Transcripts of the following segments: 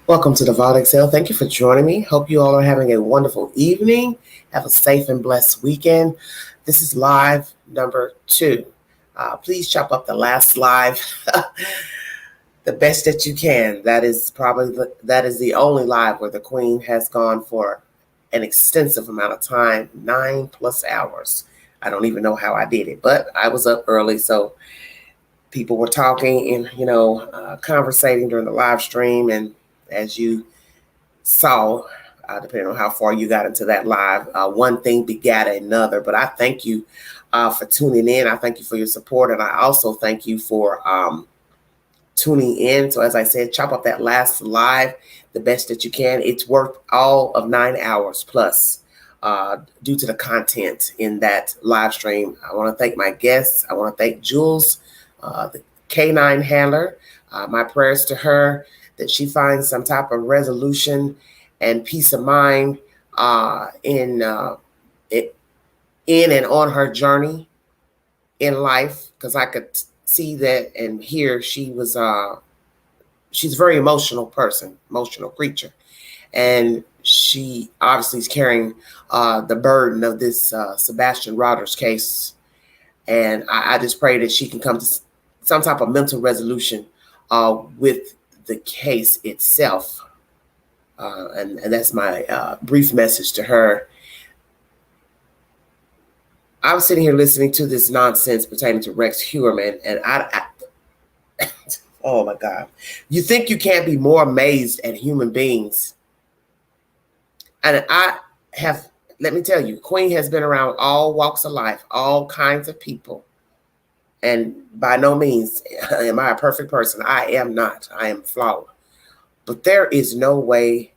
Welcome to the Vault Excel. Thank you for joining me. Hope you all are having a wonderful evening. Have a safe and blessed weekend. This is live number 2. Please chop up the last live the best that you can. That is the only live where the Queen has gone for an extensive amount of time, 9+ hours. I don't even know how I did it, but I was up early, so people were talking and conversating during the live stream, and as you saw, depending on how far you got into that live, one thing begat another. But I thank you for tuning in. I thank you for your support, and I also thank you for tuning in. So as I said, chop up that last live the best that you can. It's worth all of 9 hours plus due to the content in that live stream. I want to thank my guests. I want to thank Jules, the canine handler. My prayers to her that she finds some type of resolution and peace of mind in and on her journey in life, because I could see that and hear she's a very emotional person, emotional creature, and she obviously is carrying the burden of this Sebastian Rogers case, and I just pray that she can come to some type of mental resolution with the case itself. And that's my brief message to her. I was sitting here listening to this nonsense pertaining to Rex Heuermann, and I oh my God. You think you can't be more amazed at human beings. And let me tell you, Queen has been around all walks of life, all kinds of people. And by no means am I a perfect person. I am not. I am flawed. But there is no way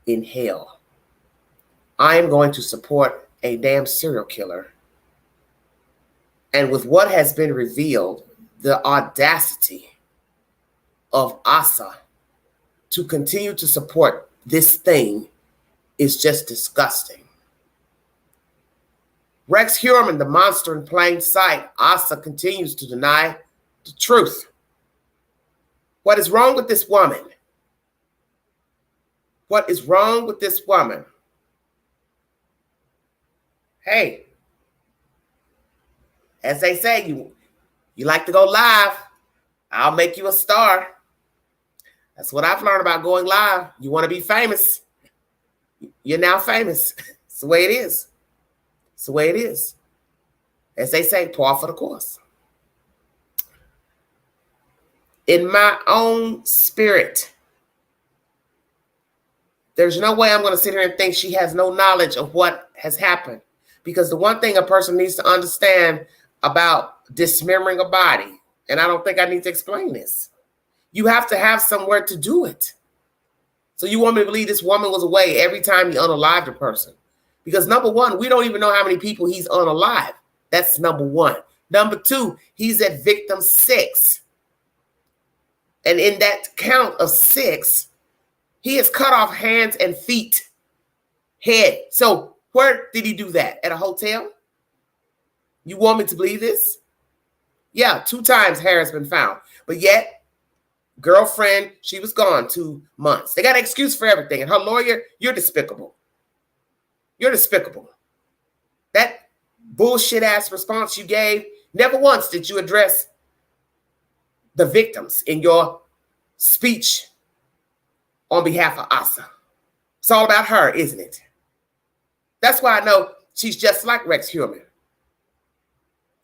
in hell I am going to support a damn serial killer. And with what has been revealed, the audacity of Asa to continue to support this thing is just disgusting. Rex Heuermann, the monster in plain sight. Asa continues to deny the truth. What is wrong with this woman? What is wrong with this woman? Hey, as they say, you like to go live, I'll make you a star. That's what I've learned about going live. You want to be famous, you're now famous. It's the way it is. It's the way it is. As they say, par for the course. In my own spirit, there's no way I'm going to sit here and think she has no knowledge of what has happened. Because the one thing a person needs to understand about dismembering a body, and I don't think I need to explain this, you have to have somewhere to do it. So you want me to believe this woman was away every time he unalived a person? Because number one, we don't even know how many people he's unalived. That's number one. Number two, he's at victim 6. And in that count of 6, he has cut off hands and feet, head. So where did he do that? At a hotel? You want me to believe this? Yeah, 2 times hair has been found. But yet, girlfriend, she was gone 2 months. They got an excuse for everything. And her lawyer, you're despicable. You're despicable. That bullshit-ass response you gave, never once did you address the victims in your speech on behalf of Asa. It's all about her, isn't it? That's why I know she's just like Rex Heuermann.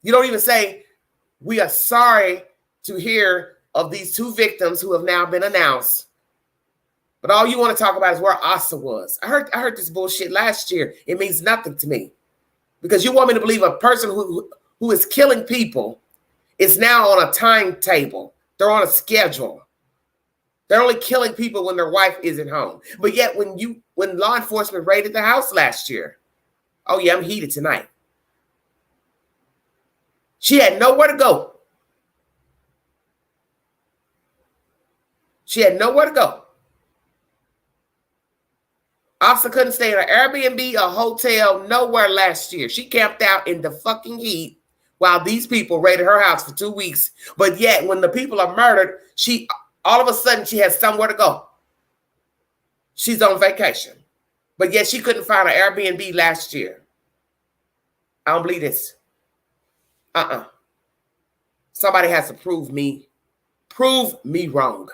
You don't even say, we are sorry to hear of these 2 victims who have now been announced. But all you want to talk about is where Asa was. I heard this bullshit last year. It means nothing to me. Because you want me to believe a person who is killing people is now on a timetable. They're on a schedule. They're only killing people when their wife isn't home. But yet when law enforcement raided the house last year, oh yeah, I'm heated tonight. She had nowhere to go. She had nowhere to go. Asa couldn't stay in an Airbnb, a hotel, nowhere last year. She camped out in the fucking heat while these people raided her house for 2 weeks. But yet when the people are murdered, all of a sudden she has somewhere to go. She's on vacation. But yet she couldn't find an Airbnb last year. I don't believe this. Somebody has to prove me wrong.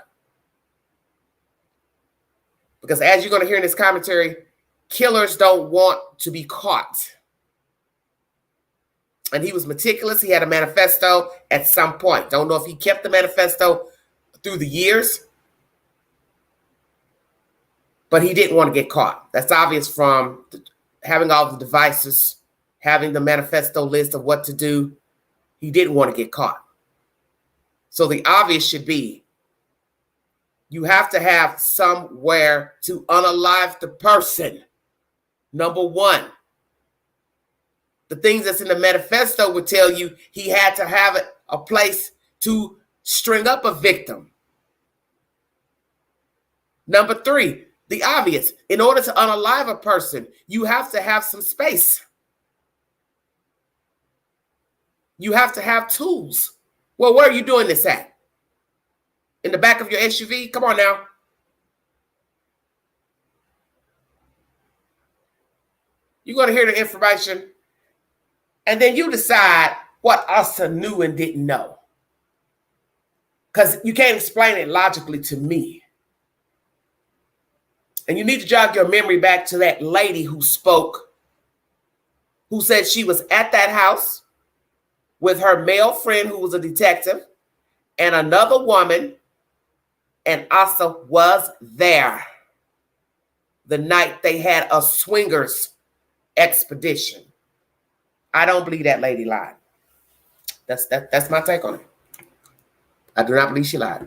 Because as you're going to hear in this commentary, killers don't want to be caught. And he was meticulous. He had a manifesto at some point. Don't know if he kept the manifesto through the years. But he didn't want to get caught. That's obvious from having all the devices, having the manifesto list of what to do. He didn't want to get caught. So the obvious should be, you have to have somewhere to unalive the person. Number one. The things that's in the manifesto would tell you he had to have a place to string up a victim. Number three, the obvious. In order to unalive a person, you have to have some space. You have to have tools. Well, where are you doing this at? In the back of your SUV? Come on now. You're going to hear the information, and then you decide what Asa knew and didn't know. Because you can't explain it logically to me. And you need to jog your memory back to that lady who spoke, who said she was at that house with her male friend who was a detective and another woman, and Asa was there the night they had a swingers expedition. I don't believe that lady lied. That's my take on it. I do not believe she lied.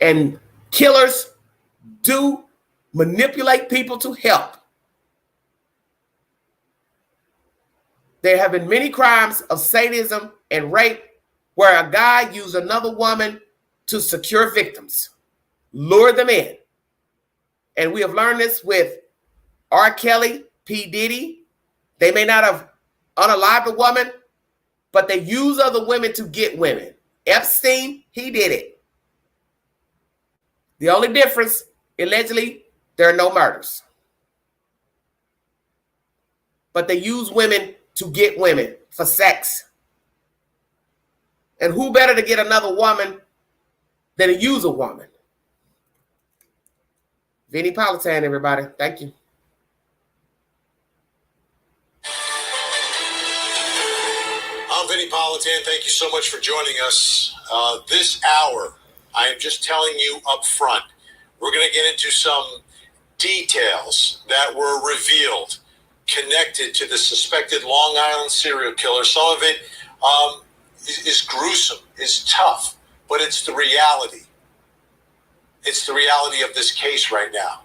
And killers do manipulate people to help. There have been many crimes of sadism and rape where a guy used another woman to secure victims, lure them in. And we have learned this with R. Kelly, P. Diddy. They may not have unalived a woman, but they use other women to get women. Epstein, he did it. The only difference, allegedly, there are no murders. But they use women to get women for sex. And who better to get another woman than to use a woman? Vinnie Politan, everybody. Thank you. I'm Vinnie Politan. Thank you so much for joining us. This hour, I am just telling you up front, we're going to get into some details that were revealed connected to the suspected Long Island serial killer. Some of it is gruesome, is tough, but it's the reality. It's the reality of this case right now,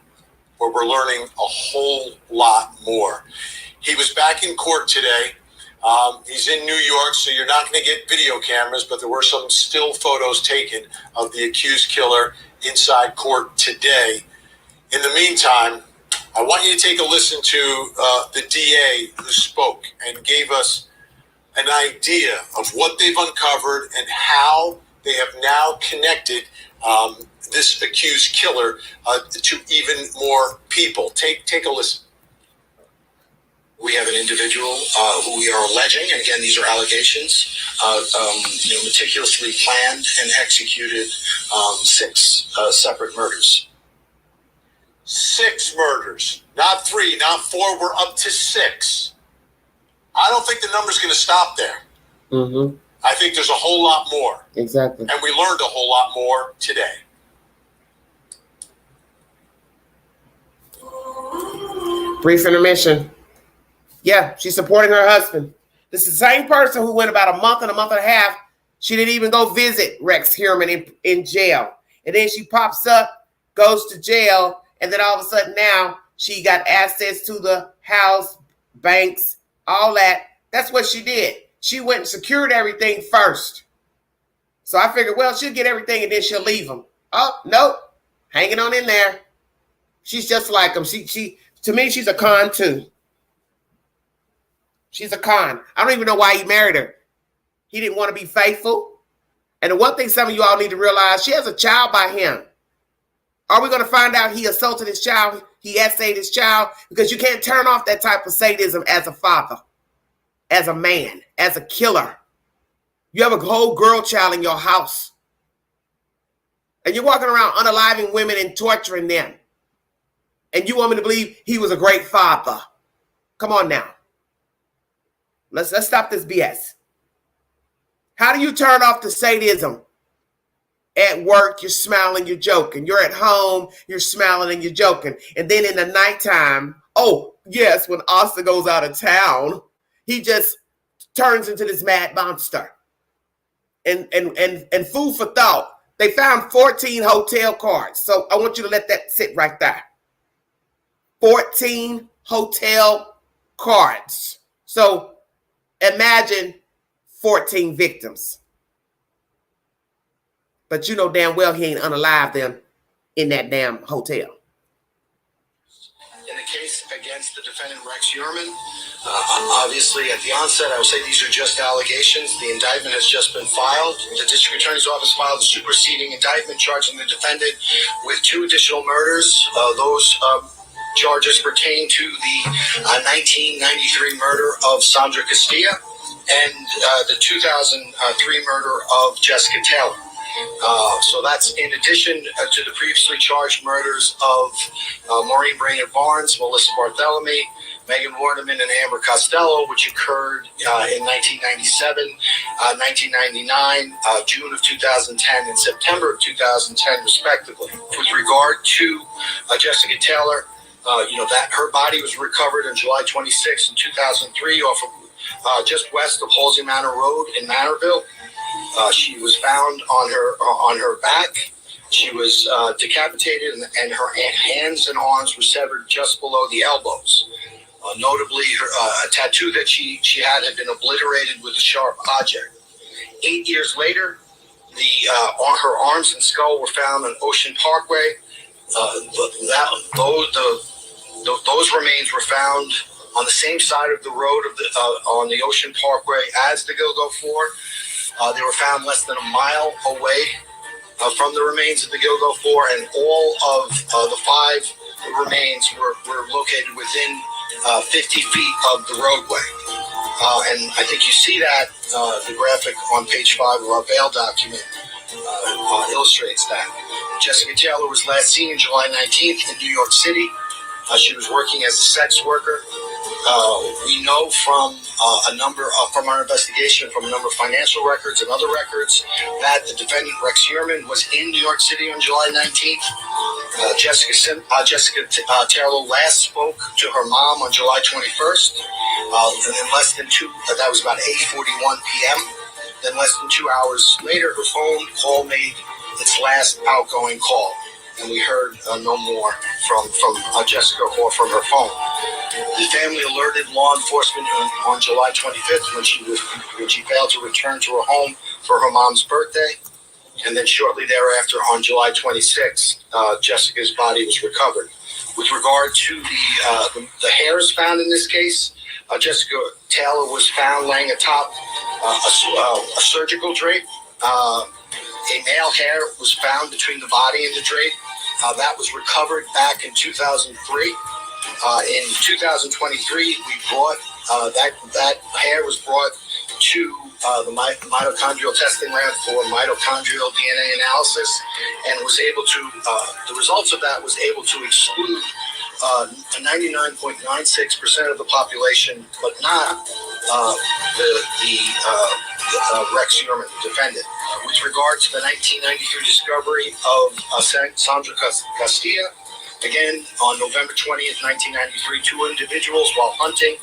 where we're learning a whole lot more. He was back in court today. He's in New York, so you're not going to get video cameras, but there were some still photos taken of the accused killer inside court today. In the meantime, I want you to take a listen to the DA who spoke and gave us an idea of what they've uncovered and how they have now connected this accused killer to even more people. Take a listen. We have an individual who we are alleging, and again, these are allegations, meticulously planned and executed 6 separate murders. 6 murders, not 3, not 4. We're up to 6. I don't think the number's going to stop there. Mm-hmm. I think there's a whole lot more. Exactly. And we learned a whole lot more today. Brief intermission. Yeah, she's supporting her husband. This is the same person who went about a month and a half. She didn't even go visit Rex Heuermann in jail. And then she pops up, goes to jail, and then all of a sudden now she got access to the house, banks, all that. That's what she did. She went and secured everything first. So I figured, well, she'll get everything and then she'll leave him. Oh, nope. Hanging on in there. She's just like him. She to me, she's a con too. She's a con. I don't even know why he married her. He didn't want to be faithful. And the one thing some of you all need to realize, she has a child by him. Are we going to find out he assaulted his child? He essayed his child? Because you can't turn off that type of sadism as a father, as a man, as a killer. You have a whole girl child in your house. And you're walking around unaliving women and torturing them. And you want me to believe he was a great father? Come on now. Let's stop this BS. How do you turn off the sadism? At work, you're smiling, you're joking. You're at home, you're smiling and you're joking. And then in the nighttime, oh, yes, when Oscar goes out of town, he just turns into this mad monster. And food for thought. They found 14 hotel cards. So I want you to let that sit right there. 14 hotel cards. So imagine 14 victims. But you know damn well he ain't unalive them in that damn hotel. In the case against the defendant Rex Heuermann, obviously at the onset I will say these are just allegations. The indictment has just been filed. The district attorney's office filed a superseding indictment charging the defendant with 2 additional murders. Those charges pertain to the 1993 murder of Sandra Castilla and the 2003 murder of Jessica Taylor. So that's in addition to the previously charged murders of Maureen Brainerd Barnes, Melissa Barthelemy, Megan Wardeman, and Amber Costello, which occurred in 1997, 1999, June of 2010, and September of 2010, respectively. With regard to Jessica Taylor, that her body was recovered on July 26, 2003, off of just west of Halsey Manor Road in Manorville. She was found on her back. She was decapitated, and her hands and arms were severed just below the elbows. Notably, a tattoo that she had been obliterated with a sharp object. 8 years later, her arms and skull were found on Ocean Parkway. Those remains were found on the same side of the road on the Ocean Parkway as the Gilgo 4. They were found less than a mile away from the remains of the Gilgo 4, and all of the 5 remains were located within 50 feet of the roadway. And I think you see that the graphic on page 5 of our bail document illustrates that. Jessica Taylor was last seen July 19th in New York City. She was working as a sex worker. We know from from our investigation, from a number of financial records and other records, that the defendant Rex Heuermann was in New York City on July 19th. Jessica Taylor last spoke to her mom on July 21st, and then less than that was about 8:41 p.m. Then less than 2 hours later, her phone call made its last outgoing call, and we heard no more from Jessica or from her phone. The family alerted law enforcement on July 25th when she failed to return to her home for her mom's birthday, and then shortly thereafter, on July 26th, Jessica's body was recovered. With regard to the hairs found in this case, Jessica Taylor was found laying atop a surgical drape. A male hair was found between the body and the drape. That was recovered back in 2003. In 2023, we brought that hair was brought to the mitochondrial testing lab for mitochondrial DNA analysis, and was able to. The results of that was able to exclude 99.96% of the population, but not the Rex Heuermann, the defendant. With regard to the 1993 discovery of Sandra Castilla, again, on November 20th, 1993, 2 individuals, while hunting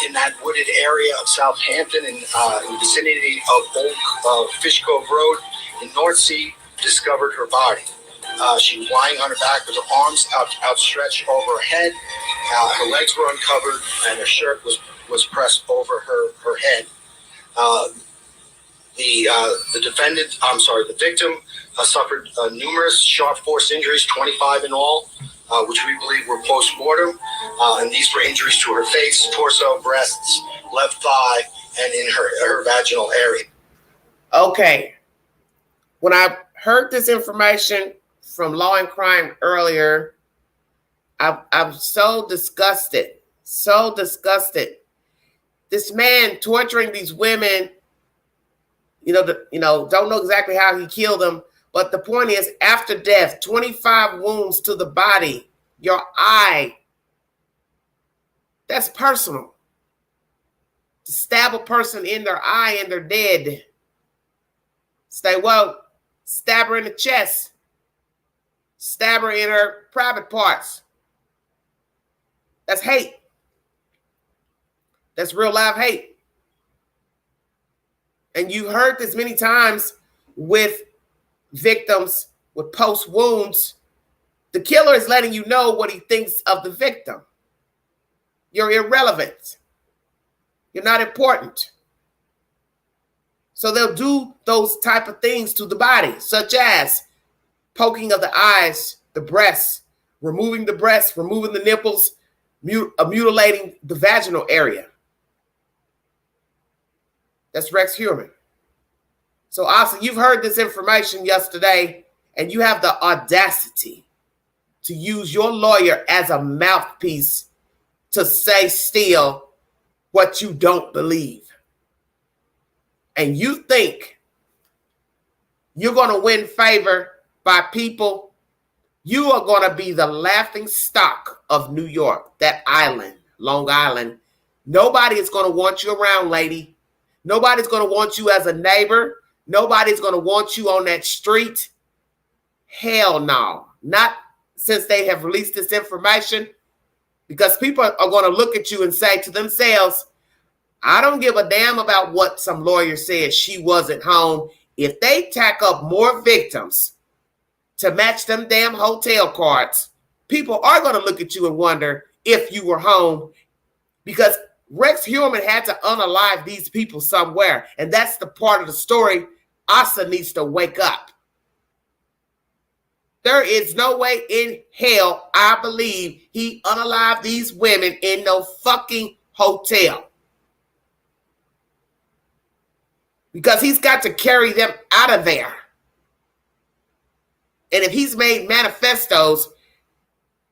in that wooded area of Southampton in the vicinity of Fish Cove Road in Northsea, discovered her body. She was lying on her back with her arms outstretched over her head. Her legs were uncovered, and her shirt was pressed over her head. The victim suffered numerous sharp force injuries, 25 in all, which we believe were post-mortem. And these were injuries to her face, torso, breasts, left thigh, and in her vaginal area. Okay. when I heard this information from Law and Crime earlier, I'm so disgusted. So disgusted. This man torturing these women, don't know exactly how he killed them. But the point is, after death, 25 wounds to the body, your eye. That's personal. To stab a person in their eye and they're dead. Stay woke. Stab her in the chest. Stab her in her private parts. That's hate. That's real live hate. And you heard this many times with victims with post wounds. The killer is letting you know what he thinks of the victim. You're irrelevant. You're not important. So they'll do those type of things to the body, such as poking of the eyes, the breasts, removing the nipples, mutilating the vaginal area. That's Rex Heuermann. So Asa, you've heard this information yesterday, and you have the audacity to use your lawyer as a mouthpiece to say still what you don't believe. And you think you're going to win favor by people. You are going to be the laughing stock of New York, that island, Long Island. Nobody is going to want you around, lady. Nobody's going to want you as a neighbor. Nobody's going to want you on that street. Hell no. Not since they have released this information, because people are going to look at you and say to themselves, I don't give a damn about what some lawyer said she wasn't home. If they tack up more victims to match them damn hotel cards, people are going to look at you and wonder if you were home, because Rex Heuermann had to unalive these people somewhere. And that's the part of the story Asa needs to wake up. There is no way in hell, I believe, he unalived these women in no fucking hotel. Because he's got to carry them out of there. And if he's made manifestos,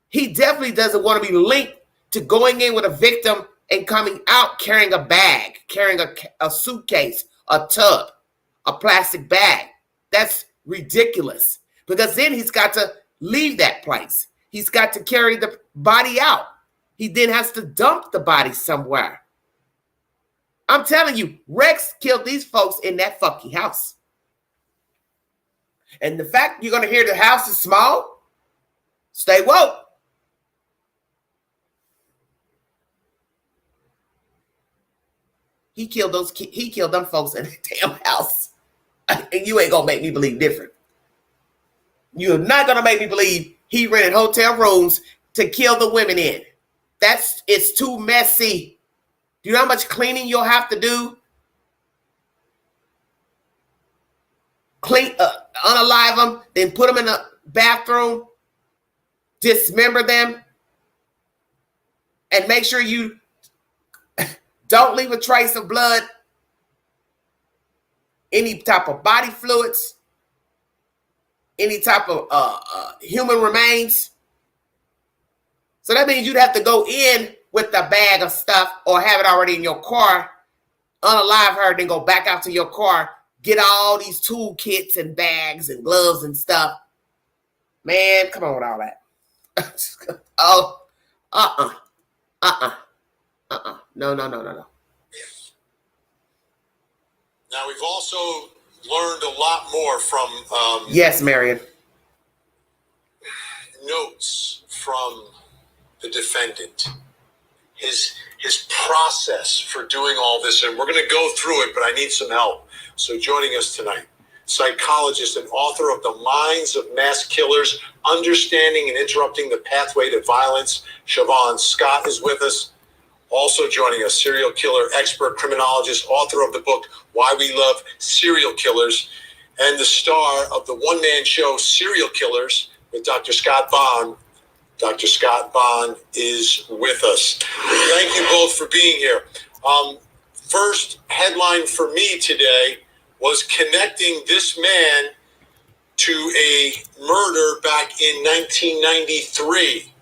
he definitely doesn't want to be linked to going in with a victim and coming out carrying a bag, carrying a suitcase, a tub, a plastic bag. That's ridiculous. Because then he's got to leave that place. He's got to carry the body out. He then has to dump the body somewhere. I'm telling you, Rex killed these folks in that fucking house. And the fact you're going to hear the house is small, stay woke. He killed them folks in the damn house. And you ain't going to make me believe different. You're not going to make me believe he rented hotel rooms to kill the women in. It's too messy. Do you know how much cleaning you'll have to do? Unalive them, then put them in a bathroom, dismember them, and make sure you don't leave a trace of blood, any type of body fluids, any type of human remains. So that means you'd have to go in with a bag of stuff or have it already in your car, unalive her, then go back out to your car, get all these tool kits and bags and gloves and stuff. Man, come on with all that. No. Now, we've also learned a lot more from yes, Marion. Notes from the defendant, his process for doing all this, and we're going to go through it, but I need some help. So joining us tonight, psychologist and author of The Minds of Mass Killers, Understanding and Interrupting the Pathway to Violence, Siobhan Scott is with us. Also joining us, serial killer expert, criminologist, author of the book Why We Love Serial Killers, and the star of the one-man show Serial Killers with Dr. Scott Bond. Dr. Scott Bond is with us. Thank you both for being here. First headline for me today was connecting this man to a murder back in 1993.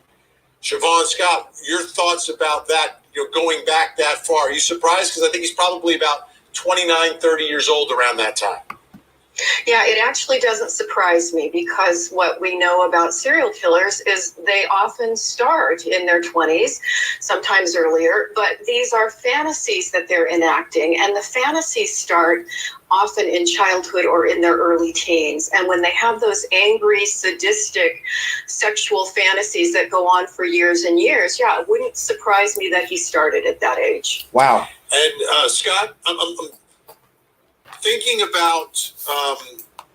Siobhan Scott, your thoughts about that, going back that far? Are you surprised? Because I think he's probably about 29, 30 years old around that time. Yeah, it actually doesn't surprise me, because what we know about serial killers is they often start in their 20s, sometimes earlier, but these are fantasies that they're enacting, and the fantasies start often in childhood or in their early teens. And when they have those angry, sadistic sexual fantasies that go on for years and years, yeah, it wouldn't surprise me that he started at that age. Wow. And Scott, I'm thinking about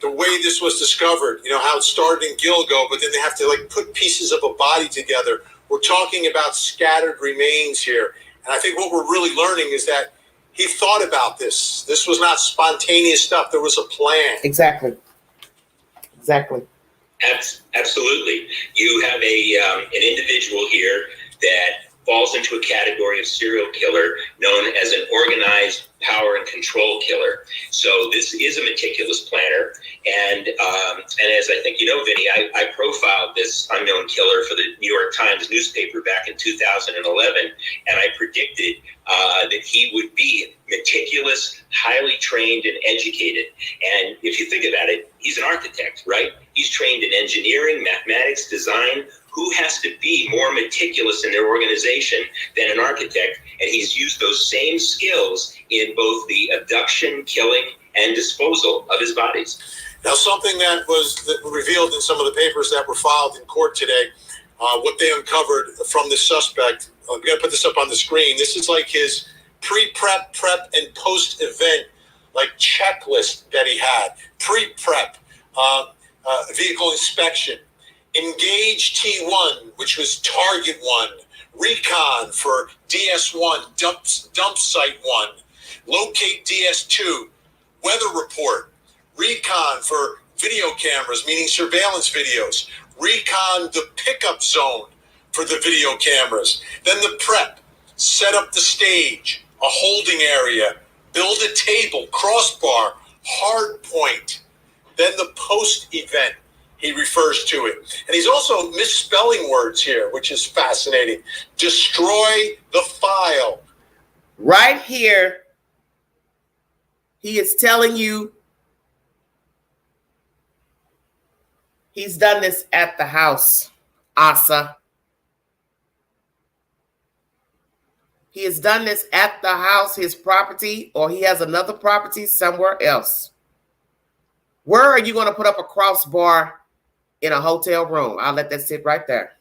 the way this was discovered, how it started in Gilgo, but then they have to put pieces of a body together. We're talking about scattered remains here. And I think what we're really learning is that he thought about this. This was not spontaneous stuff. There was a plan. Exactly. Absolutely. You have an individual here that falls into a category of serial killer known as an organized power and control killer. So this is a meticulous planner. And as I think you know, Vinny, I profiled this unknown killer for the New York Times newspaper back in 2011, and I predicted that he would be meticulous, highly trained, and educated. And if you think about it, he's an architect, right? He's trained in engineering, mathematics, design. Who has to be more meticulous in their organization than an architect? And he's used those same skills in both the abduction, killing, and disposal of his bodies. Now, something that was revealed in some of the papers that were filed in court today, what they uncovered from the suspect, I'm going to put this up on the screen. This is like his pre-prep, prep, and post-event checklist that he had. Pre-prep, vehicle inspection, Engage T1, which was Target 1, Recon for DS1, dump site 1, Locate DS2, Weather Report, Recon for video cameras, meaning surveillance videos, Recon the pickup zone for the video cameras, then the prep, set up the stage, a holding area, build a table, crossbar, hard point, then the post-event. He refers to it. And he's also misspelling words here, which is fascinating. Destroy the file. Right here, he is telling you he's done this at the house, Asa. He has done this at the house, his property, or he has another property somewhere else. Where are you going to put up a crossbar in a hotel room? I'll let that sit right there.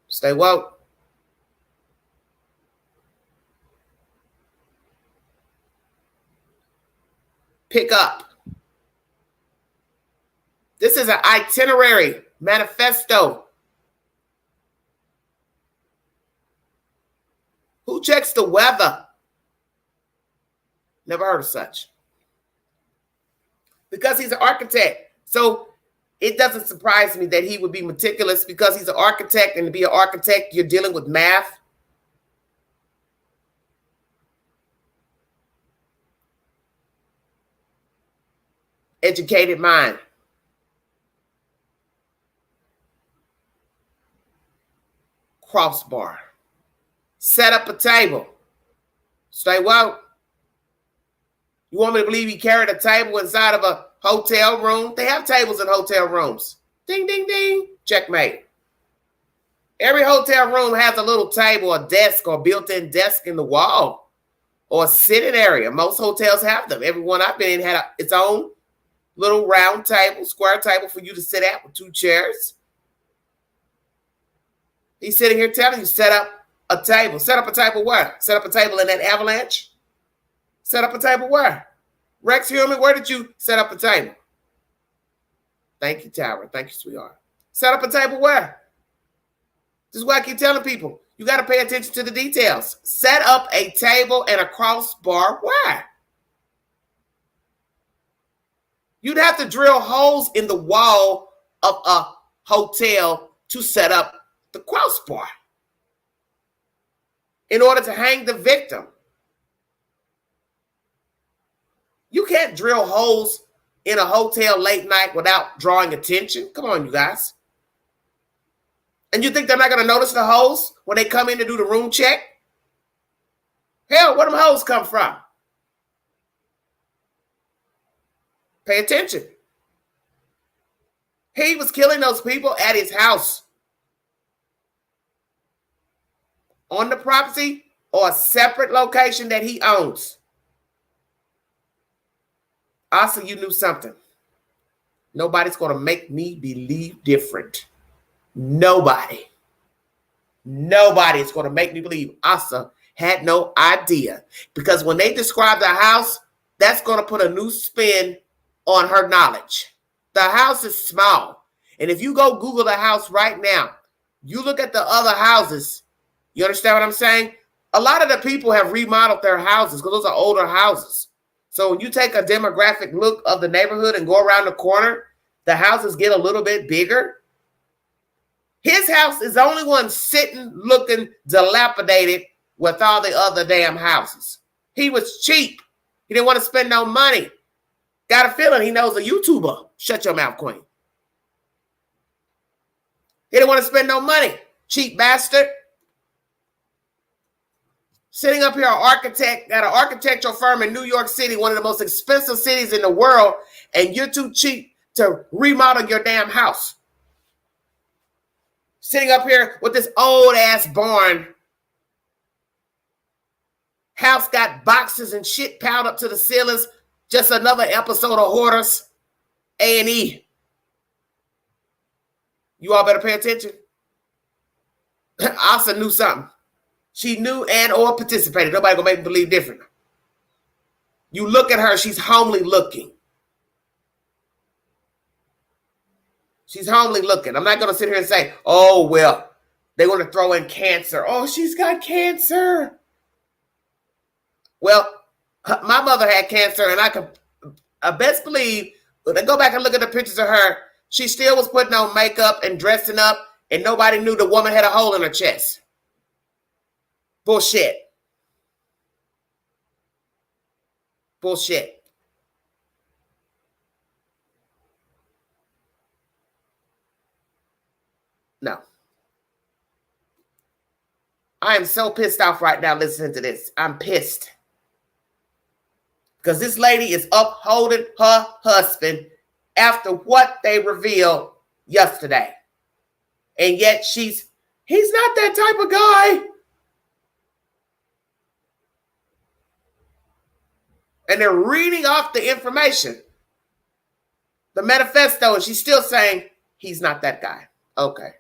Stay woke. Pick up. This is an itinerary manifesto. Who checks the weather? Never heard of such. Because he's an architect. So it doesn't surprise me that he would be meticulous, because he's an architect, and to be an architect, you're dealing with math. Educated mind. Crossbar. Set up a table. Stay woke. You want me to believe he carried a table inside of a hotel room? They have tables in hotel rooms. Ding, ding, ding. Checkmate. Every hotel room has a little table, a desk, or built-in desk in the wall, or a sitting area. Most hotels have them. Every one I've been in had its own little round table, square table for you to sit at with 2 chairs. He's sitting here telling you, set up a table. Set up a table where? Set up a table in that avalanche? Set up a table where? Rex Heuermann, where did you set up a table? Thank you, Tara. Thank you, sweetheart. Set up a table where? This is why I keep telling people, you got to pay attention to the details. Set up a table and a crossbar where? You'd have to drill holes in the wall of a hotel to set up the crossbar in order to hang the victim. You can't drill holes in a hotel late night without drawing attention? Come on, you guys. And you think they're not going to notice the hoes when they come in to do the room check? Hell, where them hoes come from? Pay attention. He was killing those people at his house. On the property or a separate location that he owns. Also, you knew something. Nobody's going to make me believe different. Nobody. Nobody's going to make me believe Asa had no idea. Because when they describe the house, that's going to put a new spin on her knowledge. The house is small. And if you go Google the house right now, you look at the other houses, you understand what I'm saying? A lot of the people have remodeled their houses because those are older houses. So when you take a demographic look of the neighborhood and go around the corner, the houses get a little bit bigger. His house is the only one sitting, looking dilapidated with all the other damn houses. He was cheap. He didn't want to spend no money. Got a feeling he knows a YouTuber. Shut your mouth, Queen. He didn't want to spend no money. Cheap bastard. Sitting up here, an architect, got an architectural firm in New York City, one of the most expensive cities in the world, and you're too cheap to remodel your damn house. Sitting up here with this old-ass barn. House got boxes and shit piled up to the ceilings. Just another episode of Hoarders. A&E. You all better pay attention. Asa knew something. She knew and or participated. Nobody gonna make me believe different. You look at her, she's homely looking. She's homely looking. I'm not gonna sit here and say, oh, well, they want to throw in cancer. Oh, she's got cancer. Well, my mother had cancer, and I best believe, when I go back and look at the pictures of her, she still was putting on makeup and dressing up, and nobody knew the woman had a hole in her chest. Bullshit. Bullshit. No. I am so pissed off right now listening to this. I'm pissed. Because this lady is upholding her husband after what they revealed yesterday. And yet he's not that type of guy. And they're reading off the information, the manifesto, and she's still saying he's not that guy. Okay.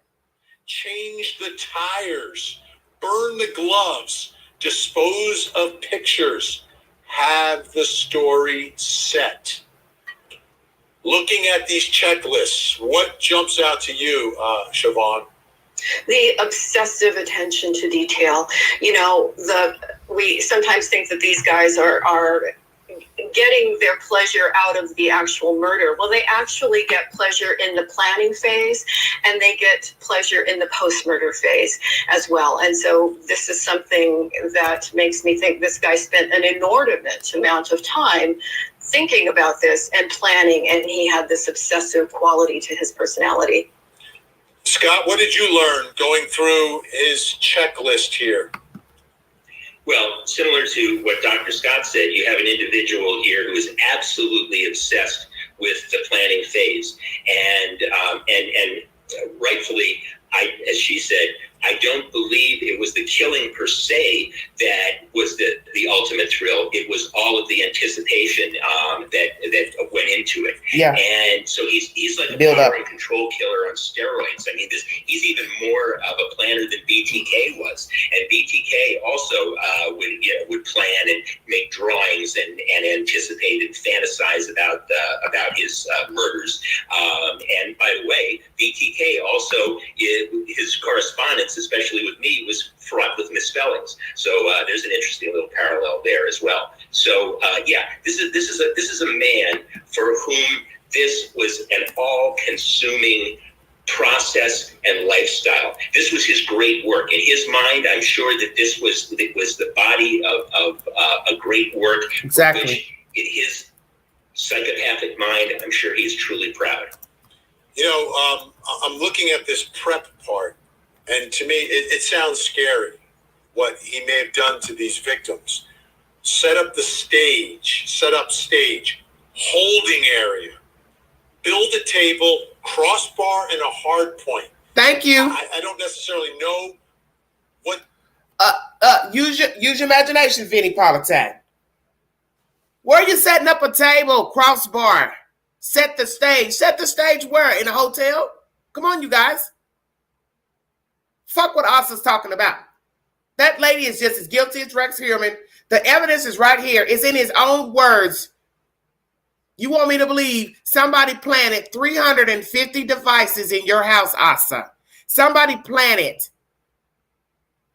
Change the tires, burn the gloves, dispose of pictures, have the story set. Looking at these checklists, what jumps out to you, Siobhan? The obsessive attention to detail. You know, we sometimes think that these guys are getting their pleasure out of the actual murder. Well, they actually get pleasure in the planning phase, and they get pleasure in the post-murder phase as well. And so this is something that makes me think this guy spent an inordinate amount of time thinking about this and planning, and he had this obsessive quality to his personality. Scott, what did you learn going through his checklist here? Well, similar to what Dr. Scott said, you have an individual here who is absolutely obsessed with the planning phase, and rightfully, as she said, I don't believe it was the killing per se that was the ultimate thrill. It was all of the anticipation that went into it. Yeah. And so he's like a power and control killer on steroids. I mean, he's even more of a planner than BTK was. And BTK also would plan and make drawings and anticipate and fantasize about his murders. And by the way, BTK also, his correspondence, especially with me, was fraught with misspellings. So there's an interesting little parallel there as well. So this is a man for whom this was an all-consuming process and lifestyle. This was his great work. In his mind, I'm sure that this was the body of a great work. Exactly. Which in his psychopathic mind, I'm sure he's truly proud. You know, I'm looking at this prep part, and to me, it sounds scary what he may have done to these victims. Set up stage, holding area, build a table, crossbar, and a hard point. Thank you. I don't necessarily know what. Use your imagination, Vinnie Politan. Where are you setting up a table, crossbar? Set the stage. Set the stage where? In a hotel? Come on, you guys. Fuck what Asa's talking about. That lady is just as guilty as Rex Heuermann. The evidence is right here. It's in his own words. You want me to believe somebody planted 350 devices in your house, Asa? Somebody planted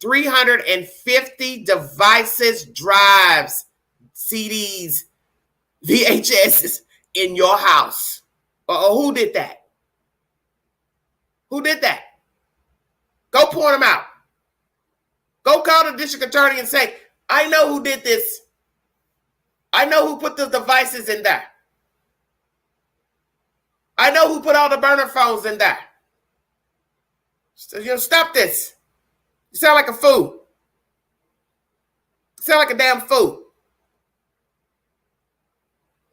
350 devices, drives, CDs, VHSs in your house. Who did that? Who did that? Go point them out. Go call the district attorney and say, I know who did this. I know who put the devices in there. I know who put all the burner phones in there. So, stop this. You sound like a fool. You sound like a damn fool.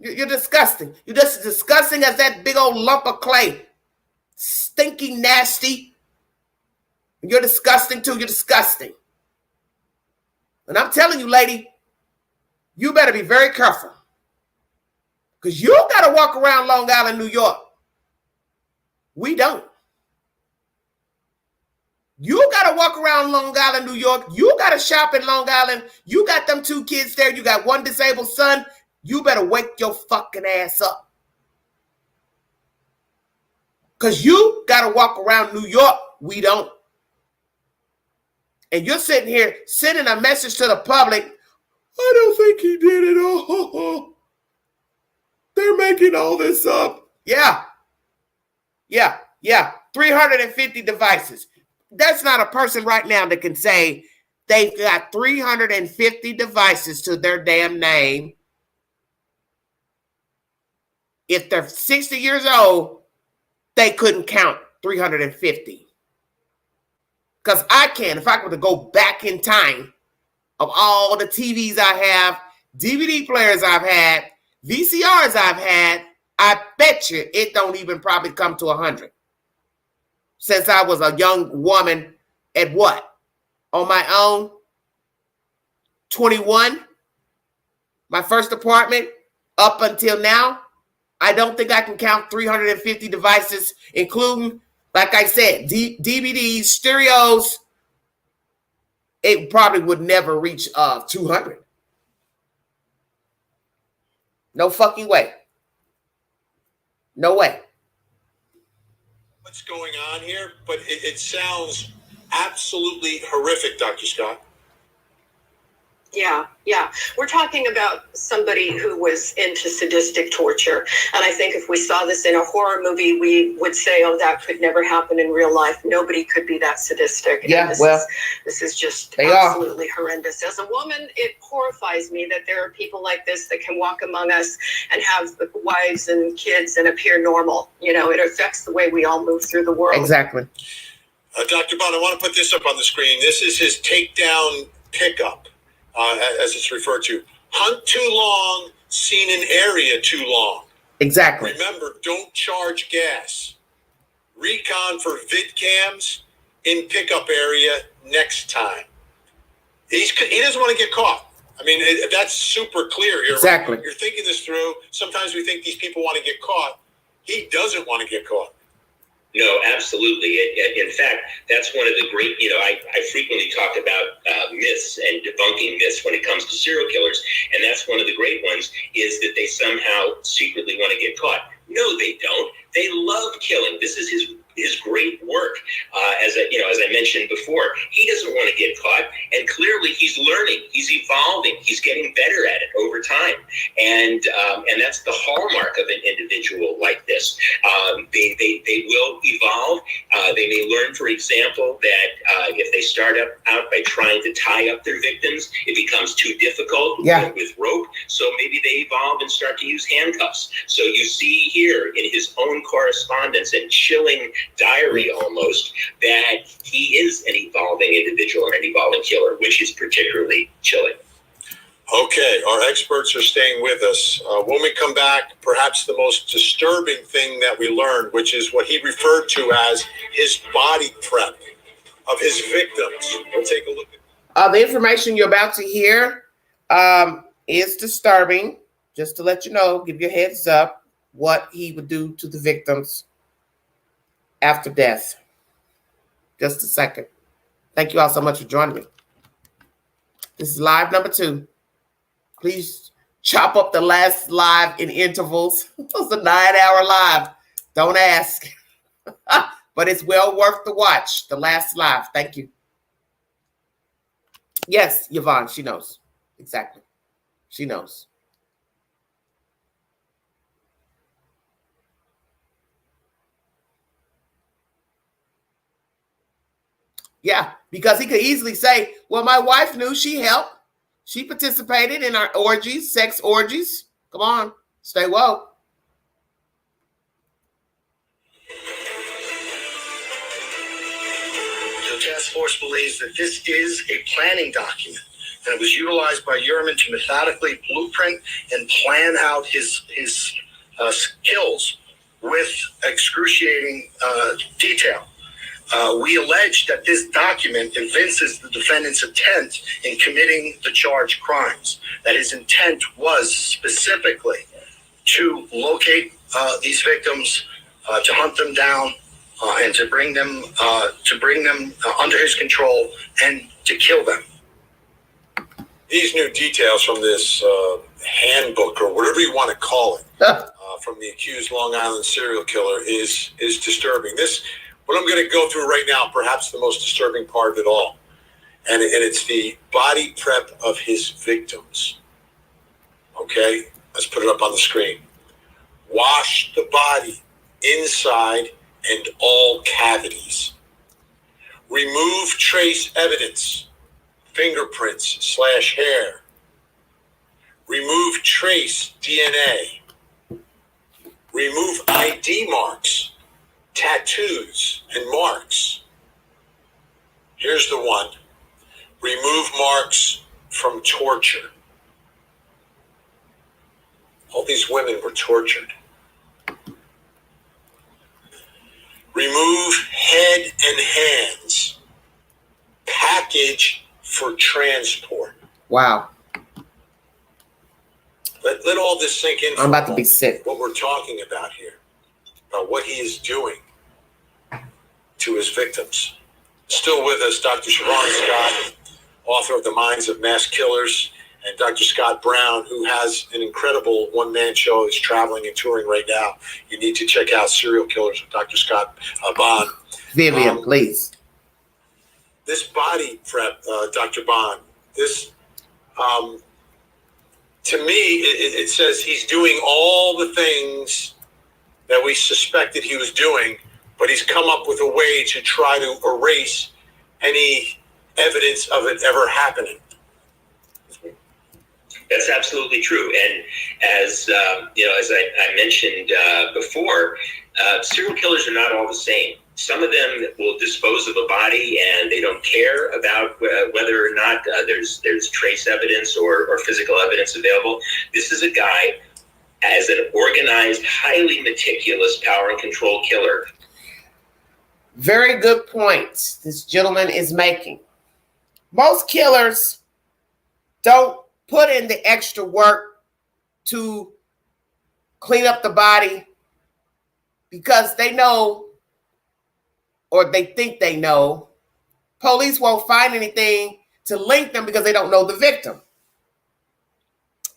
You're disgusting. You're just as disgusting as that big old lump of clay. Stinky, nasty. You're disgusting too. You're disgusting. And I'm telling you, lady, you better be very careful. Because you got to walk around Long Island, New York. We don't. You got to walk around Long Island, New York. You got to shop in Long Island. You got them 2 kids there. You got 1 disabled son. You better wake your fucking ass up. Because you got to walk around New York. We don't. And you're sitting here sending a message to the public. I don't think he did it. Oh, they're making all this up. Yeah. 350 devices. That's not a person right now that can say they've got 350 devices to their damn name. If they're 60 years old, they couldn't count 350. Because I can. If I were to go back in time of all the TVs I have, DVD players I've had, VCRs I've had, I bet you it don't even probably come to 100. Since I was a young woman at what? On my own? 21? My first apartment? Up until now? I don't think I can count 350 devices, including, like I said, DVDs, stereos. It probably would never reach 200. No fucking way. No way. What's going on here? But it sounds absolutely horrific, Dr. Scott. Yeah. We're talking about somebody who was into sadistic torture. And I think if we saw this in a horror movie, we would say, oh, that could never happen in real life. Nobody could be that sadistic. Yeah, this is just absolutely horrendous. As a woman, it horrifies me that there are people like this that can walk among us and have wives and kids and appear normal. You know, it affects the way we all move through the world. Exactly. Dr. Bond, I want to put this up on the screen. This is his takedown pickup. As it's referred to. Hunt too long, seen an area too long. Exactly. Remember, don't charge gas. Recon for vid cams in pickup area next time. He doesn't want to get caught. I mean, that's super clear here. Exactly. Right? You're thinking this through. Sometimes we think these people want to get caught. He doesn't want to get caught. No, absolutely. In fact, that's one of the great, I frequently talk about myths and debunking myths when it comes to serial killers. And that's one of the great ones, is that they somehow secretly want to get caught. No, they don't. They love killing. This is his his great work. As I mentioned before, he doesn't want to get caught, and clearly he's learning, he's evolving, he's getting better at it over time, and that's the hallmark of an individual like this. They will evolve. They may learn, for example, that if they start out by trying to tie up their victims, it becomes too difficult with rope. So maybe they evolve and start to use handcuffs. So you see here in his own correspondence and chilling diary almost that he is an evolving individual and an evolving killer, which is particularly chilling. Okay, our experts are staying with us. When we come back, perhaps the most disturbing thing that we learned, which is what he referred to as his body prep of his victims. We'll take a look at the information you're about to hear is disturbing. Just to let you know, give you a heads up what he would do to the victims after death. Just a second. Thank you all so much for joining me. This is live number 2. Please chop up the last live in intervals. It was a 9-hour live. Don't ask. But it's well worth the watch. The last live. Thank you. Yes, Yvonne, she knows. Exactly. She knows. Yeah, because he could easily say, well, my wife knew, she helped. She participated in our orgies, sex orgies. Come on, stay woke. The task force believes that this is a planning document, and it was utilized by Heuermann to methodically blueprint and plan out his kills with excruciating detail. We allege that this document evinces the defendant's intent in committing the charged crimes, that his intent was specifically to locate these victims, to hunt them down, and to bring them under his control and to kill them. these new details from this handbook, or whatever you want to call it, from the accused Long Island serial killer is disturbing. What I'm going to go through right now, perhaps the most disturbing part of it all, and it's the body prep of his victims. Okay, let's put it up on the screen. Wash the body inside and all cavities. Remove trace evidence, fingerprints / hair. Remove trace DNA. Remove ID marks, tattoos, and marks. Here's the one. Remove marks from torture. All these women were tortured. Remove head and hands. Package for transport. Wow. Let all this sink in. I'm about to be sick. What we're talking about here, about what he is doing to his victims. Still with us, Dr. Siobhan Scott, author of The Minds of Mass Killers, and Dr. Scott Brown, who has an incredible one-man show. He's traveling and touring right now. You need to check out Serial Killers with Dr. Scott Bond. Vivian, please. This body prep, Dr. Bond, this, to me, it says he's doing all the things that we suspected he was doing, but he's come up with a way to try to erase any evidence of it ever happening. That's absolutely true. And as as I mentioned before, serial killers are not all the same. Some of them will dispose of a body and they don't care about whether or not there's trace evidence or physical evidence available. This is a guy, as an organized, highly meticulous power and control killer. Very good point this gentleman is making. Most killers don't put in the extra work to clean up the body because they know, or they think they know, police won't find anything to link them because they don't know the victim.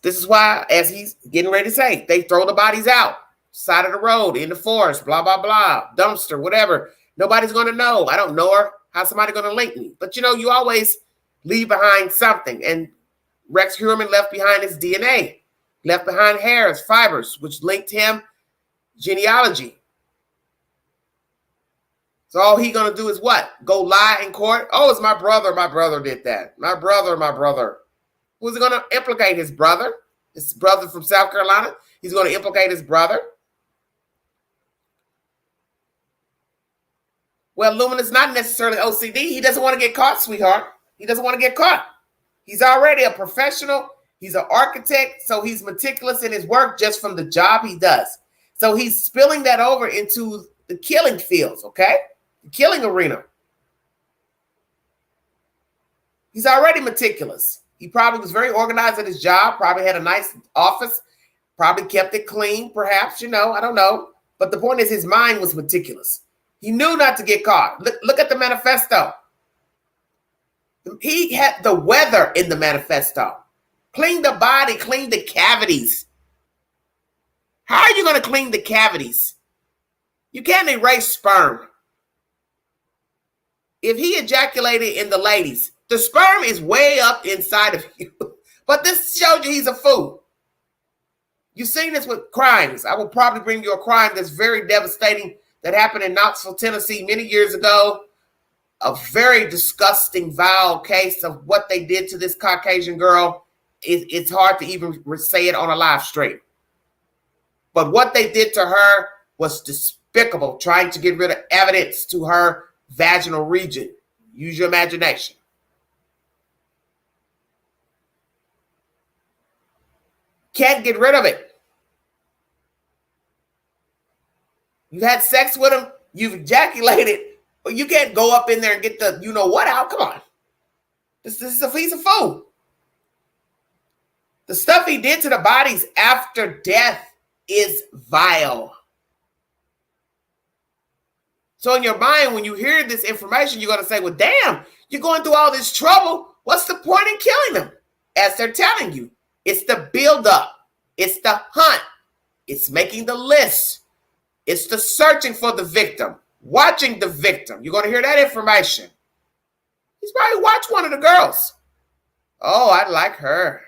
This is why, as he's getting ready to say, they throw the bodies out. side of the road, in the forest, blah, blah, blah, dumpster, whatever. Nobody's going to know. I don't know her. How's somebody going to link me? But, you always leave behind something. And Rex Heuermann left behind his DNA, left behind hairs, fibers, which linked him genealogy. So all he going to do is what? Go lie in court? Oh, it's my brother. My brother did that. My brother. Who's he going to implicate? His brother? His brother from South Carolina? He's going to implicate his brother? Well, Luminous not necessarily OCD. He doesn't want to get caught, sweetheart. He doesn't want to get caught. He's already a professional. He's an architect, so he's meticulous in his work just from the job he does. So he's spilling that over into the killing fields, okay? The killing arena. He's already meticulous. He probably was very organized at his job, probably had a nice office, probably kept it clean, perhaps, I don't know. But the point is his mind was meticulous. He knew not to get caught. Look at the manifesto. He had the weather in the manifesto. Clean the body, clean the cavities. How are you going to clean the cavities? You can't erase sperm. If he ejaculated in the ladies, the sperm is way up inside of you. But this shows you he's a fool. You've seen this with crimes. I will probably bring you a crime that's very devastating that happened in Knoxville, Tennessee many years ago. A very disgusting, vile case of what they did to this Caucasian girl. It's hard to even say it on a live stream. But what they did to her was despicable, trying to get rid of evidence to her vaginal region. Use your imagination. Can't get rid of it. You've had sex with him. You've ejaculated. But you can't go up in there and get the you-know-what out. Come on. He's a fool. The stuff he did to the bodies after death is vile. So in your mind, when you hear this information, you're going to say, well, damn, you're going through all this trouble. What's the point in killing them? As they're telling you, it's the buildup. It's the hunt. It's making the list. It's the searching for the victim, watching the victim. You're going to hear that information. He's probably watched one of the girls. Oh, I like her.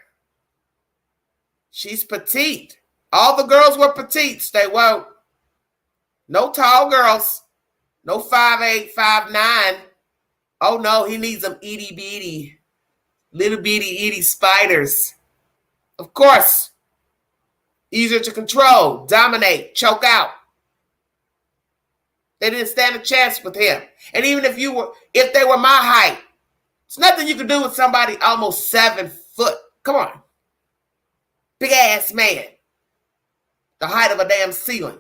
She's petite. All the girls were petite. Stay woke. No tall girls. No 5'8", 5'9". Oh, no, he needs them itty-bitty, little bitty spiders. Of course. Easier to control, dominate, choke out. They didn't stand a chance with him. And even if they were my height, it's nothing you can do with somebody almost 7 foot. Come on. Big ass man. The height of a damn ceiling.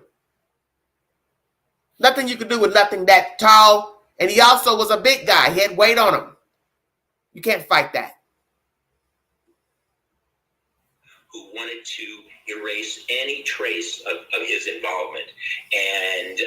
Nothing you can do with nothing that tall. And he also was a big guy. He had weight on him. You can't fight that. Who wanted to erase any trace of his involvement, and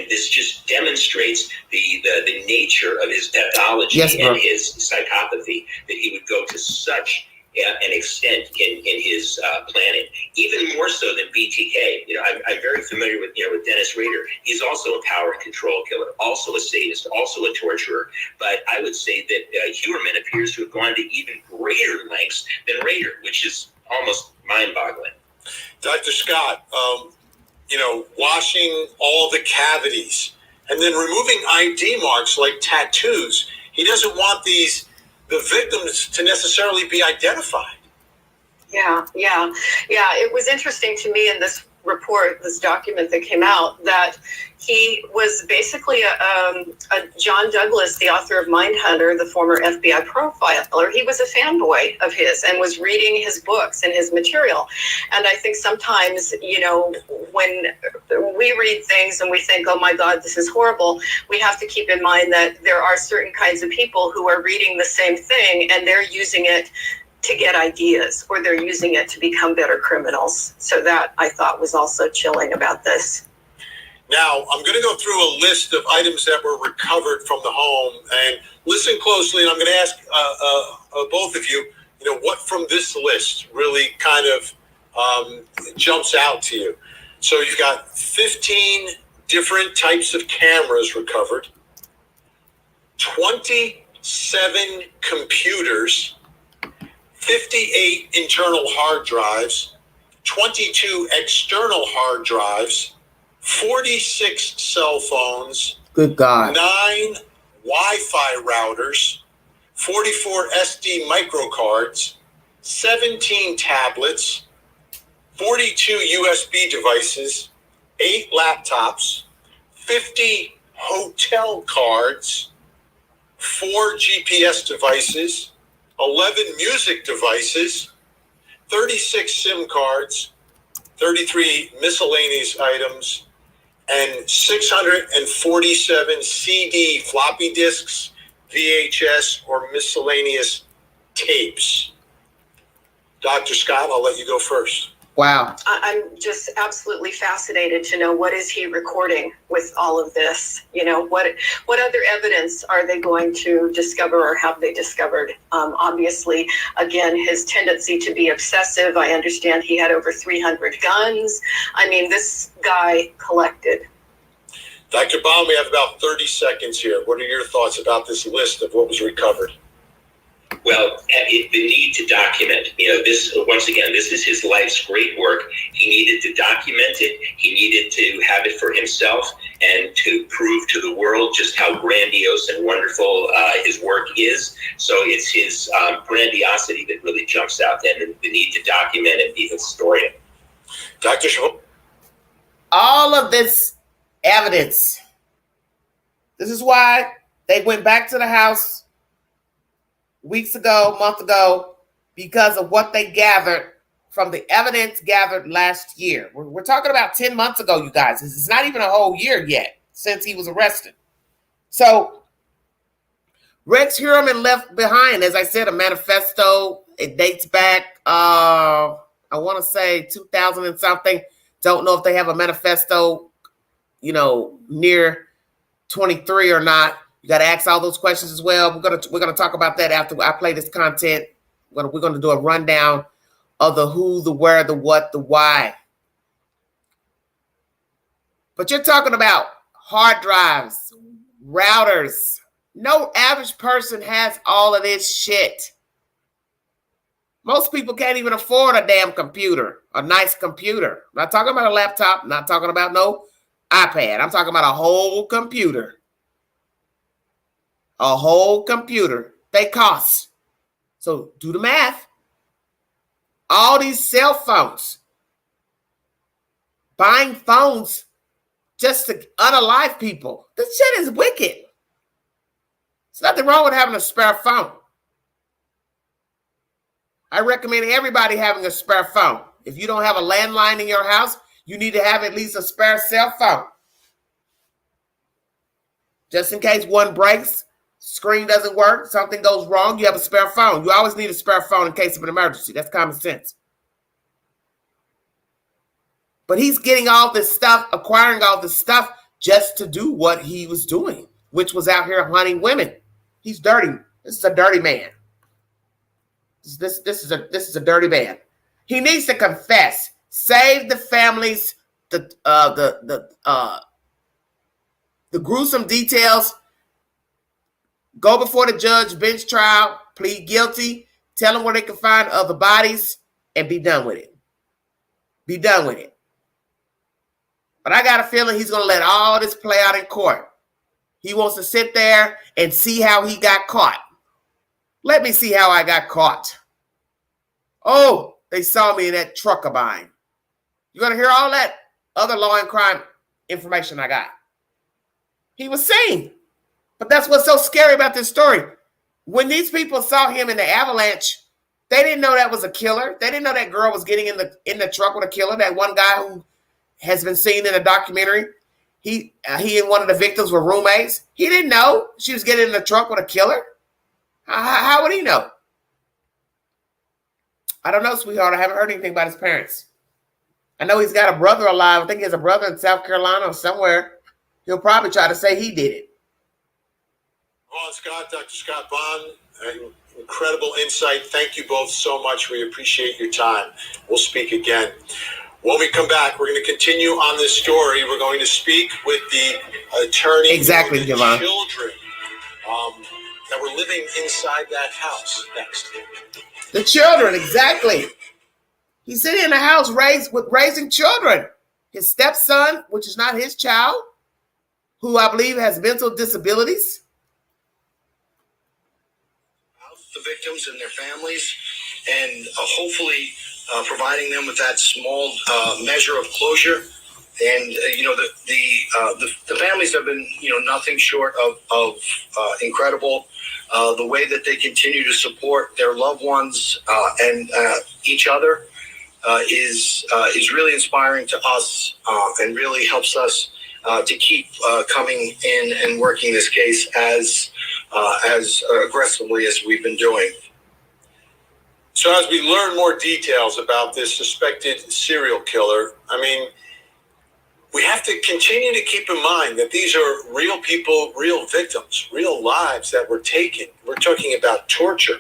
this just demonstrates the nature of his pathology and his psychopathy, that he would go to such an extent in his planning, even more so than BTK. I'm very familiar with Dennis Rader. He's also a power and control killer, also a sadist, also a torturer. But I would say that Heuermann appears to have gone to even greater lengths than Rader, which is almost mind-boggling. Dr. Scott, washing all the cavities and then removing ID marks like tattoos. He doesn't want the victims to necessarily be identified. Yeah. It was interesting to me in this report, this document that came out, that he was basically a John Douglas, the author of Mindhunter, the former FBI profiler. He was a fanboy of his and was reading his books and his material. And I think sometimes, when we read things and we think, oh my God, this is horrible, we have to keep in mind that there are certain kinds of people who are reading the same thing and they're using it to get ideas, or they're using it to become better criminals. So that I thought was also chilling about this. Now, I'm going to go through a list of items that were recovered from the home, and listen closely, and I'm going to ask both of you, what from this list really kind of jumps out to you. So you've got 15 different types of cameras recovered, 27 computers, 58 internal hard drives, 22 external hard drives, 46 cell phones, Good God. 9 Wi-Fi routers, 44 SD microcards, 17 tablets, 42 USB devices, 8 laptops, 50 hotel cards, 4 GPS devices, 11 music devices, 36 SIM cards, 33 miscellaneous items, and 647 CD floppy disks, VHS, or miscellaneous tapes. Dr. Scott, I'll let you go first. Wow. I'm just absolutely fascinated to know, what is he recording with all of this? You know, what other evidence are they going to discover, or have they discovered? Obviously, again, his tendency to be obsessive. I understand he had over 300 guns. I mean, this guy collected. Dr. Baum, we have about 30 seconds here. What are your thoughts about this list of what was recovered? Well, the need to document, this, once again, this is his life's great work. He needed to document it. He needed to have it for himself and to prove to the world just how grandiose and wonderful his work is. So it's his grandiosity that really jumps out, and the need to document and be the historian. Dr. Schwab? All of this evidence. This is why they went back to the house weeks ago, month ago, because of what they gathered from the evidence gathered last year. We're talking about 10 months ago, you guys. It's not even a whole year yet since he was arrested. So Rex Heuermann left behind, as I said, a manifesto. It dates back, I want to say 2000 and something. Don't know if they have a manifesto, near 23 or not. You got to ask all those questions as well. We're gonna talk about that after I play this content. We're gonna do a rundown of the who, the where, the what, the why. But you're talking about hard drives, routers. No average person has all of this shit. Most people can't even afford a damn computer, a nice computer. I'm not talking about a laptop. I'm not talking about no iPad. I'm talking about a whole computer. A whole computer. They cost. So do the math. All these cell phones. Buying phones just to unalive people. This shit is wicked. There's nothing wrong with having a spare phone. I recommend everybody having a spare phone. If you don't have a landline in your house, you need to have at least a spare cell phone. Just in case one breaks, screen doesn't work, something goes wrong, you have a spare phone. You always need a spare phone in case of an emergency. That's common sense. But he's getting all this stuff, acquiring all this stuff just to do what he was doing, which was out here hunting women. He's dirty. This is a dirty man. This is a dirty man. He needs to confess. Save the families, the gruesome details. Go before the judge, bench trial, plead guilty, tell them where they can find other bodies, and be done with it. Be done with it. But I got a feeling he's going to let all this play out in court. He wants to sit there and see how he got caught. Let me see how I got caught. Oh, they saw me in that truck of mine. You're going to hear all that other law and crime information I got. He was seen. But that's what's so scary about this story. When these people saw him in the avalanche, they didn't know that was a killer. They didn't know that girl was getting in the truck with a killer. That one guy who has been seen in a documentary, he and one of the victims were roommates. He didn't know she was getting in the truck with a killer. How would he know? I don't know, sweetheart. I haven't heard anything about his parents. I know he's got a brother alive. I think he has a brother in South Carolina or somewhere. He'll probably try to say he did it. Ron Scott, Dr. Scott Bond, incredible insight. Thank you both so much. We appreciate your time. We'll speak again. When we come back, we're going to continue on this story. We're going to speak with the attorney Exactly, of the Javon. children that were living inside that house next. The children, exactly. He's sitting in the house raising children. His stepson, which is not his child, who I believe has mental disabilities. The victims and their families, and hopefully providing them with that small measure of closure. And the families have been nothing short of incredible. The way that they continue to support their loved ones and each other is really inspiring to us and really helps us to keep coming in and working this case as aggressively as we've been doing. So as we learn more details about this suspected serial killer, I mean, we have to continue to keep in mind that these are real people, real victims, real lives that were taken. We're talking about torture.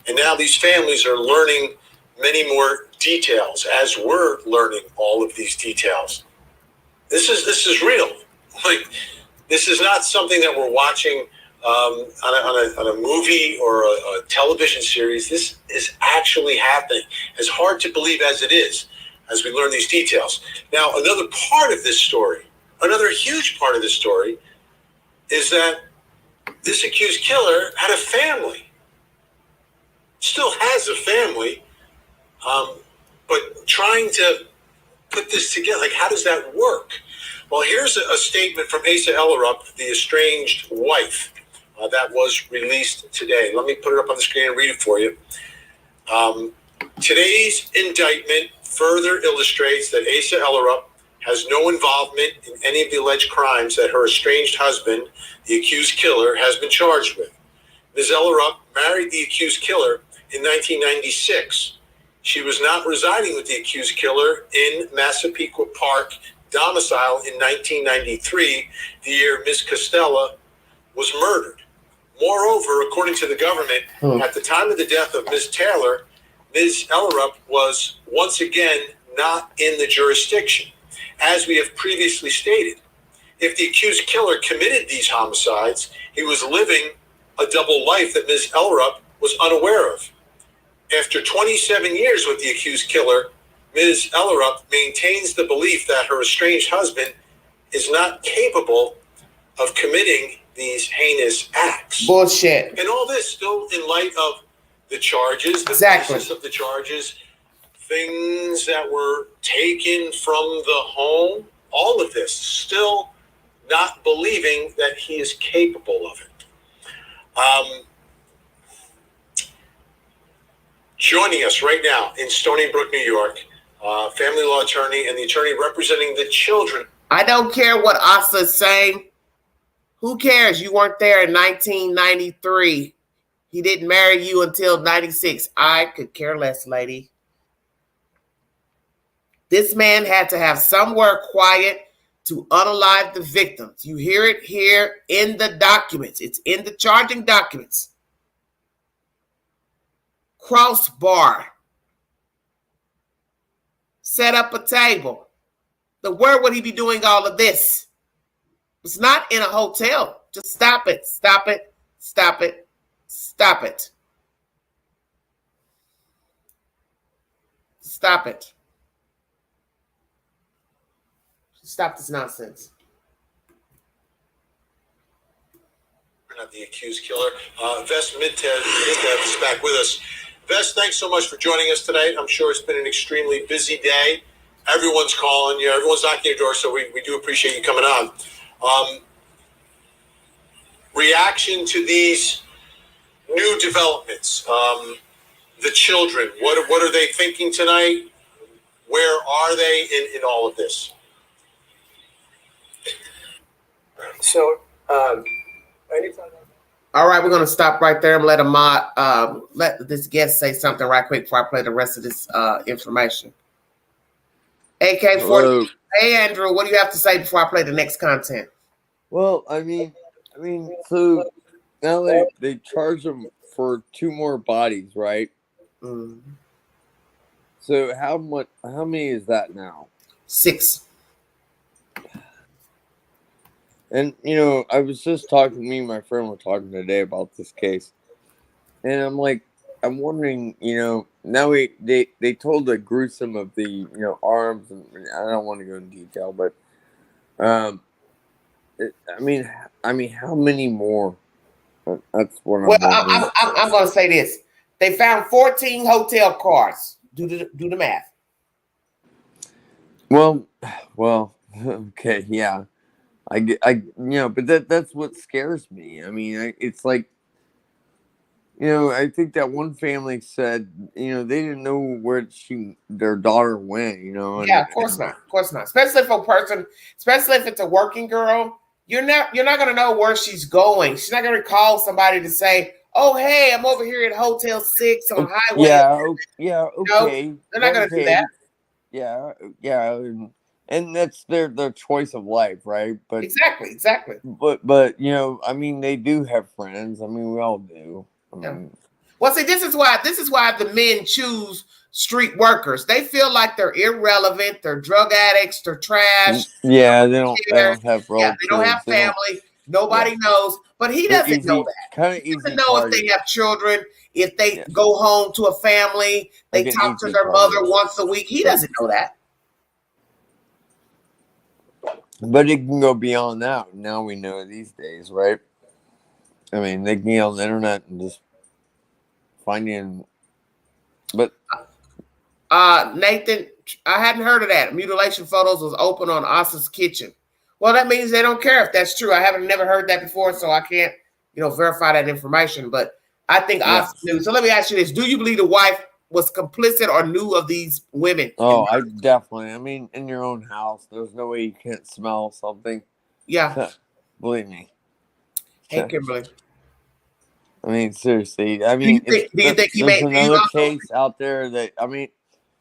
And now these families are learning many more details as we're learning all of these details. This is real. Like, this is not something that we're watching on a movie or a television series. This is actually happening, as hard to believe as it is, as we learn these details. Now, another part of this story, another huge part of this story, is that this accused killer had a family, still has a family, but trying to put this together, like, how does that work? Well, here's a statement from Asa Ellerup, the estranged wife, that was released today. Let me put it up on the screen and read it for you. Today's indictment further illustrates that Asa Ellerup has no involvement in any of the alleged crimes that her estranged husband, the accused killer, has been charged with. Ms. Ellerup married the accused killer in 1996. She was not residing with the accused killer in Massapequa Park domicile in 1993, the year Ms. Costella was murdered. Moreover, according to the government, at the time of the death of Ms. Taylor, Ms. Ellerup was once again not in the jurisdiction. As we have previously stated, if the accused killer committed these homicides, he was living a double life that Ms. Ellerup was unaware of. After 27 years with the accused killer, Ms. Ellerup maintains the belief that her estranged husband is not capable of committing these heinous acts. Bullshit. And all this still in light of the charges, the Exactly. basis of the charges, things that were taken from the home, all of this, still not believing that he is capable of it. Joining us right now in Stony Brook, New York, family law attorney and the attorney representing the children. I don't care what Asa is saying. Who cares? You weren't there in 1993. He didn't marry you until 96. I could care less, lady. This man had to have somewhere quiet to unalive the victims. You hear it here in the documents. It's in the charging documents. Crossbar. Set up a table. Where would he be doing all of this? It's not in a hotel. Just stop it. Stop it. Stop it. Stop it. Stop it. Stop this nonsense. Not the accused killer. Vest Midtev is back with us. Vest, thanks so much for joining us tonight. I'm sure it's been an extremely busy day. Everyone's calling you. Everyone's knocking your door, so we do appreciate you coming on. Reaction to these new developments. The children, what are they thinking tonight? Where are they in all of this? So, All right, we're going to stop right there and let let this guest say something right quick before I play the rest of this information. AK-40. Hello. Hey, Andrew, what do you have to say before I play the next content? Well, I mean, so now they charge them for 2 more bodies, right? Mm. So how much? How many is that now? 6. And I was just talking. Me and my friend were talking today about this case, and I'm like, I'm wondering. Now they told the gruesome of the arms, and I don't want to go in detail, but um, I mean, how many more? That's what Well, I'm wondering. I'm going to say this: they found 14 hotel cars. Do the math. Well, okay, yeah. But that's what scares me. I mean, it's like, I think that one family said, they didn't know where their daughter went, Yeah, of course not. Of course not. Especially for a person, especially if it's a working girl, you're not going to know where she's going. She's not going to call somebody to say, "Oh, hey, I'm over here at Hotel 6 on Highway." Yeah, No, okay, they're not going to do that. yeah, and that's their choice of life, right? But Exactly. but I mean, they do have friends. I mean, we all do. Yeah. Well, see, this is why the men choose street workers. They feel like they're irrelevant. They're drug addicts. They're trash. Yeah, they don't have Yeah, relatives. they don't have family. Nobody knows. But he They're doesn't know easy, that. kind of He doesn't easy know if target. they have children, if they Yeah. go home to a family, they Like an talk to easy their target. mother once a week. He doesn't know that. But it can go beyond that. Now we know these days, right? I mean, they can get on the internet and just find you. But Nathan, I hadn't heard of that. Mutilation photos was open on Asa's kitchen. Well, that means they don't care if that's true. I haven't never heard that before, so I can't, verify that information. But I think Asa knew. So let me ask you this: do you believe the wife was complicit or knew of these women? oh, I definitely. I mean, in your own house, there's no way you can't smell something. Yeah. Believe me. Hey, Kimberly. I mean, seriously. I mean, do you think he there's made another case out there that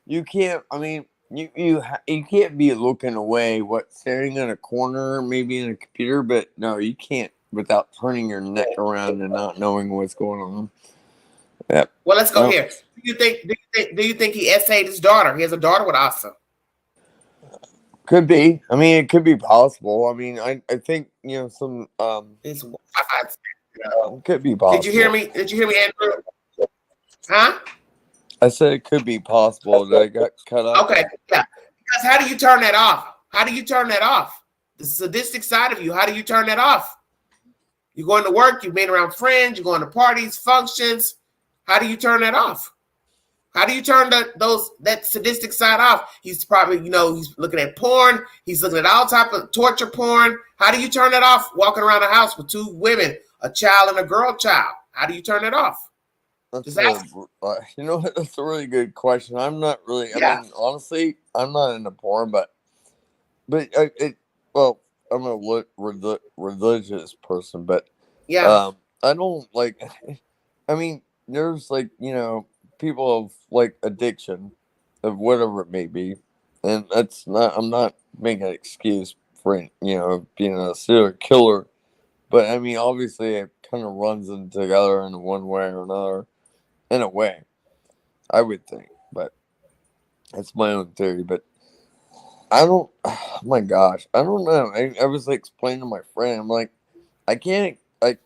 you can't. I mean, you can't be looking away, staring in a corner, maybe in a computer, but no, you can't without turning your neck around and not knowing what's going on. Yeah. Well, let's go here. Do you think he essayed his daughter? He has a daughter with Asa. Could be. I mean, it could be possible. I mean, I think some It's could be possible. Did you hear me? Did you hear me, Andrew? Huh? I said it could be possible that I got cut off. Okay, yeah. Because how do you turn that off? How do you turn that off? The sadistic side of you. How do you turn that off? You're going to work. You've been around friends. You're going to parties, functions. How do you turn that off? How do you turn that sadistic side off? He's probably, he's looking at porn. He's looking at all type of torture porn. How do you turn that off? Walking around the house with 2 women, a child and a girl child. How do you turn it off? That's a really good question. I'm not really. I mean, honestly, I'm not into porn, but I'm a religious person, but I don't like. I mean, there's people of addiction of whatever it may be, and that's not. I'm not making an excuse for being a serial killer, but I mean, obviously, it kind of runs in together in one way or another. In a way, I would think, but that's my own theory. But I don't. Oh my gosh, I don't know. I was explaining to my friend. I'm like, I can't. I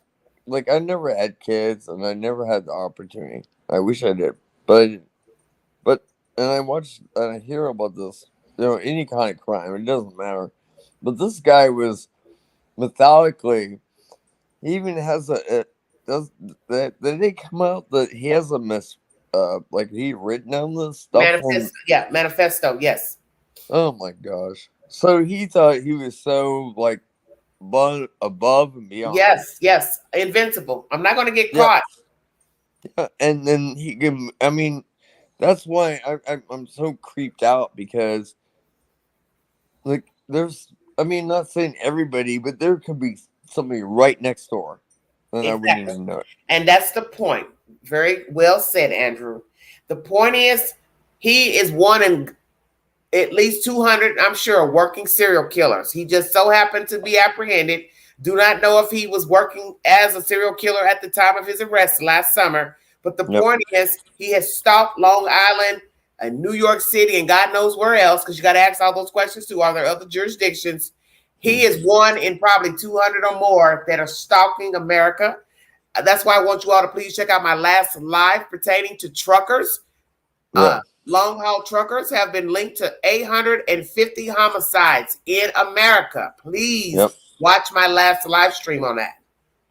never had kids, and I never had the opportunity. I wish I did, but and I watch and I hear about this. Any kind of crime, it doesn't matter. But this guy was methodically. He even has does that they come out that he has a he written down this stuff manifesto, yes. Oh my gosh. So he thought he was so above and beyond. Yes, invincible. I'm not going to get caught. Yeah, and then he can. I mean, that's why I'm so creeped out because, there's. I mean, not saying everybody, but there could be somebody right next door, and I wouldn't even know it. And that's the point. Very well said, Andrew. The point is, he is one in at least 200, I'm sure, working serial killers. He just so happened to be apprehended. Do not know if he was working as a serial killer at the time of his arrest last summer. But the point is, he has stalked Long Island in New York City and God knows where else, because you got to ask all those questions too. Are there other jurisdictions? He is one in probably 200 or more that are stalking America. That's why I want you all to please check out my last live pertaining to truckers. Long haul truckers have been linked to 850 homicides in America. Please watch my last live stream on that.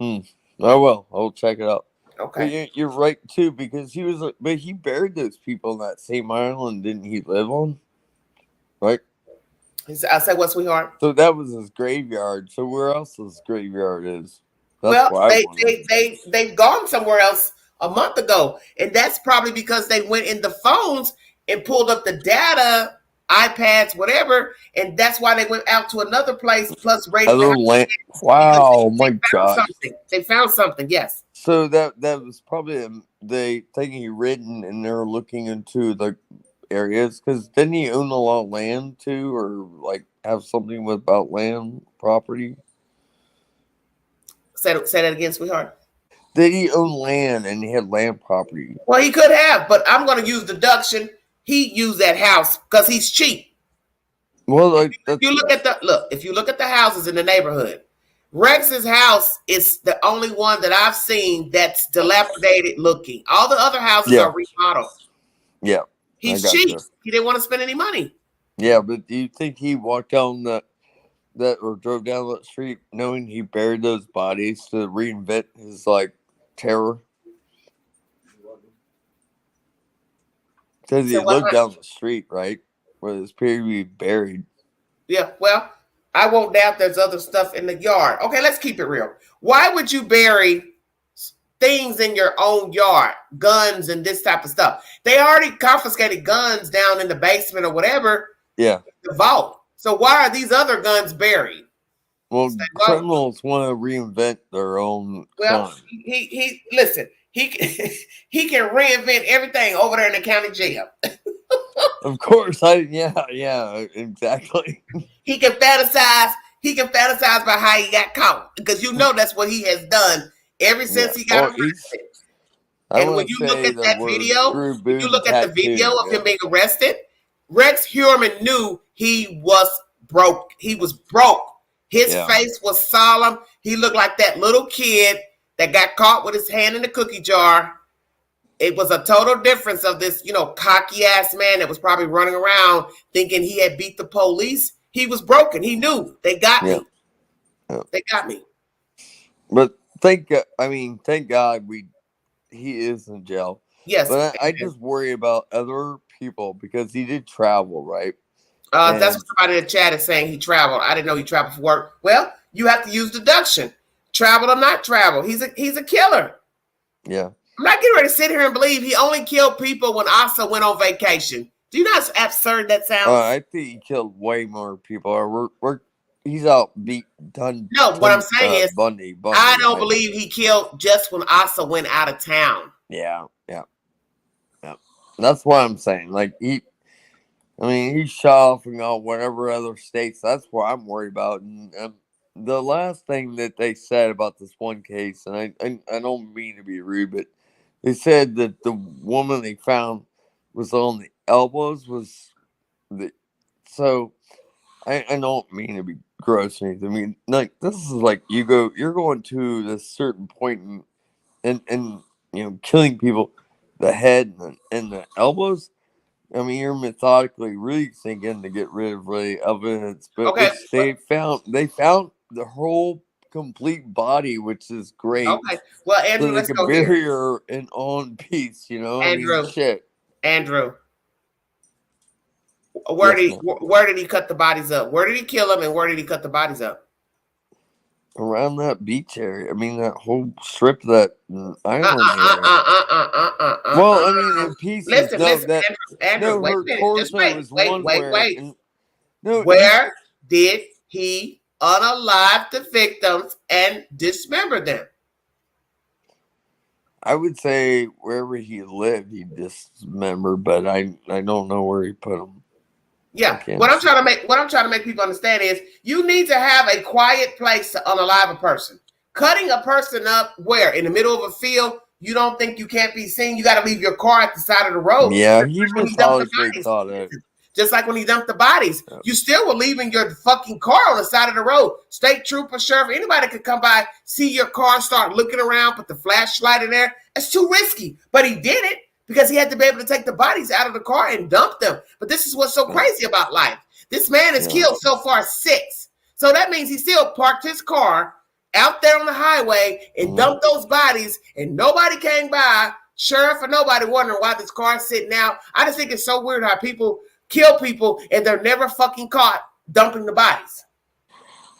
I will. I'll check it out. Okay. But you're right too, because but he buried those people on that same island, didn't he live on? Right? I said, what, sweetheart? So that was his graveyard. So where else his graveyard is? Well, they've gone somewhere else a month ago, and that's probably because they went in the phones and pulled up the data, iPads, whatever, and that's why they went out to another place. Plus, wow, my God! They found something. Yes. So that was probably they thinking he written, and they're looking into the areas, because didn't he own a lot of land too, or like have something about land property? Say that again, sweetheart. Did he own land and he had land property? Well, he could have, but I'm going to use deduction. He used that house because he's cheap. Well, like if you look at the houses in the neighborhood, Rex's house is the only one that I've seen that's dilapidated looking. All the other houses are remodeled. Yeah, he's cheap. He didn't want to spend any money. Yeah, but do you think he walked down that or drove down that street knowing he buried those bodies to reinvent his terror? Because he looked down the street, right, where this period be buried. Yeah, well, I won't doubt there's other stuff in the yard. Okay, let's keep it real. Why would you bury things in your own yard, guns and this type of stuff? They already confiscated guns down in the basement or whatever. Yeah, the vault. So why are these other guns buried? Well, criminals want to reinvent their own. Well, he listen. He can reinvent everything over there in the county jail. Of course, yeah, exactly. He can fantasize. He can fantasize about how he got caught, because that's what he has done ever since he got arrested. And when you look at that video, of him being arrested, Rex Heuermann knew he was broke. He was broke. His face was solemn. He looked like that little kid that got caught with his hand in the cookie jar. It was a total difference of this, cocky ass man that was probably running around thinking he had beat the police. He was broken. He knew they got me. Yeah. They got me. But thank God he is in jail. Yes. But I just worry about other people, because he did travel, right? That's what somebody in the chat is saying. He traveled. I didn't know he traveled for work. Well, you have to use deduction. Travel or not travel. He's a killer. Yeah. I'm not getting ready to sit here and believe he only killed people when Asa went on vacation. Do you know how absurd that sounds? I think he killed way more people. He's out done. No, what I'm saying is Bundy, I don't believe he killed just when Asa went out of town. Yeah. That's what I'm saying. He shot off and got whatever other states. That's what I'm worried about. And the last thing that they said about this one case, and I don't mean to be rude, but they said that the woman they found was on the elbows. So I don't mean to be gross or anything. I mean, this is you're going to this certain point and killing people, the head and the elbows. I mean, you're methodically really thinking to get rid of evidence, but they found the whole complete body, which is great. Okay, well, Andrew, so let's go bury her in one piece. Andrew, shit. Andrew, where did he cut the bodies up? Where did he kill them, and where did he cut the bodies up? Around that beach area. I mean, that whole strip, that island Well, I mean, in pieces. Listen, Andrew, wait a minute. Just wait. No, where did he unalive the victims and dismember them? I would say wherever he lived, he dismembered, but I don't know where he put them. Yeah, what I'm trying to make people understand is you need to have a quiet place to unalive a person. Cutting a person up where? In the middle of a field? you don't think you can't be seen, you got to leave your car at the side of the road. Yeah, he must always be thought of. Just like when he dumped the bodies, you still were leaving your fucking car on the side of the road. State trooper, sheriff, anybody could come by, see your car, start looking around, put the flashlight in there. It's too risky. But he did it because he had to be able to take the bodies out of the car and dump them. But this is what's so crazy about life. This man has killed so far 6. So that means he still parked his car out there on the highway and dumped those bodies, and nobody came by, sheriff or nobody, wondering why this car's sitting out. I just think it's so weird how people kill people and they're never fucking caught dumping the bodies.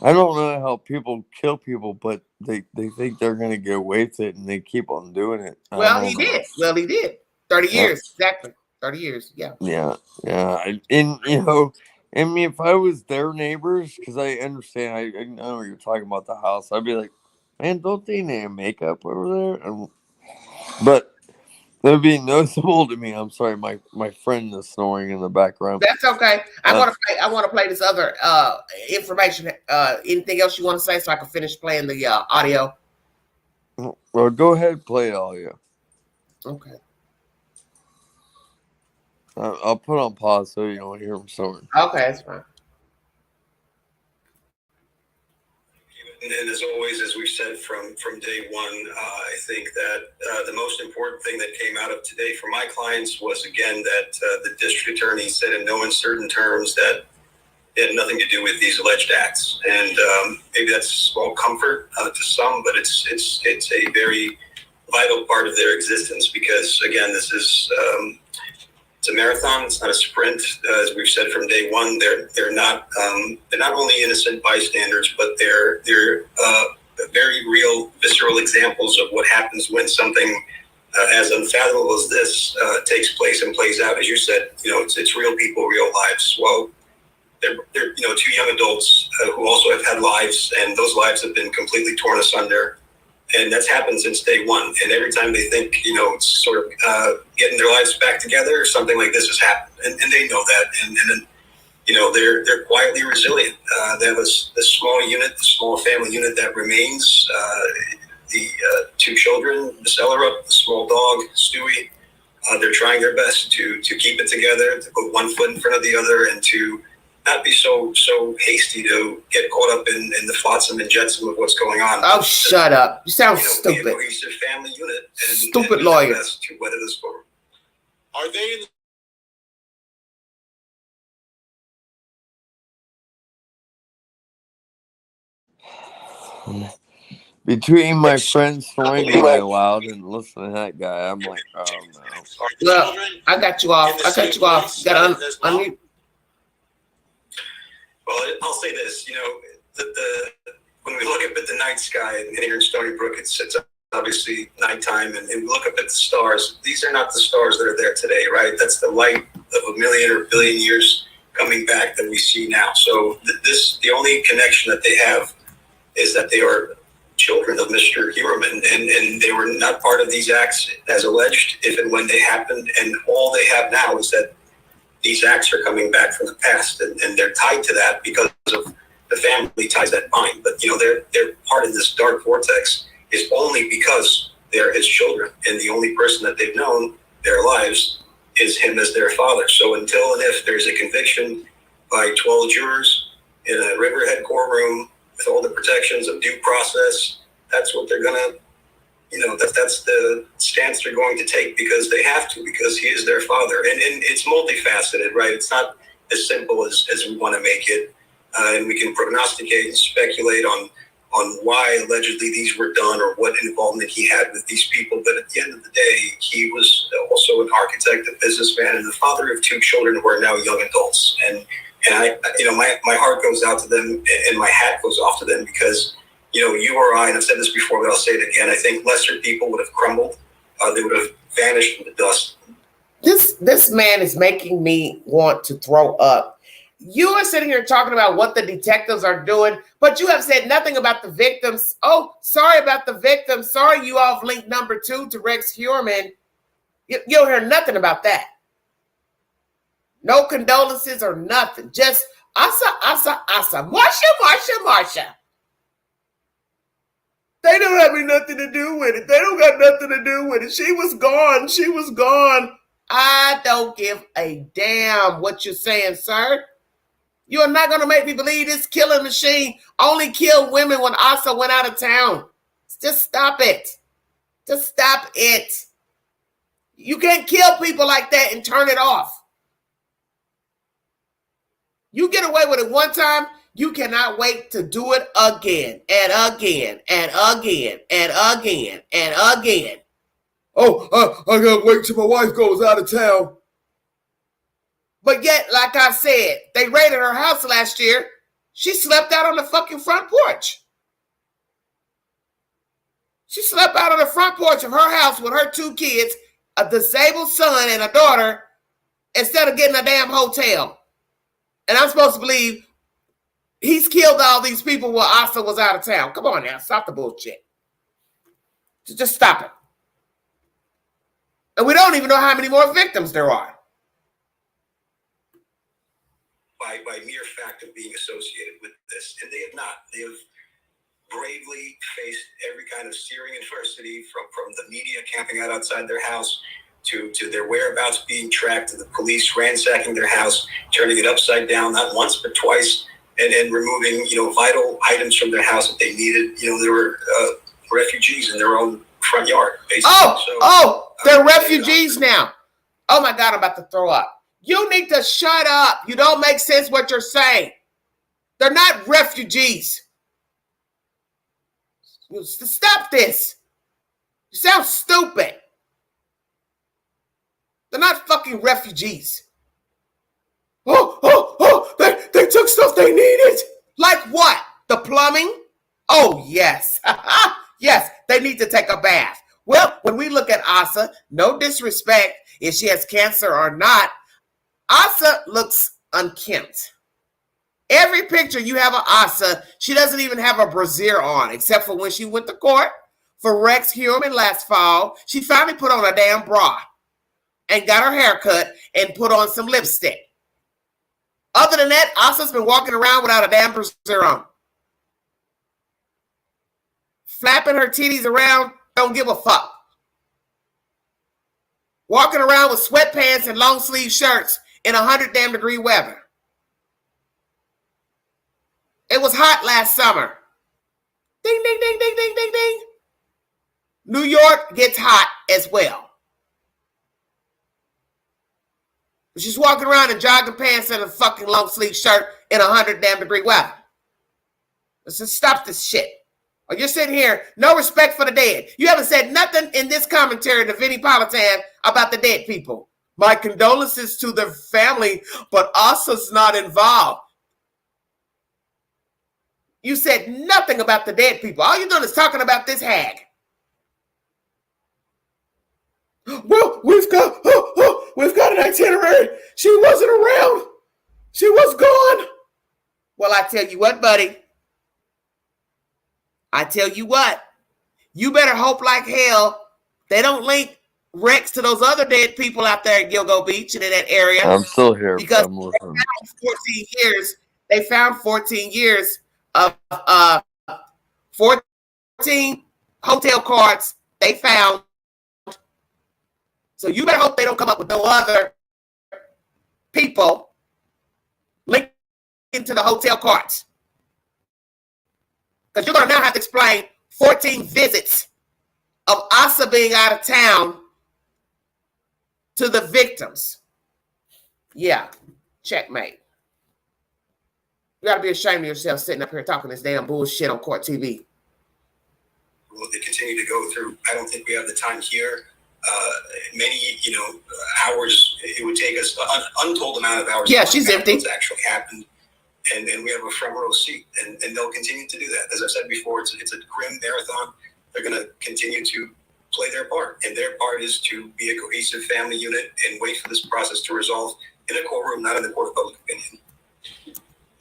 I don't know how people kill people, but they think they're going to get away with it and they keep on doing it. Well, he did. 30 years. Exactly. 30 years. Yeah. Yeah. And, you know, I mean, if I was their neighbors, because I understand, I know you're talking about the house, I'd be like, man, don't they need makeup over there? But that would be noticeable to me. I'm sorry, my friend is snoring in the background. That's okay. I want to play this other information. Anything else you want to say so I can finish playing the audio? Well, go ahead, play audio. Okay. I'll put on pause so you don't hear him snoring. Okay, that's fine. And as always, as we've said from day one, I think that the most important thing that came out of today for my clients was, again, that the district attorney said in no uncertain terms that it had nothing to do with these alleged acts. And maybe that's small comfort to some, but it's a very vital part of their existence because, again, this is it's a marathon. It's not a sprint. As we've said from day one, they're not only innocent bystanders, but they're very real, visceral examples of what happens when something as unfathomable as this takes place and plays out. As you said, you know, it's real people, real lives. Well, they're you know, 2 young adults who also have had lives, and those lives have been completely torn asunder. And that's happened since day one. And every time they think, you know, it's sort of getting their lives back together, something like this has happened. And they know that. And you know, they're quietly resilient. They have this small unit, the small family unit that remains. The 2 children, the Celerup, the small dog, Stewie. They're trying their best to keep it together, to put one foot in front of the other, and to not be so hasty to get caught up in the flotsam and jetsam of what's going on. Oh, shut up. You sound stupid. Be a cohesive family unit and stupid lawyer. To weather the storm. Are they in Between my friends snoring really loud and listening to that guy, I'm like, oh no. Well, I got you off. You got to unmute. Well, I'll say this, you know, when we look up at the night sky and here in Stony Brook, it's obviously nighttime, and we look up at the stars. These are not the stars that are there today, right? That's the light of a million or billion years coming back that we see now. So the only connection that they have is that they are children of Mr. Heuermann, and they were not part of these acts as alleged if and when they happened. And all they have now is that these acts are coming back from the past, and they're tied to that because of the family ties that bind. But, you know, they're part of this dark vortex is only because they're his children, and the only person that they've known their lives is him as their father. So until and if there's a conviction by 12 jurors in a Riverhead courtroom with all the protections of due process, that's what they're going to, you know, that's the stance they're going to take because they have to, because he is their father. And it's multifaceted, right? It's not as simple as we want to make it. And we can prognosticate and speculate on why allegedly these were done or what involvement he had with these people. But at the end of the day, he was also an architect, a businessman, and the father of 2 children who are now young adults. And I, you know, my heart goes out to them and my hat goes off to them because, you know, you or I, and I've said this before, but I'll say it again, I think lesser people would have crumbled. They would have vanished in the dust. This man is making me want to throw up. You are sitting here talking about what the detectives are doing, but you have said nothing about the victims. Oh, sorry about the victims. Sorry you all have linked number 2 to Rex Heuermann. You don't hear nothing about that. No condolences or nothing. Just Asa. Marsha. They don't have nothing to do with it. They don't got nothing to do with it. She was gone. She was gone. I don't give a damn what you're saying, sir. You are not going to make me believe this killing machine only killed women when Asa went out of town. Just stop it. Just stop it. You can't kill people like that and turn it off. You get away with it one time, you cannot wait to do it again and again and again and again and again. Oh, I gotta wait till my wife goes out of town. But yet, like I said, they raided her house last year. She slept out on the fucking front porch. She slept out on the front porch of her house with her 2 kids, a disabled son and a daughter, instead of getting a damn hotel. And I'm supposed to believe he's killed all these people while Asa was out of town. Come on now, stop the bullshit. Just stop it. And we don't even know how many more victims there are. By mere fact of being associated with this. And they have not. They have bravely faced every kind of searing adversity, from the media camping out outside their house to their whereabouts being tracked, to the police ransacking their house, turning it upside down, not once but twice, and removing, vital items from their house that they needed. There were refugees in their own front yard, basically. They're refugees now. Oh my God, I'm about to throw up. You need to shut up. You don't make sense what you're saying. They're not refugees. Stop this. You sound stupid. They're not fucking refugees. They took stuff they needed. Like what? The plumbing? Oh, yes. Yes, they need to take a bath. Well, when we look at Asa, no disrespect if she has cancer or not, Asa looks unkempt. Every picture you have of Asa, she doesn't even have a brassiere on, except for when she went to court for Rex Heuermann last fall. She finally put on a damn bra and got her hair cut and put on some lipstick. Other than that, Asa's been walking around without a damn brassiere on. Flapping her titties around, don't give a fuck. Walking around with sweatpants and long sleeve shirts in 100 damn degree weather. It was hot last summer. Ding, ding, ding, ding, ding, ding, ding. New York gets hot as well. She's walking around in jogging pants and a fucking long sleeve shirt in 100 damn degree weather. Let's just stop this shit. Or you're sitting here, no respect for the dead. You haven't said nothing in this commentary to Vinnie Politan about the dead people. My condolences to their family, but Asa's not involved. You said nothing about the dead people. All you're doing is talking about this hag. Well, we've got an itinerary. She wasn't around. She was gone. Well, I tell you what, buddy. I tell you what. You better hope like hell they don't link Rex to those other dead people out there at Gilgo Beach and in that area. I'm still here. Because I'm listening. They found 14 years of 14 hotel cards they found. So you better hope they don't come up with no other people linked into the hotel cards. Because you're going to now have to explain 14 visits of Asa being out of town to the victims. Yeah, checkmate. You got to be ashamed of yourself sitting up here talking this damn bullshit on court TV. Well, they continue to go through. I don't think we have the time here. Many, hours. It would take us an untold amount of hours. Yeah, she's empty. What's actually happened, and we have a front row seat, and they'll continue to do that. As I said before, it's a grim marathon. They're going to continue to play their part, and their part is to be a cohesive family unit and wait for this process to resolve in a courtroom, not in the court of public opinion.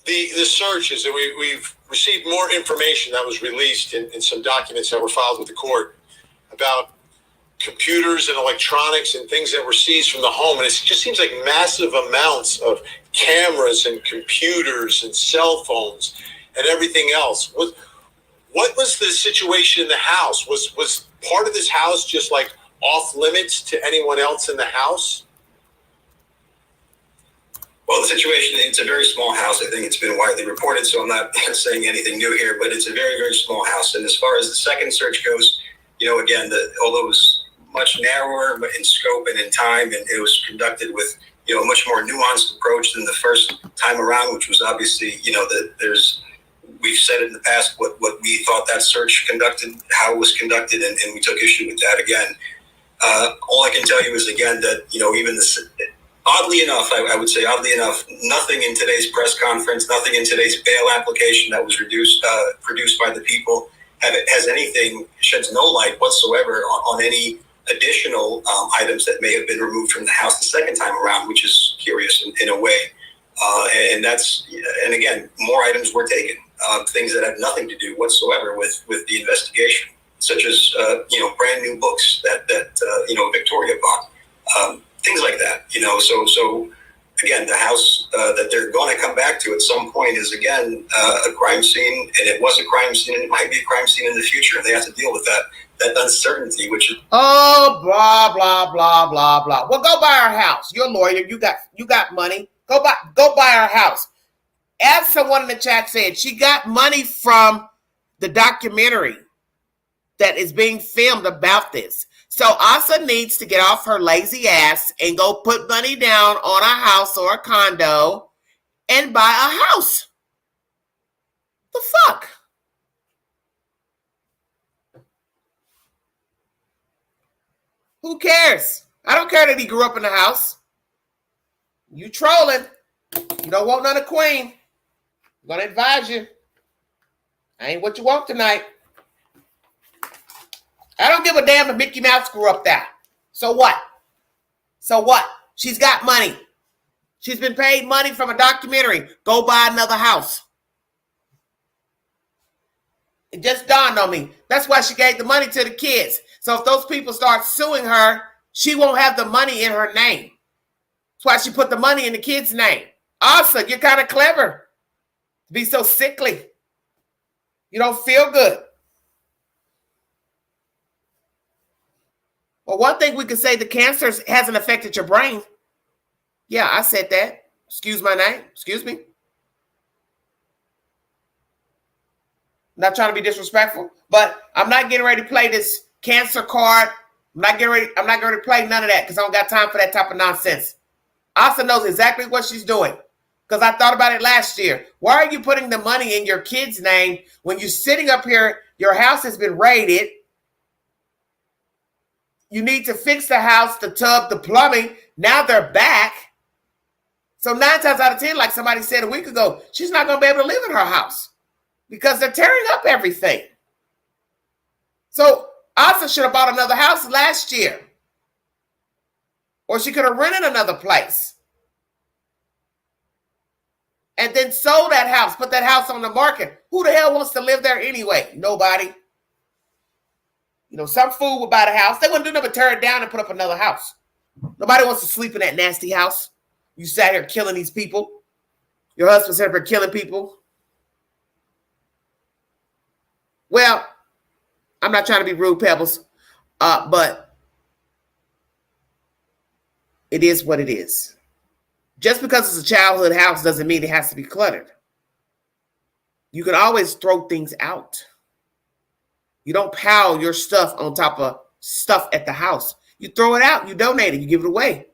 The searches, and we've received more information that was released in some documents that were filed with the court about computers and electronics and things that were seized from the home. And it just seems like massive amounts of cameras and computers and cell phones and everything else. What was the situation in the house? Was part of this house just like off limits to anyone else in the house? Well, the situation, it's a very small house. I think it's been widely reported, so I'm not saying anything new here, but it's a very, very small house. And as far as the second search goes, again, although it was much narrower in scope and in time, and it was conducted with, a much more nuanced approach than the first time around, which was obviously, we've said in the past what we thought that search conducted, how it was conducted, and we took issue with that again. All I can tell you is, again, that, even this... Oddly enough, I would say, nothing in today's press conference, nothing in today's bail application that was produced by the people sheds no light whatsoever on any additional items that may have been removed from the house the second time around, which is curious in a way. And again, more items were taken, things that have nothing to do whatsoever with the investigation, such as brand new books that Victoria bought. Things like that, so again, the house that they're going to come back to at some point is, again, a crime scene, and it was a crime scene, and it might be a crime scene in the future, and they have to deal with that uncertainty, which is... Oh, blah, blah, blah, blah, blah. Well, go buy our house. You're a lawyer. You got money. Go buy our house. As someone in the chat said, she got money from the documentary that is being filmed about this. So Asa needs to get off her lazy ass and go put money down on a house or a condo and buy a house. The fuck? Who cares? I don't care that he grew up in the house. You trolling. You don't want none of Queen. I'm going to advise you. I ain't what you want tonight. I don't give a damn if Mickey Mouse grew up there. So what? So what? She's got money. She's been paid money from a documentary. Go buy another house. It just dawned on me. That's why she gave the money to the kids. So if those people start suing her, she won't have the money in her name. That's why she put the money in the kid's name. Asa, you're kind of clever. Be so sickly. You don't feel good. Well, one thing we could say, the cancer hasn't affected your brain. Yeah, I said that. Excuse my name. Excuse me. Not trying to be disrespectful, but I'm not getting ready to play this cancer card. I'm not going to play none of that because I don't got time for that type of nonsense. Asa knows exactly what she's doing because I thought about it last year. Why are you putting the money in your kid's name when you're sitting up here, your house has been raided? You need to fix the house, the tub, the plumbing. Now they're back. So 9 times out of 10, like somebody said a week ago, she's not going to be able to live in her house because they're tearing up everything. So Asa should have bought another house last year. Or she could have rented another place. And then sold that house, put that house on the market. Who the hell wants to live there anyway? Nobody. Some fool would buy the house. They wouldn't do nothing but tear it down and put up another house. Nobody wants to sleep in that nasty house. You sat here killing these people. Your husband sat here killing people. Well, I'm not trying to be rude, Pebbles, but it is what it is. Just because it's a childhood house doesn't mean it has to be cluttered. You can always throw things out. You don't pile your stuff on top of stuff at the house. You throw it out, you donate it, you give it away.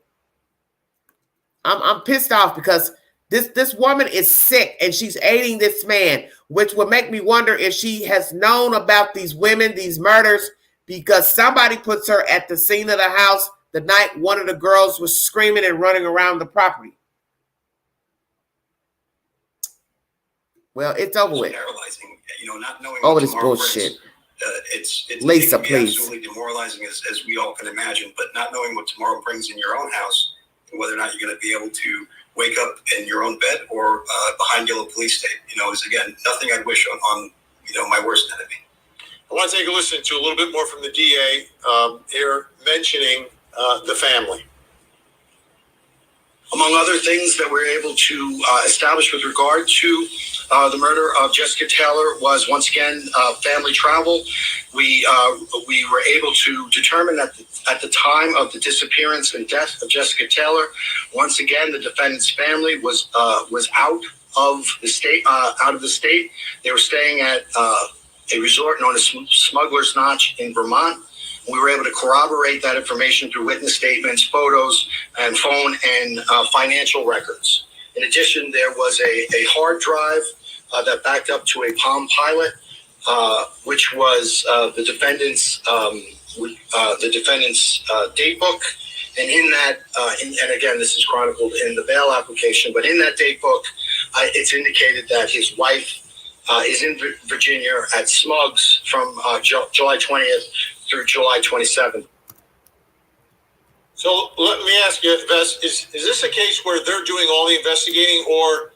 I'm pissed off because this woman is sick and she's aiding this man, which would make me wonder if she has known about these women, these murders, because somebody puts her at the scene of the house the night one of the girls was screaming and running around the property. Well, it's over with. Paralyzing, not knowing over this bullshit. It's Lisa, please. Absolutely demoralizing, as we all can imagine. But not knowing what tomorrow brings in your own house, and whether or not you're going to be able to wake up in your own bed or behind yellow police tape, is again nothing I'd wish on my worst enemy. I want to take a listen to a little bit more from the DA here, mentioning the family. Among other things that we're able to establish with regard to The murder of Jessica Taylor was once again family travel. We were able to determine that at the time of the disappearance and death of Jessica Taylor, once again the defendant's family was out of the state. They were staying at a resort known as Smuggler's Notch in Vermont. We were able to corroborate that information through witness statements, photos, and phone and financial records. In addition, there was a hard drive that backed up to a Palm Pilot, which was the defendant's date book. And in that, and again, this is chronicled in the bail application, but in that date book, it's indicated that his wife is in Virginia at Smugs from July 20th through July 27th. So let me ask you, Vess, is this a case where they're doing all the investigating, or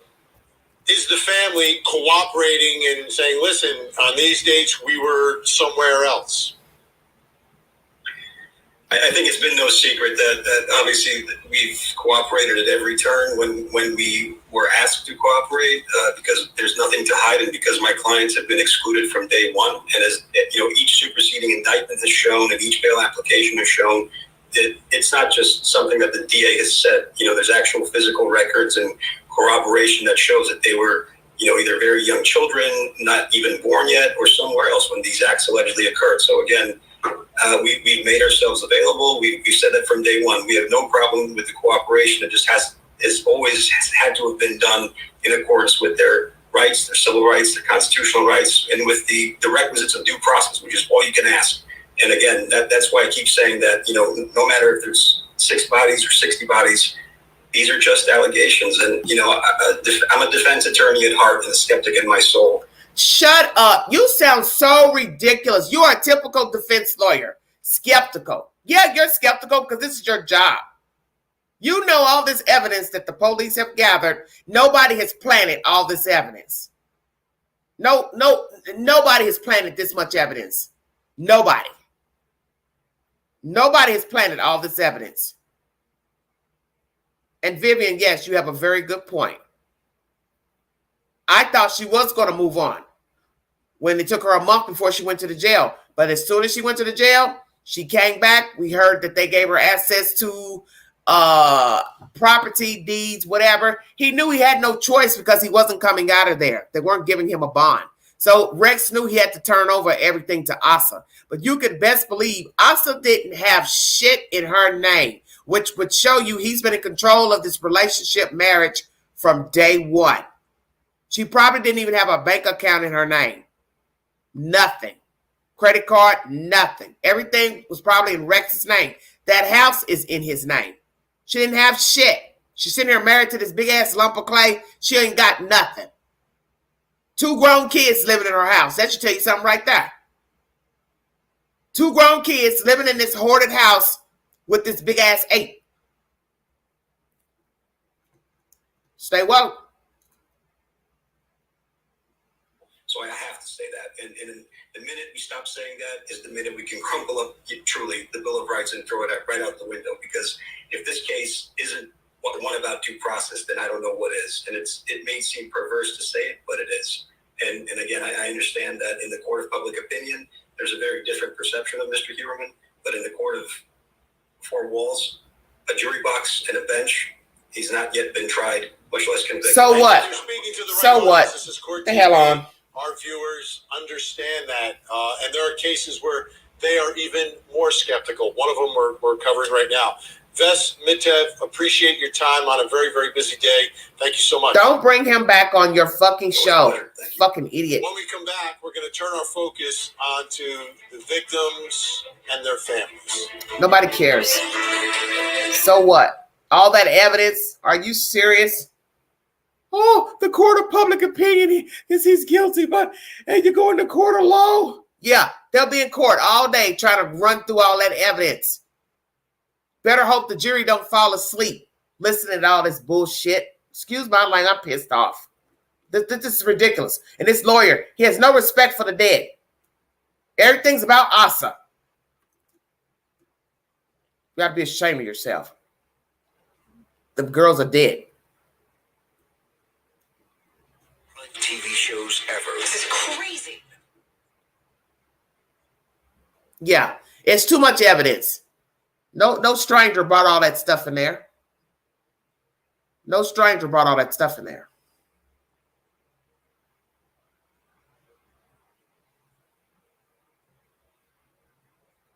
is the family cooperating and saying, listen, on these dates, we were somewhere else? I think it's been no secret that obviously we've cooperated at every turn when we were asked to cooperate because there's nothing to hide and because my clients have been excluded from day one. And as each superseding indictment has shown and each bail application has shown, it's not just something that the DA has said. There's actual physical records and corroboration that shows that they were either very young children, not even born yet, or somewhere else when these acts allegedly occurred. So again, we've made ourselves available. We've said that from day one. We have no problem with the cooperation. It just has always had to have been done in accordance with their rights, their civil rights, their constitutional rights, and with the requisites of due process, which is all you can ask. And again, that's why I keep saying that, no matter if there's 6 bodies or 60 bodies, these are just allegations. And, I'm a defense attorney at heart and a skeptic in my soul. Shut up. You sound so ridiculous. You are a typical defense lawyer. Skeptical. Yeah, you're skeptical because this is your job. You know all this evidence that the police have gathered. Nobody has planted all this evidence. Nobody has planted this much evidence. Nobody has planted all this evidence. And Vivian, yes, you have a very good point. I thought she was going to move on when it took her a month before she went to the jail. But as soon as she went to the jail, she came back. We heard that they gave her access to property, deeds, whatever. He knew he had no choice because he wasn't coming out of there. They weren't giving him a bond. So Rex knew he had to turn over everything to Asa. But you could best believe Asa didn't have shit in her name, which would show you he's been in control of this relationship marriage from day one. She probably didn't even have a bank account in her name. Nothing. Credit card, nothing. Everything was probably in Rex's name. That house is in his name. She didn't have shit. She's sitting here married to this big ass lump of clay. She ain't got nothing. 2 grown kids living in her house. That should tell you something right there. 2 grown kids living in this hoarded house with this big ass ape. Stay woke. So I have to say that. And the minute we stop saying that is the minute we can crumple up truly the Bill of Rights and throw it right out the window. Because if this case isn't one about due process, then I don't know what is. And it may seem perverse to say it, but it is. And again, I understand that in the court of public opinion, there's a very different perception of Mr. Heuermann. But in the court of 4 walls, a jury box, and a bench, he's not yet been tried, much less convicted. So what? So what? The hell on. Our viewers understand that, and there are cases where they are even more skeptical. One of them we're covering right now. Vess Mitev, appreciate your time on a very, very busy day. Thank you so much. Don't bring him back on your fucking show. Fucking idiot. When we come back, we're going to turn our focus onto the victims and their families. Nobody cares. So what? All that evidence? Are you serious? Oh, the court of public opinion is he's guilty, but hey, you go into court of law? Yeah, they'll be in court all day trying to run through all that evidence. Better hope the jury don't fall asleep listening to all this bullshit. Excuse my language, I'm pissed off. This is ridiculous. And this lawyer, he has no respect for the dead. Everything's about Asa. You gotta be ashamed of yourself. The girls are dead. TV shows ever. This is crazy. Yeah, it's too much evidence. No stranger brought all that stuff in there. No stranger brought all that stuff in there.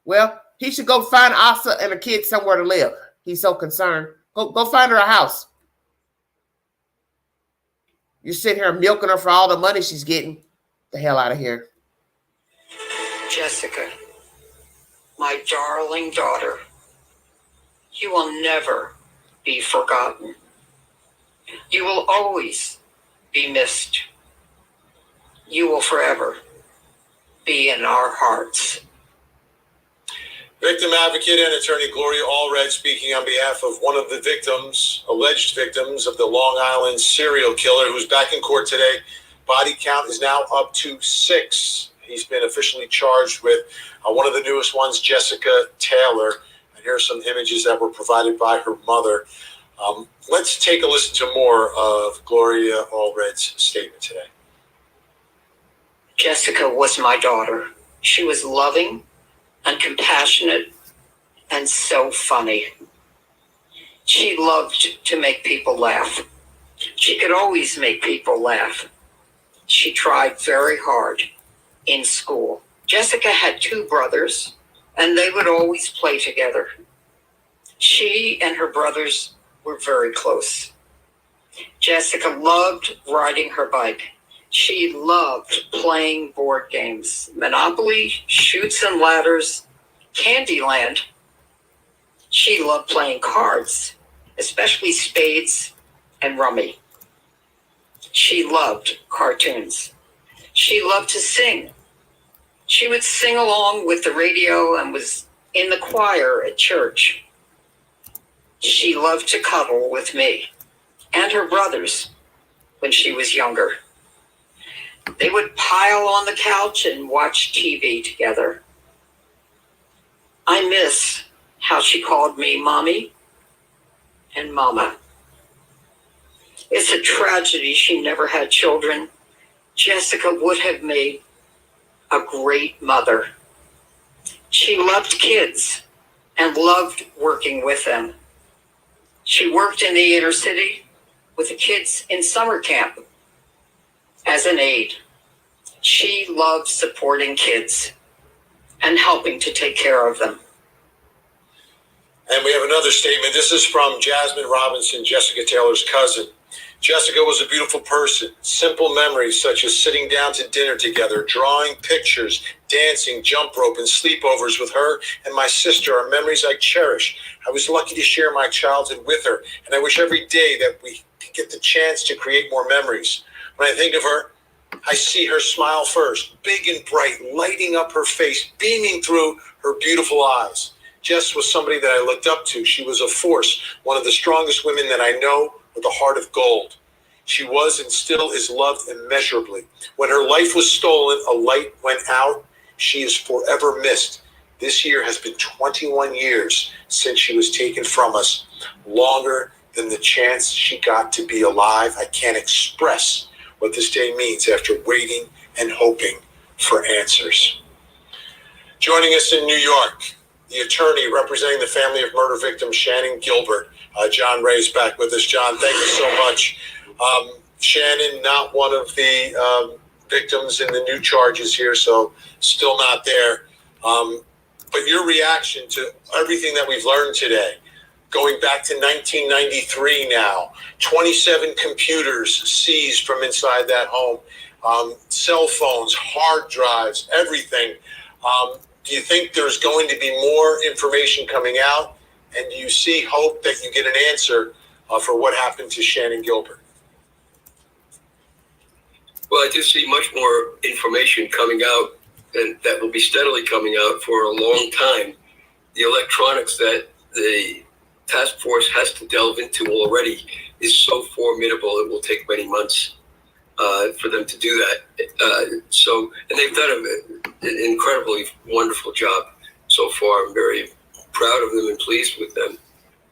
Well, he should go find Asa and a kid somewhere to live. He's so concerned. Go find her a house. You're sitting here milking her for all the money she's getting. The hell out of here. Jessica, my darling daughter, you will never be forgotten. You will always be missed. You will forever be in our hearts. Victim advocate and attorney Gloria Allred speaking on behalf of one of the victims, alleged victims of the Long Island serial killer who's back in court today. Body count is now up to 6. He's been officially charged with one of the newest ones, Jessica Taylor. And here are some images that were provided by her mother. Let's take a listen to more of Gloria Allred's statement today. Jessica was my daughter. She was loving and compassionate and so funny. She loved to make people laugh. She could always make people laugh. She tried very hard in school. Jessica had 2 brothers, and they would always play together. She and her brothers were very close. Jessica loved riding her bike. She loved playing board games, Monopoly, Chutes and Ladders, Candyland. She loved playing cards, especially spades and rummy. She loved cartoons. She loved to sing. She would sing along with the radio and was in the choir at church. She loved to cuddle with me and her brothers when she was younger. They would pile on the couch and watch TV together. I miss how she called me Mommy and Mama. It's a tragedy she never had children. Jessica would have made a great mother. She loved kids and loved working with them. She worked in the inner city with the kids in summer camp as an aide. She loved supporting kids and helping to take care of them. And we have another statement. This is from Jasmine Robinson, Jessica Taylor's cousin. Jessica was a beautiful person. Simple memories such as sitting down to dinner together, drawing pictures, dancing, jump rope, and sleepovers with her and my sister are memories I cherish. I was lucky to share my childhood with her, and I wish every day that we get the chance to create more memories. When I think of her, I see her smile first, big and bright, lighting up her face, beaming through her beautiful eyes. Jess was somebody that I looked up to. She was a force, one of the strongest women that I know with a heart of gold. She was and still is loved immeasurably. When her life was stolen, a light went out. She is forever missed. This year has been 21 years since she was taken from us, longer than the chance she got to be alive. I can't express what this day means after waiting and hoping for answers. Joining us in New York, the attorney representing the family of murder victim Shannon Gilbert. John Ray is back with us. John, thank you so much. Shannon, not one of the victims in the new charges here, so still not there. But your reaction to everything that we've learned today, going back to 1993 now, 27 computers seized from inside that home, cell phones, hard drives, everything. Do you think there's going to be more information coming out? And do you see hope that you get an answer for what happened to Shannon Gilbert? Well, I do see much more information coming out, and that will be steadily coming out for a long time. The electronics that the task force has to delve into already is so formidable, it will take many months for them to do that. And they've done an incredibly wonderful job so far. I'm very proud of them and pleased with them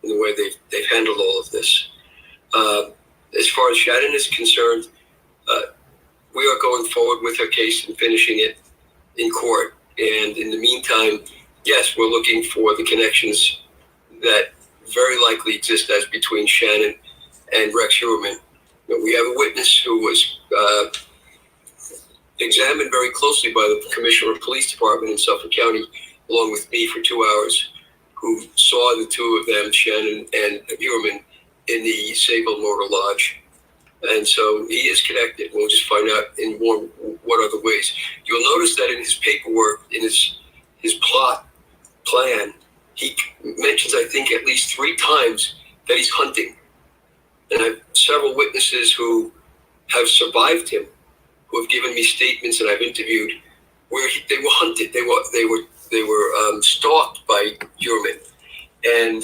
in the way they've handled all of this. As far as Shannon is concerned, we are going forward with her case and finishing it in court. And in the meantime, yes, we're looking for the connections that very likely exist as between Shannon and Rex Heuermann. We have a witness who was examined very closely by the Commissioner of Police Department in Suffolk County, along with me for 2 hours, who saw the two of them, Shannon and Heuermann, in the Sable Motor Lodge. And so he is connected. We'll just find out in what other ways. You'll notice that in his paperwork, in his plan, he mentions, I think, at least 3 times that he's hunting. And I have several witnesses who have survived him, who have given me statements, and I've interviewed where they were hunted. They were stalked by Heuermann, and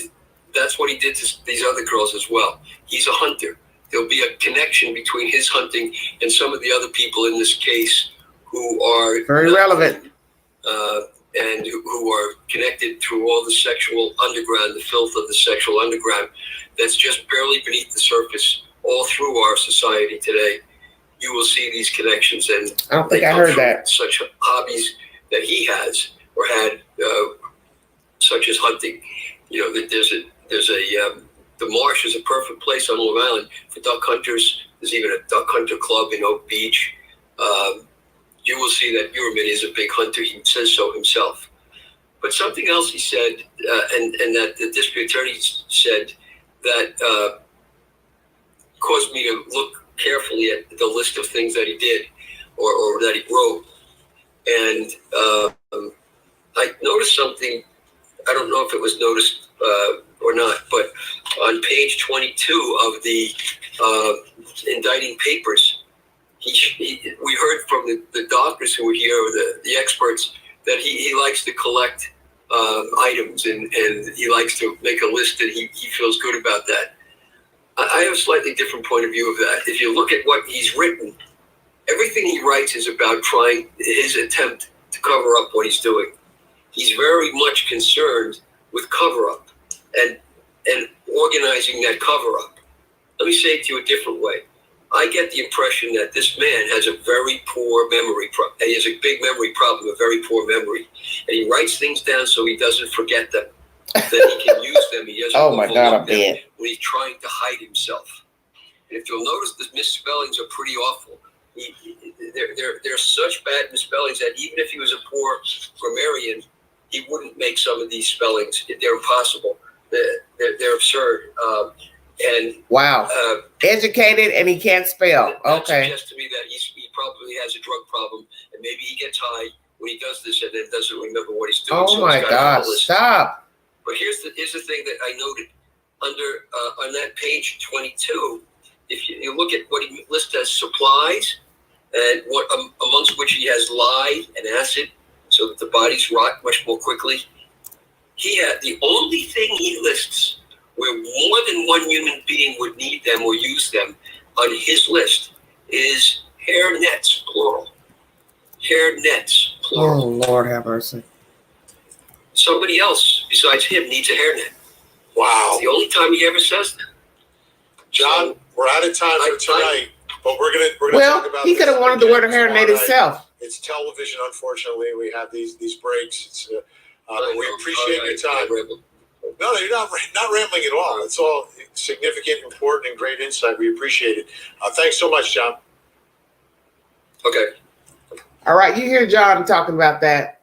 that's what he did to these other girls as well. He's a hunter. There'll be a connection between his hunting and some of the other people in this case who are very relevant, and who are connected through all the sexual underground, the filth of the sexual underground that's just barely beneath the surface all through our society today. You will see these connections, and I don't think I heard that. Such hobbies that he has or had, such as hunting. You know, that there's a the marsh is a perfect place on Long Island for duck hunters. There's even a duck hunter club in Oak Beach. You will see that Heuermann is a big hunter. He says so himself. But something else he said, and that the district attorney said, that caused me to look carefully at the list of things that he did or that he wrote. And I noticed something. I don't know if it was noticed or not, but on page 22 of the indicting papers, we heard from the doctors who were here, or the experts, that he likes to collect items and he likes to make a list, and he feels good about that. I have a slightly different point of view of that. If you look at what he's written, everything he writes is about trying his attempt to cover up what he's doing. He's very much concerned with cover-up and organizing that cover-up. Let me say it to you a different way. I get the impression that this man has a very poor memory problem. He has a big memory problem, a very poor memory. And he writes things down so he doesn't forget them, that he can use them. He doesn't overlook them when he's trying to hide himself. And if you'll notice, the misspellings are pretty awful. They're such bad misspellings that even if he was a poor grammarian, he wouldn't make some of these spellings. They're impossible. They're absurd. And wow, educated and he can't spell. That okay. Suggests to me that he probably has a drug problem, and maybe he gets high when he does this and then doesn't remember what he's doing. Oh my God! Stop. But here's the thing that I noted under on that page 22. If you look at what he lists as supplies, and what amongst which he has lye and acid, so that the bodies rot much more quickly. He had the only thing he lists where more than one human being would need them or use them on his list is hair nets, plural. Hair nets, plural. Oh, Lord have mercy. Somebody else besides him needs a hairnet. Wow. It's the only time he ever says that. John, we're out of time for tonight, but we're gonna well, talk about. He could have wanted to wear the hairnet himself. It's television, unfortunately. We have these breaks. It's, we appreciate your time. No, you're not rambling at all. It's all significant, important, and great insight. We appreciate it. Thanks so much, John. Okay. All right, you hear John talking about that.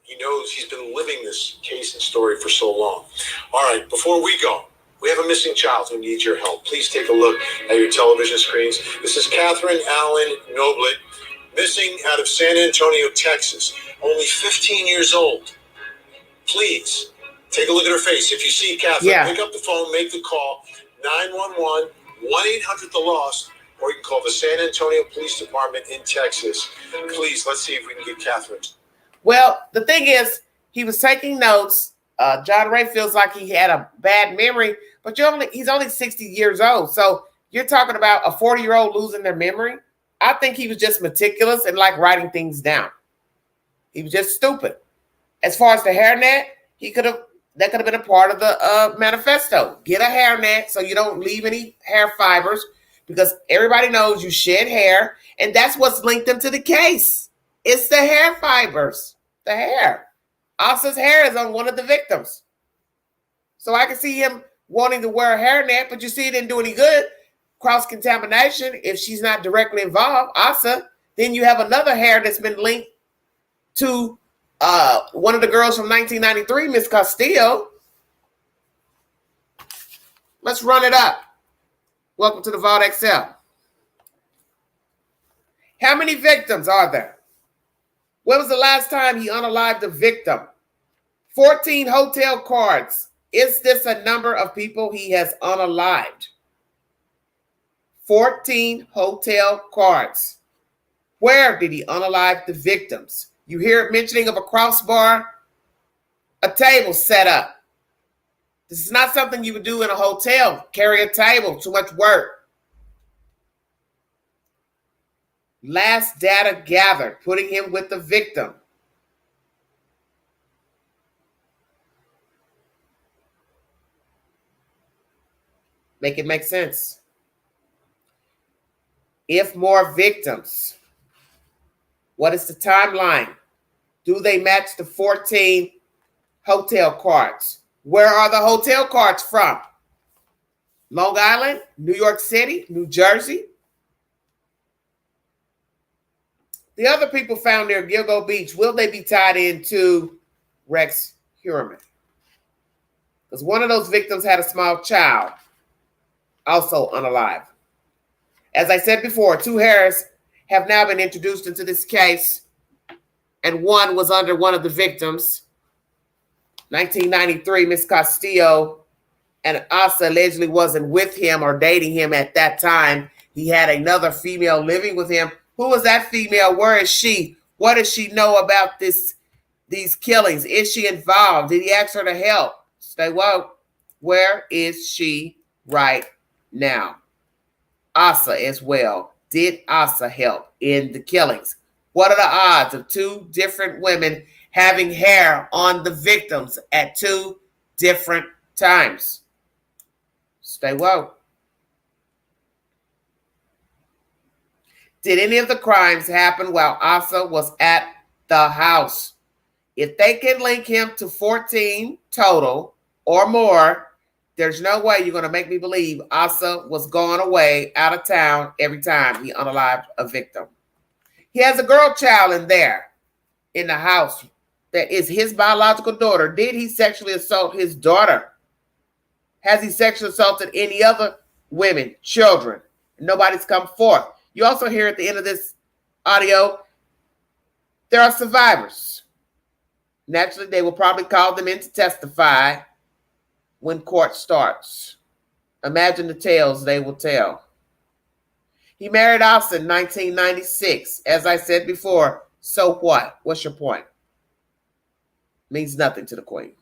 He knows he's been living this case and story for so long. All right, before we go, we have a missing child who needs your help. Please take a look at your television screens. This is Catherine Allen Noblet, missing out of San Antonio, Texas, only 15 years old. Please take a look at her face. If you see Catherine, pick up the phone, make the call, 911, 1-800-THE-LOST, or you can call the San Antonio Police Department in Texas. Please, let's see if we can get Catherine. Well, the thing is, he was taking notes. John Ray feels like he had a bad memory, but he's only 60 years old. So you're talking about a 40-year-old losing their memory? I think he was just meticulous and like writing things down. He was just stupid. As far as the hairnet, that could have been a part of the manifesto. Get a hairnet so you don't leave any hair fibers, because everybody knows you shed hair, and that's what's linked them to the case. It's the hair fibers, the hair. Asa's hair is on one of the victims. So I can see him wanting to wear a hairnet, but you see it didn't do any good. Cross-contamination, if she's not directly involved, Asa, then you have another hair that's been linked to one of the girls from 1993, Miss Castillo. Let's run it up. Welcome to the Vault Excel. How many victims are there? When was the last time he unalived a victim? 14 hotel cards. Is this a number of people he has unalived? 14 hotel cards. Where did he unalive the victims? You hear it mentioning of a crossbar, a table set up. This is not something you would do in a hotel. Carry a table, too much work. Last data gathered, putting him with the victim. Make it make sense. If more victims, what is the timeline? Do they match the 14 hotel cards? Where are the hotel cards from? Long Island, New York City, New Jersey. The other people found near Gilgo Beach, will they be tied into Rex Heuermann? Because one of those victims had a small child, also unalive. As I said before, 2 hairs have now been introduced into this case, and one was under one of the victims. 1993, Miss Castillo, and Asa allegedly wasn't with him or dating him at that time. He had another female living with him. Who was that female? Where is she? What does she know about these killings? Is she involved? Did he ask her to help? Stay woke. Where is she right now? Asa as well. Did Asa help in the killings? What are the odds of 2 different women having hair on the victims at 2 different times? Stay woke. Did any of the crimes happen while Asa was at the house? If they can link him to 14 total or more, there's no way you're going to make me believe Asa was gone away out of town every time he unalived a victim. He has a girl child in there in the house that is his biological daughter. Did he sexually assault his daughter? Has he sexually assaulted any other women, children? Nobody's come forth. You also hear at the end of this audio, there are survivors. Naturally, they will probably call them in to testify when court starts. Imagine the tales they will tell. He married Asa in 1996. As I said before, so what? What's your point? Means nothing to the queen.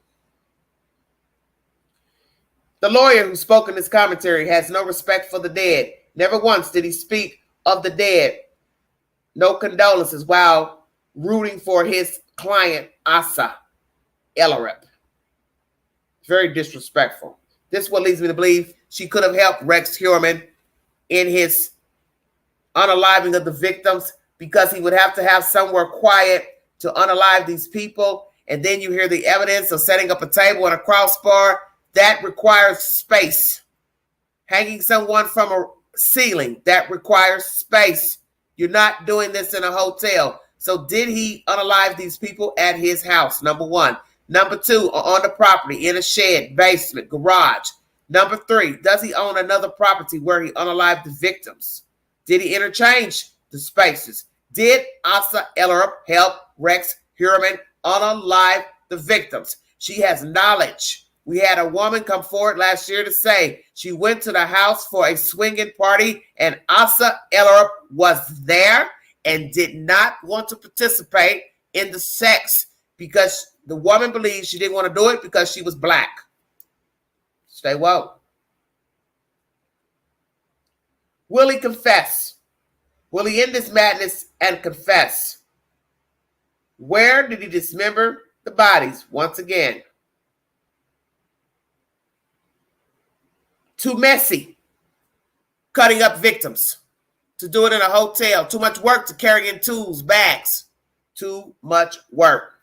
The lawyer who spoke in this commentary has no respect for the dead. Never once did he speak of the dead. No condolences while rooting for his client, Asa Ellerup. Very disrespectful. This is what leads me to believe she could have helped Rex Heuermann in his unaliving of the victims, because he would have to have somewhere quiet to unalive these people. And then you hear the evidence of setting up a table and a crossbar. That requires space. Hanging someone from a ceiling, that requires space. You're not doing this in a hotel. So did he unalive these people at his house? Number 1. Number 2, on the property, in a shed, basement, garage. Number 3, does he own another property where he unalived the victims? Did he interchange the spaces? Did Asa Ellerup help Rex Heuermann unalive the victims? She has knowledge. We had a woman come forward last year to say she went to the house for a swinging party and Asa Ellerup was there and did not want to participate in the sex because the woman believes she didn't want to do it because she was black. Stay woke. Will he confess? Will he end this madness and confess? Where did he dismember the bodies once again? Too messy. cutting up victims, to do it in a hotel. Too much work to carry in tools, bags. Too much work.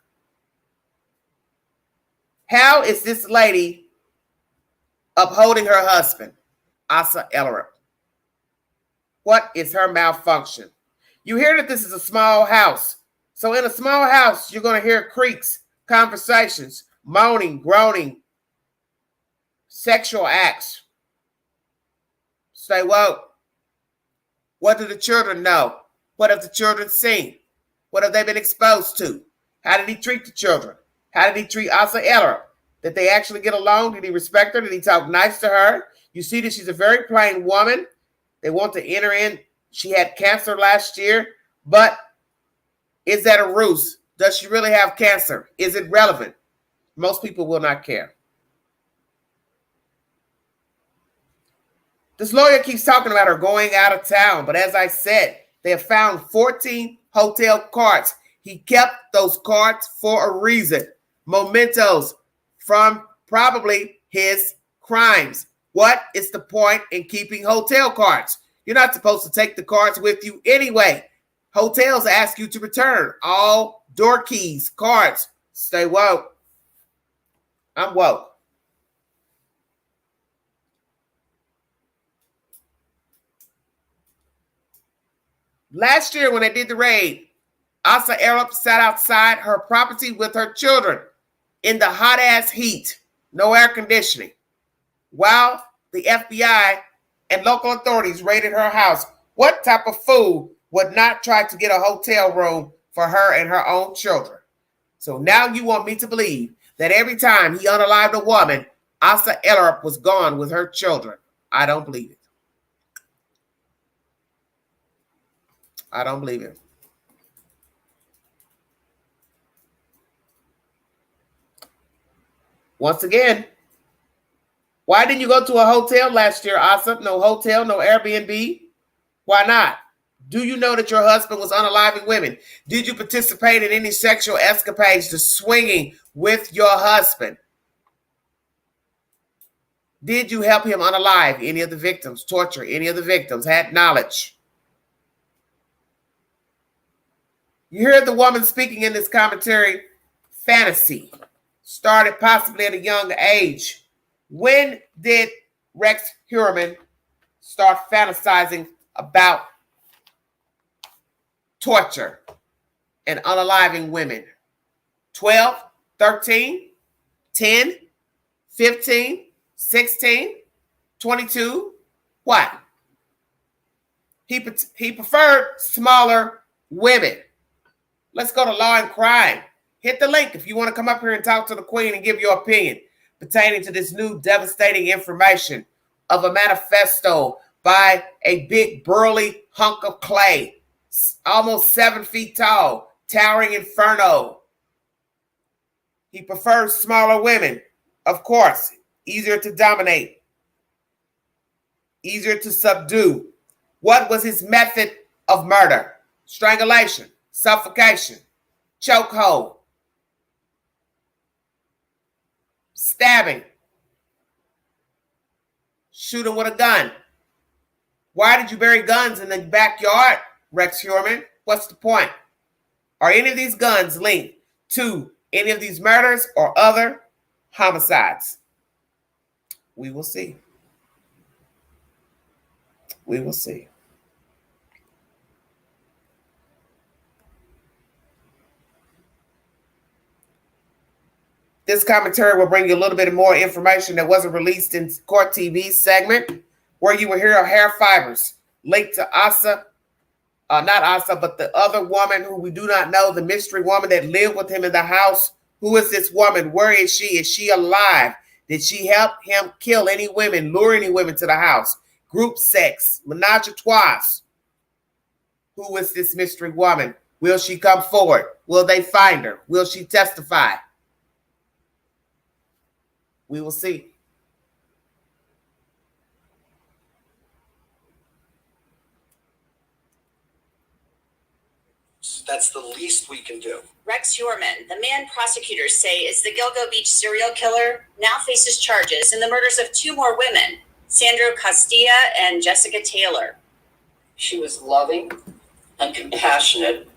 How is this lady upholding her husband, Asa Ellerup? What is her malfunction? You hear that this is a small house. So in a small house, you're going to hear creaks, conversations, moaning, groaning, sexual acts. Stay woke. What do the children know? What have the children seen? What have they been exposed to? How did he treat the children? How did he treat Asa Ellerup? Did they actually get along? Did he respect her? Did he talk nice to her? You see that she's a very plain woman. They want to enter in. She had cancer last year, but is that a ruse? Does she really have cancer? Is it relevant? Most people will not care. This lawyer keeps talking about her going out of town, but as I said, they have found 14 hotel cards. He kept those cards for a reason. Mementos from probably his crimes. What is the point in keeping hotel cards? You're not supposed to take the cards with you anyway. Hotels ask you to return all door keys, cards. Stay woke. I'm woke. Last year when they did the raid, Asa Ellerup sat outside her property with her children in the hot-ass heat, no air conditioning, while the FBI and local authorities raided her house. What type of fool would not try to get a hotel room for her and her own children? So now you want me to believe that every time he unalived a woman, Asa Ellerup was gone with her children. I don't believe it. I don't believe it. Once again, why didn't you go to a hotel last year, Asa? No hotel, no Airbnb. Why not? Do you know that your husband was unaliving women? Did you participate in any sexual escapades to swinging with your husband? Did you help him unalive any of the victims, torture any of the victims, had knowledge? You hear the woman speaking in this commentary, fantasy started possibly at a young age. When did Rex Heuermann start fantasizing about torture and unaliving women? 12, 13, 10, 15, 16, 22? What? He preferred smaller women. Let's go to Law and Crime. Hit the link if you want to come up here and talk to the Queen and give your opinion pertaining to this new devastating information of a manifesto by a big burly hunk of clay, almost 7 feet tall, towering inferno. He prefers smaller women, of course, easier to dominate, easier to subdue. What was his method of murder? Strangulation, suffocation, chokehold, stabbing, shooting with a gun. Why did you bury guns in the backyard, Rex Heuermann? What's the point? Are any of these guns linked to any of these murders or other homicides? We will see. We will see. This commentary will bring you a little bit more information that wasn't released in Court TV's segment, where you will hear hair fibers linked to Asa, not Asa, but the other woman who we do not know, the mystery woman that lived with him in the house. Who is this woman? Where is she? Is she alive? Did she help him kill any women, lure any women to the house? Group sex, menage a trois. Who is this mystery woman? Will she come forward? Will they find her? Will she testify? We will see. That's the least we can do. Rex Heuermann, the man prosecutors say is the Gilgo Beach serial killer, now faces charges in the murders of 2 more women. Sandra Castilla and Jessica Taylor. She was loving and compassionate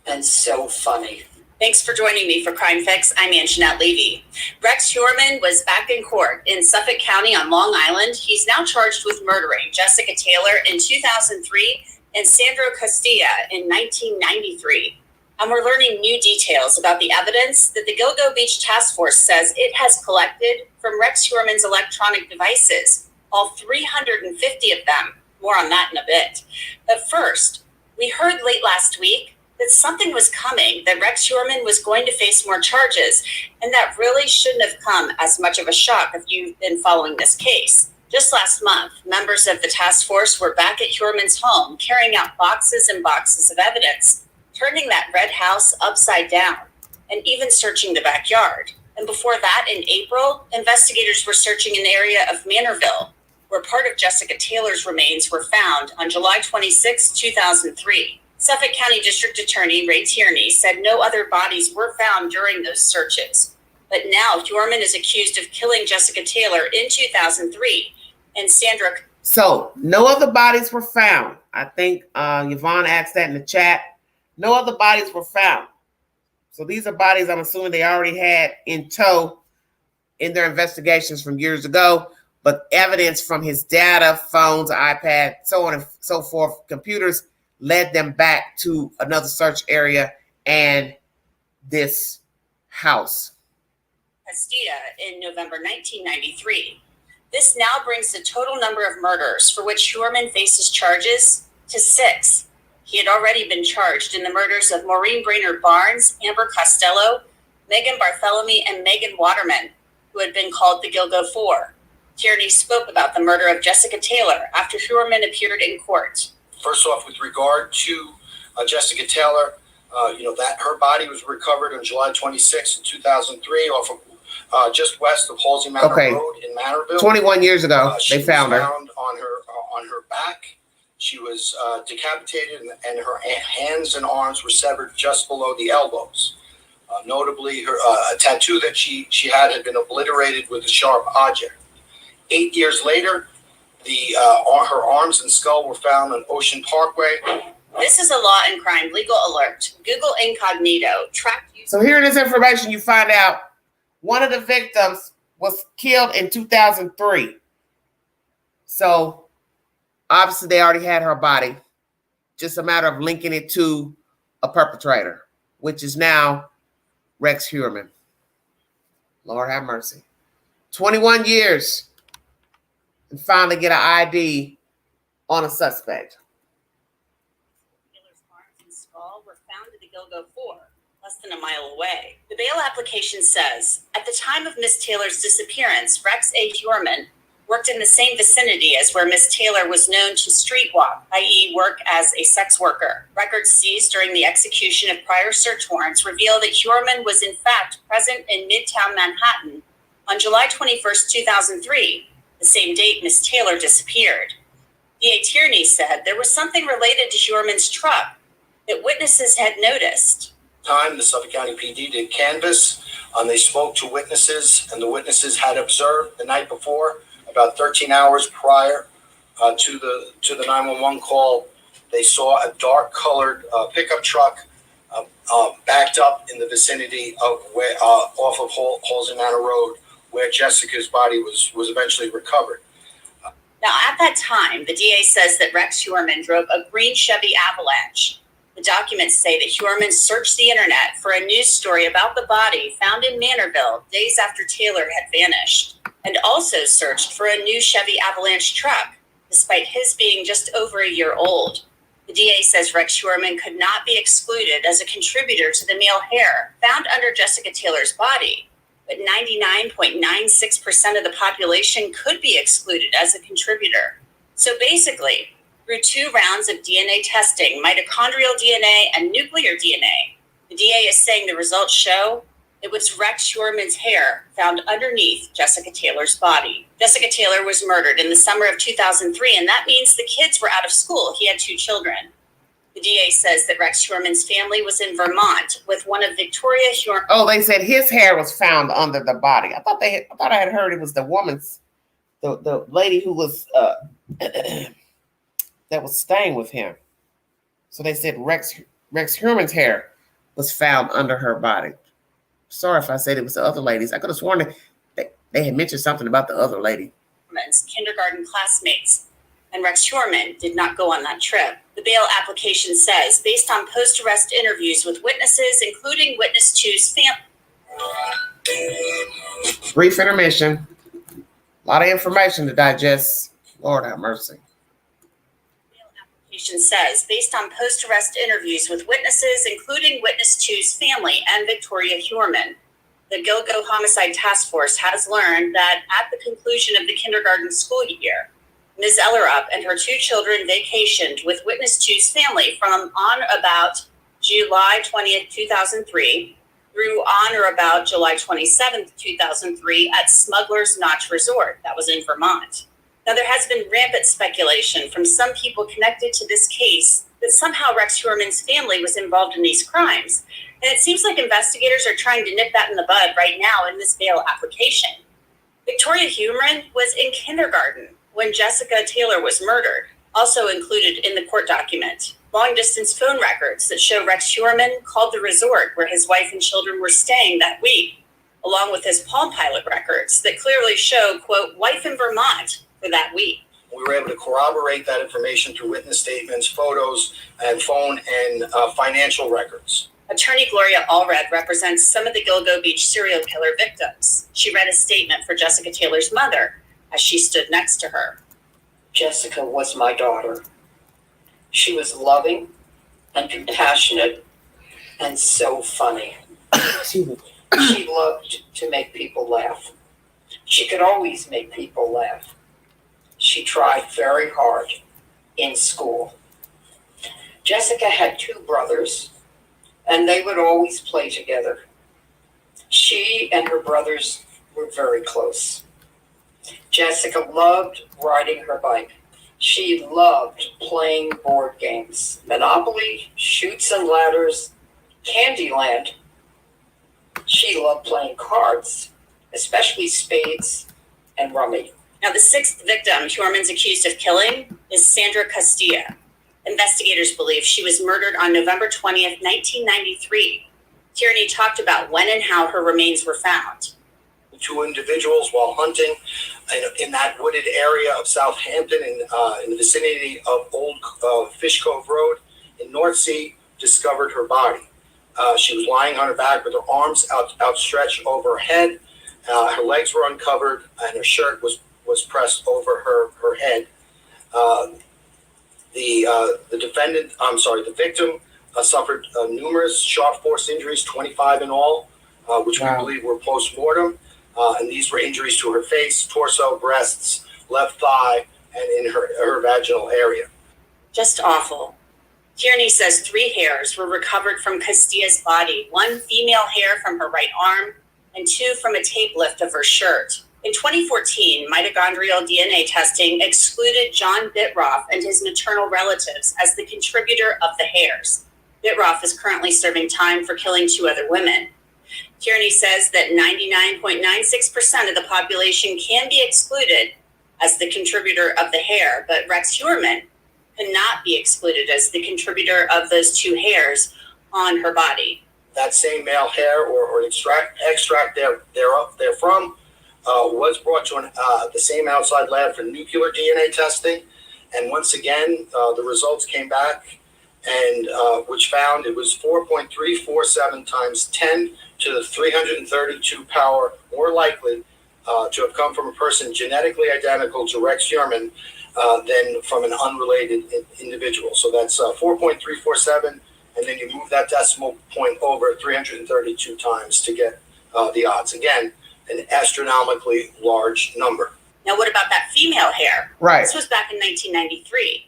and so funny. Thanks for joining me for Crime Fix. I'm Anjanette Levy. Rex Heuermann was back in court in Suffolk County on Long Island. He's now charged with murdering Jessica Taylor in 2003 and Sandra Castilla in 1993. And we're learning new details about the evidence that the Gilgo Beach Task Force says it has collected from Rex Heuermann's electronic devices, all 350 of them. More on that in a bit. But first, we heard late last week that something was coming, that Rex Heuermann was going to face more charges, and that really shouldn't have come as much of a shock if you've been following this case. Just last month, members of the task force were back at Heuermann's home, carrying out boxes and boxes of evidence, turning that red house upside down, and even searching the backyard. And before that, in April, investigators were searching an area of Manorville, where part of Jessica Taylor's remains were found on July 26, 2003. Suffolk County District Attorney Ray Tierney said no other bodies were found during those searches. But now Heuermann is accused of killing Jessica Taylor in 2003 and Sandra. So no other bodies were found. I think Yvonne asked that in the chat. No other bodies were found. So these are bodies I'm assuming they already had in tow in their investigations from years ago, but evidence from his data, phones, iPad, so on and so forth, computers, led them back to another search area and this house. Castilla in November 1993. This now brings the total number of murders for which Heuermann faces charges to 6. He had already been charged in the murders of Maureen Brainerd Barnes, Amber Costello, Megan Bartholomew, and Megan Waterman, who had been called the Gilgo Four. Tierney spoke about the murder of Jessica Taylor after Heuermann appeared in court. First off, with regard to Jessica Taylor, that her body was recovered on July 26, 2003, off of just west of Halsey Manor Road in Manorville. 21 years ago, they found her. Found on her back. She was decapitated, and her hands and arms were severed just below the elbows. Notably, her a tattoo that she had been obliterated with a sharp object. 8 years later, her arms and skull were found on Ocean Parkway. This is a law and crime legal alert. Google Incognito. So here in this information, you find out one of the victims was killed in 2003. So obviously they already had her body. Just a matter of linking it to a perpetrator, which is now Rex Heuermann. Lord have mercy. 21 years. And finally get an ID on a suspect. Taylor's arms and skull were found at the Gilgo Four, less than a mile away. The bail application says, at the time of Miss Taylor's disappearance, Rex A. Heuermann worked in the same vicinity as where Miss Taylor was known to street walk, i.e. work as a sex worker. Records seized during the execution of prior search warrants reveal that Heuermann was in fact present in Midtown Manhattan on July 21st, 2003, the same date Miss Taylor disappeared. D.A. Tierney said there was something related to Heuermann's truck that witnesses had noticed. The Suffolk County PD did canvass. They spoke to witnesses, and the witnesses had observed the night before, about 13 hours prior to the 911 call, they saw a dark-colored pickup truck backed up in the vicinity of where off of Halsey Manor Road, where Jessica's body was eventually recovered. Now, at that time, the DA says that Rex Heuermann drove a green Chevy Avalanche. The documents say that Heuermann searched the internet for a news story about the body found in Manorville days after Taylor had vanished, and also searched for a new Chevy Avalanche truck, despite his being just over a year old. The DA says Rex Heuermann could not be excluded as a contributor to the male hair found under Jessica Taylor's body, but 99.96% of the population could be excluded as a contributor. So basically, through 2 rounds of DNA testing, mitochondrial DNA and nuclear DNA, the DA is saying the results show it was Rex Heuermann's hair found underneath Jessica Taylor's body. Jessica Taylor was murdered in the summer of 2003, and that means the kids were out of school. He had 2 children. The DA says that Rex Heuermann's family was in Vermont with one of Victoria Heuermann. Oh, they said his hair was found under the body. I thought I had heard it was the woman's the lady who was that was staying with him. So they said Rex Heuermann's hair was found under her body. Sorry if I said it was the other ladies. I could have sworn that they had mentioned something about the other lady. Kindergarten classmates, and Rex Heuermann did not go on that trip. The bail application says, based on post-arrest interviews with witnesses, including witness two's family. Brief intermission. A lot of information to digest. Lord have mercy. Says, based on post-arrest interviews with witnesses, including witness two's family and Victoria Heuermann, the Gilgo Homicide Task Force has learned that at the conclusion of the kindergarten school year, Ms. Ellerup and her two children vacationed with witness two's family from on about July 20th, 2003 through on or about July 27th, 2003 at Smuggler's Notch Resort. That was in Vermont. Now, there has been rampant speculation from some people connected to this case that somehow Rex Heuermann's family was involved in these crimes. And it seems like investigators are trying to nip that in the bud right now in this bail application. Victoria Heuermann was in kindergarten when Jessica Taylor was murdered, also included in the court document. Long-distance phone records that show Rex Heuermann called the resort where his wife and children were staying that week, along with his Palm Pilot records that clearly show, quote, wife in Vermont for that week. We were able to corroborate that information through witness statements, photos, and phone and financial records. Attorney Gloria Allred represents some of the Gilgo Beach serial killer victims. She read a statement for Jessica Taylor's mother as she stood next to her. Jessica was my daughter. She was loving and compassionate and so funny. She loved to make people laugh. She could always make people laugh. She tried very hard in school. Jessica had two brothers, and they would always play together. She and her brothers were very close. Jessica loved riding her bike. She loved playing board games, Monopoly, Chutes and Ladders, Candyland. She loved playing cards, especially spades and rummy. Now, the sixth victim Heuermann's accused of killing is Sandra Castilla. Investigators believe she was murdered on November 20th, 1993. Tierney talked about when and how her remains were found. Two individuals while hunting in that wooded area of Southampton in the vicinity of Old Fish Cove Road in North Sea discovered her body. She was lying on her back with her arms outstretched over her head. Her legs were uncovered and her shirt was pressed over her head. The victim suffered numerous sharp force injuries, 25 in all, which we believe were post-mortem. And these were injuries to her face, torso, breasts, left thigh, and in her vaginal area. Just awful. Tierney says 3 hairs were recovered from Castilla's body, 1 female hair from her right arm, and 2 from a tape lift of her shirt. In 2014, mitochondrial DNA testing excluded John Bittroff and his maternal relatives as the contributor of the hairs. Bittroff is currently serving time for killing 2 other women. Tierney says that 99.96% of the population can be excluded as the contributor of the hair, but Rex Heuermann cannot be excluded as the contributor of those 2 hairs on her body. That same male hair or extract therefrom was brought to the same outside lab for nuclear DNA testing. And once again, the results came back, and which found it was 4.347 times 10 to the 332 power more likely to have come from a person genetically identical to Rex Heuermann than from an unrelated individual. So that's 4.347, and then you move that decimal point over 332 times to get the odds. Again, an astronomically large number. Now, what about that female hair? Right. This was back in 1993.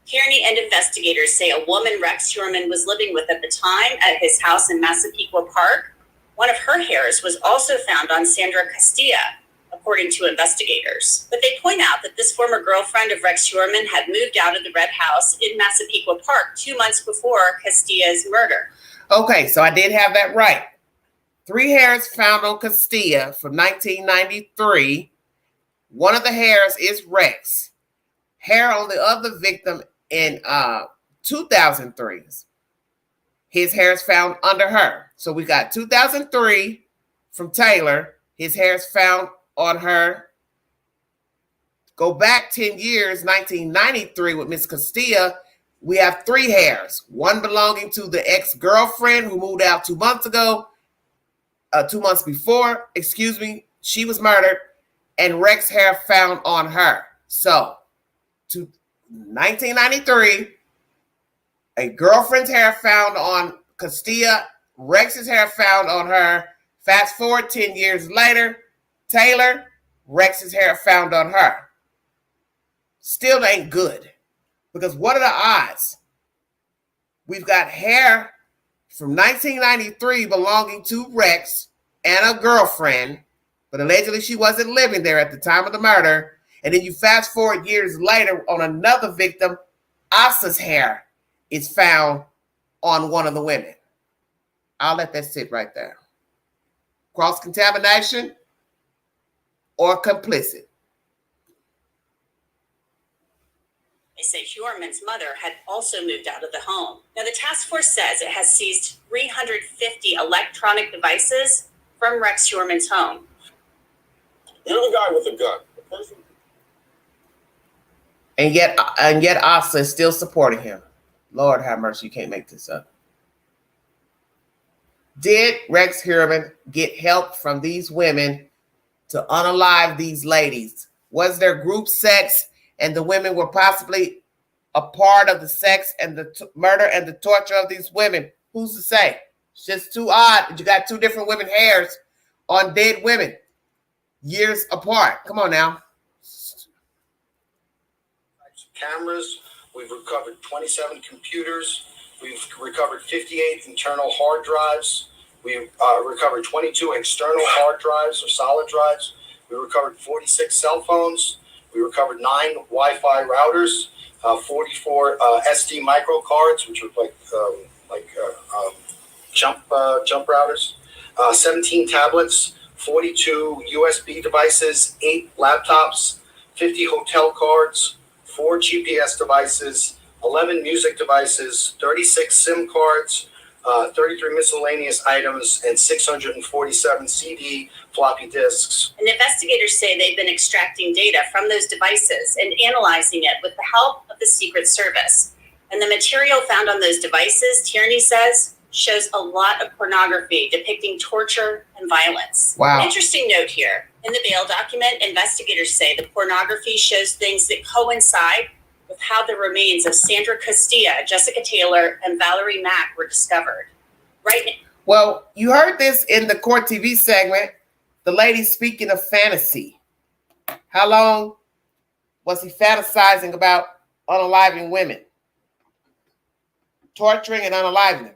Tierney and investigators say a woman Rex Heuermann was living with at the time at his house in Massapequa Park. One of her hairs was also found on Sandra Castilla, according to investigators. But they point out that this former girlfriend of Rex Heuermann had moved out of the red house in Massapequa Park 2 months before Castilla's murder. Okay, so I did have that right. 3 hairs found on Castilla from 1993. One of the hairs is Rex. Hair on the other victim in 2003. His hair is found under her. So we got 2003 from Taylor. His hair is found on her. Go back 10 years, 1993 with Miss Castilla. We have 3 hairs. One belonging to the ex-girlfriend who moved out 2 months ago. 2 months before, she was murdered. And Rex hair found on her. So, to 1993, a girlfriend's hair found on Castilla, Rex's hair found on her. Fast forward 10 years later, Taylor, Rex's hair found on her. Still ain't good. Because what are the odds? We've got hair from 1993 belonging to Rex and a girlfriend, but allegedly she wasn't living there at the time of the murder. And then you fast forward years later on another victim, Asa's hair is found on one of the women. I'll let that sit right there. Cross-contamination or complicit? They say Heuermann's mother had also moved out of the home. Now, the task force says it has seized 350 electronic devices from Rex Heuermann's home. You're the guy with the gun. The person. And yet Asa is still supporting him. Lord have mercy, you can't make this up. Did Rex Heuermann get help from these women to unalive these ladies? Was there group sex and the women were possibly a part of the sex and the murder and the torture of these women? Who's to say? It's just too odd. You got 2 different women hairs on dead women years apart. Come on now. Cameras. We've recovered 27 computers. We've recovered 58 internal hard drives. We've recovered 22 external hard drives or solid drives. We recovered 46 cell phones. We recovered 9 Wi-Fi routers, 44 SD micro cards, which are like jump routers, 17 tablets, 42 USB devices, 8 laptops, 50 hotel cards, 4 GPS devices, 11 music devices, 36 SIM cards, 33 miscellaneous items, and 647 CD floppy disks. And investigators say they've been extracting data from those devices and analyzing it with the help of the Secret Service. And the material found on those devices, Tierney says, shows a lot of pornography depicting torture and violence. Wow. An interesting note here. In the bail document, investigators say the pornography shows things that coincide with how the remains of Sandra Castilla, Jessica Taylor, and Valerie Mack were discovered. Right now. Well, you heard this in the Court TV segment. The lady speaking of fantasy. How long was he fantasizing about unaliving women? Torturing and unaliving them.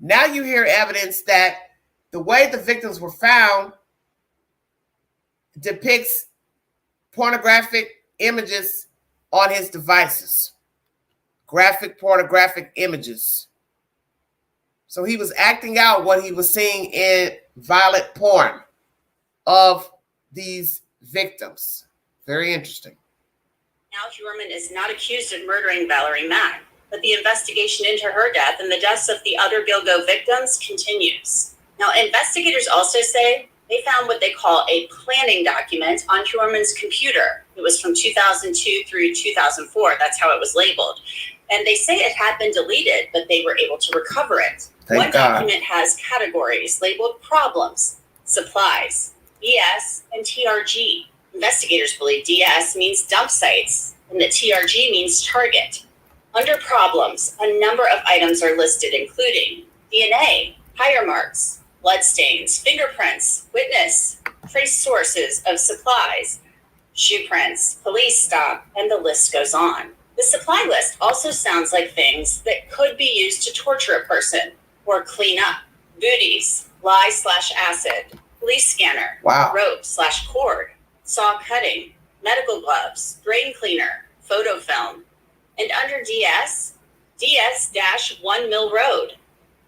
Now you hear evidence that the way the victims were found depicts pornographic images on his devices. Graphic pornographic images. So he was acting out what he was seeing in violent porn of these victims. Very interesting. Now Heuermann is not accused of murdering Valerie Mack, but the investigation into her death and the deaths of the other Gilgo victims continues. Now, investigators also say they found what they call a planning document on Heuermann's computer. It was from 2002 through 2004. That's how it was labeled. And they say it had been deleted, but they were able to recover it. One document has categories labeled problems, supplies, DS, and TRG. Investigators believe DS means dump sites and that TRG means target. Under problems, a number of items are listed, including DNA, tire marks, bloodstains, fingerprints, witness, trace sources of supplies, shoe prints, police stop, and the list goes on. The supply list also sounds like things that could be used to torture a person or clean up. Booties, lye/acid, police scanner, rope/cord, saw cutting, medical gloves, drain cleaner, photo film. And under DS, DS-1 Mill Road,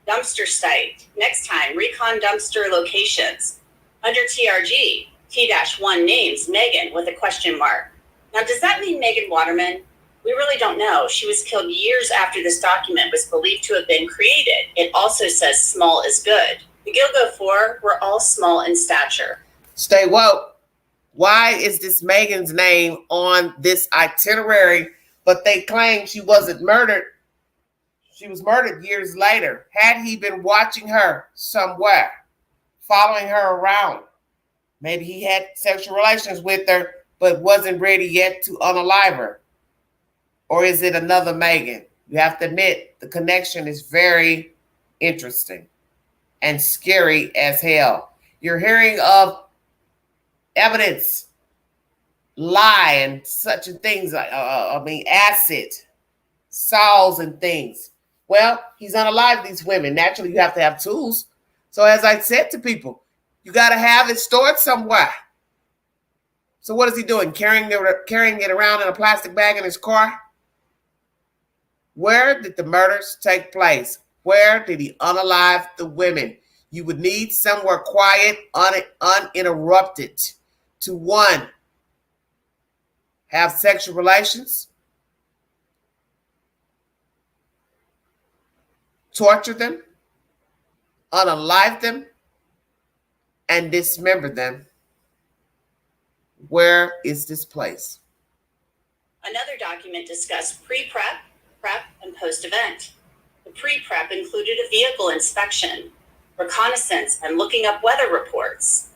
dumpster site, next time, recon dumpster locations. Under TRG, T-1 names Megan with a question mark. Now, does that mean Megan Waterman? We really don't know. She was killed years after this document was believed to have been created. It also says small is good. The Gilgo Four were all small in stature. Stay woke. Why is this Megan's name on this itinerary, but they claim she wasn't murdered? She was murdered years later. Had he been watching her somewhere, following her around? Maybe he had sexual relations with her, but wasn't ready yet to unalive her. Or is it another Megan? You have to admit, the connection is very interesting and scary as hell. You're hearing of evidence, lie, and such things like, acid, saws and things. Well, he's unalive these women. Naturally, you have to have tools. So as I said to people, you got to have it stored somewhere. So what is he doing? Carrying it around in a plastic bag in his car? Where did the murders take place? Where did he unalive the women? You would need somewhere quiet, uninterrupted to, one, have sexual relations, torture them, unalive them, and dismember them. Where is this place? Another document discussed pre-prep, prep, and post-event. The pre-prep included a vehicle inspection, reconnaissance, and looking up weather reports.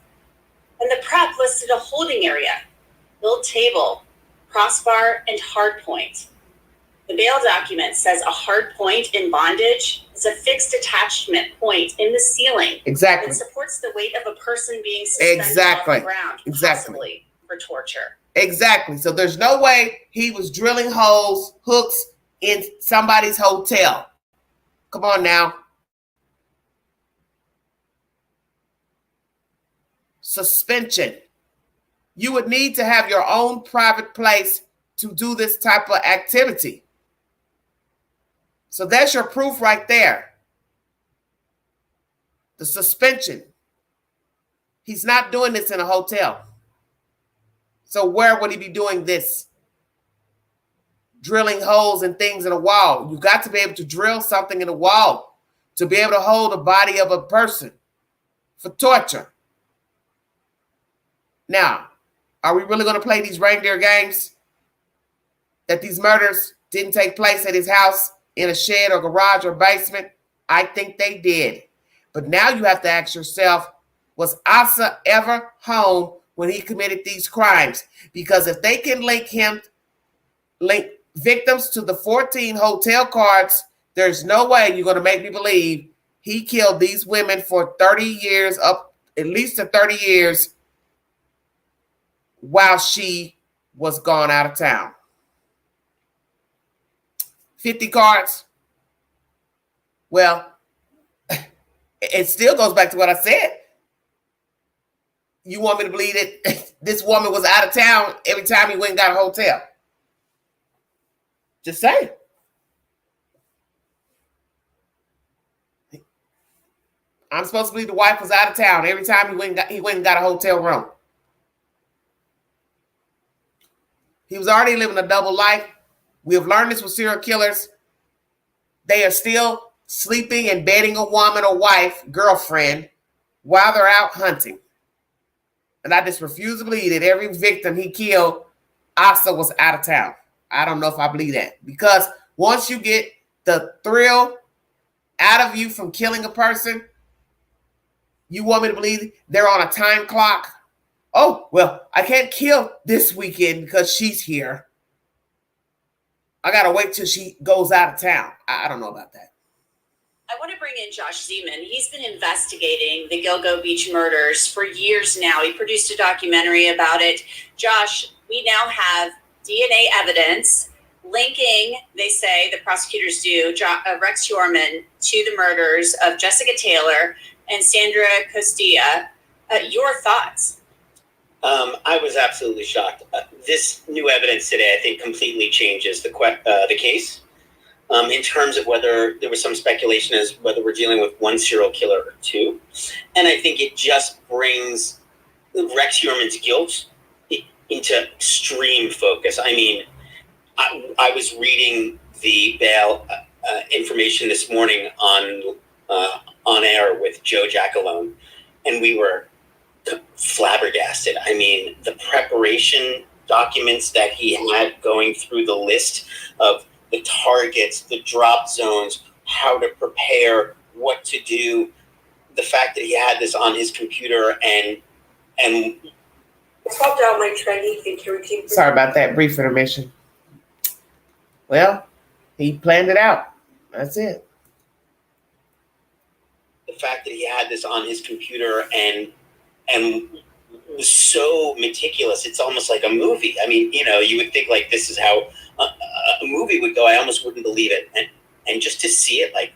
And the prep listed a holding area, build table, crossbar, and hard point. The bail document says a hard point in bondage is a fixed attachment point in the ceiling. Exactly. That supports the weight of a person being suspended off the ground, possibly for torture. Exactly. So there's no way he was drilling holes, hooks in somebody's hotel. Come on now. Suspension. You would need to have your own private place to do this type of activity. So that's your proof right there. The suspension. He's not doing this in a hotel. So where would he be doing this? Drilling holes and things in a wall. You got to be able to drill something in a wall to be able to hold the body of a person for torture. Now, are we really going to play these reindeer games? That these murders didn't take place at his house in a shed or garage or basement? I think they did. But now you have to ask yourself, was Asa ever home when he committed these crimes? Because if they can link victims to the 14 hotel cards, there's no way you're going to make me believe he killed these women for 30 years, up at least to 30 years, while she was gone out of town. 50 cards. Well, it still goes back to what I said. You want me to believe that this woman was out of town every time he went and got a hotel? Just saying. I'm supposed to believe the wife was out of town every time he went and got a hotel room. He was already living a double life. We have learned this with serial killers. They are still sleeping and bedding a woman or wife, girlfriend, while they're out hunting. And I just refuse to believe that every victim he killed also was out of town. I don't know if I believe that. Because once you get the thrill out of you from killing a person, you want me to believe they're on a time clock? Oh, well, I can't kill this weekend because she's here. I got to wait till she goes out of town. I don't know about that. I want to bring in Josh Zeman. He's been investigating the Gilgo Beach murders for years now. He produced a documentary about it. Josh, we now have DNA evidence linking, they say, the prosecutors do, Rex Heuermann to the murders of Jessica Taylor and Sandra Costilla. Your thoughts? I was absolutely shocked. This new evidence today, I think, completely changes the case in terms of whether there was some speculation as whether we're dealing with one serial killer or two. And I think it just brings Rex Heuermann's guilt into extreme focus. I mean, I was reading the bail information this morning on air with Joe Giacalone, and we were flabbergasted. I mean, the preparation documents that he had going through the list of the targets, the drop zones, how to prepare, what to do, the fact that he had this on his computer and swapped out my trendy thinking team. Sorry about that brief intermission. Well, he planned it out. That's it. The fact that he had this on his computer and was so meticulous, it's almost like a movie. I mean, you know, you would think like this is how a movie would go. I almost wouldn't believe it, and just to see it, like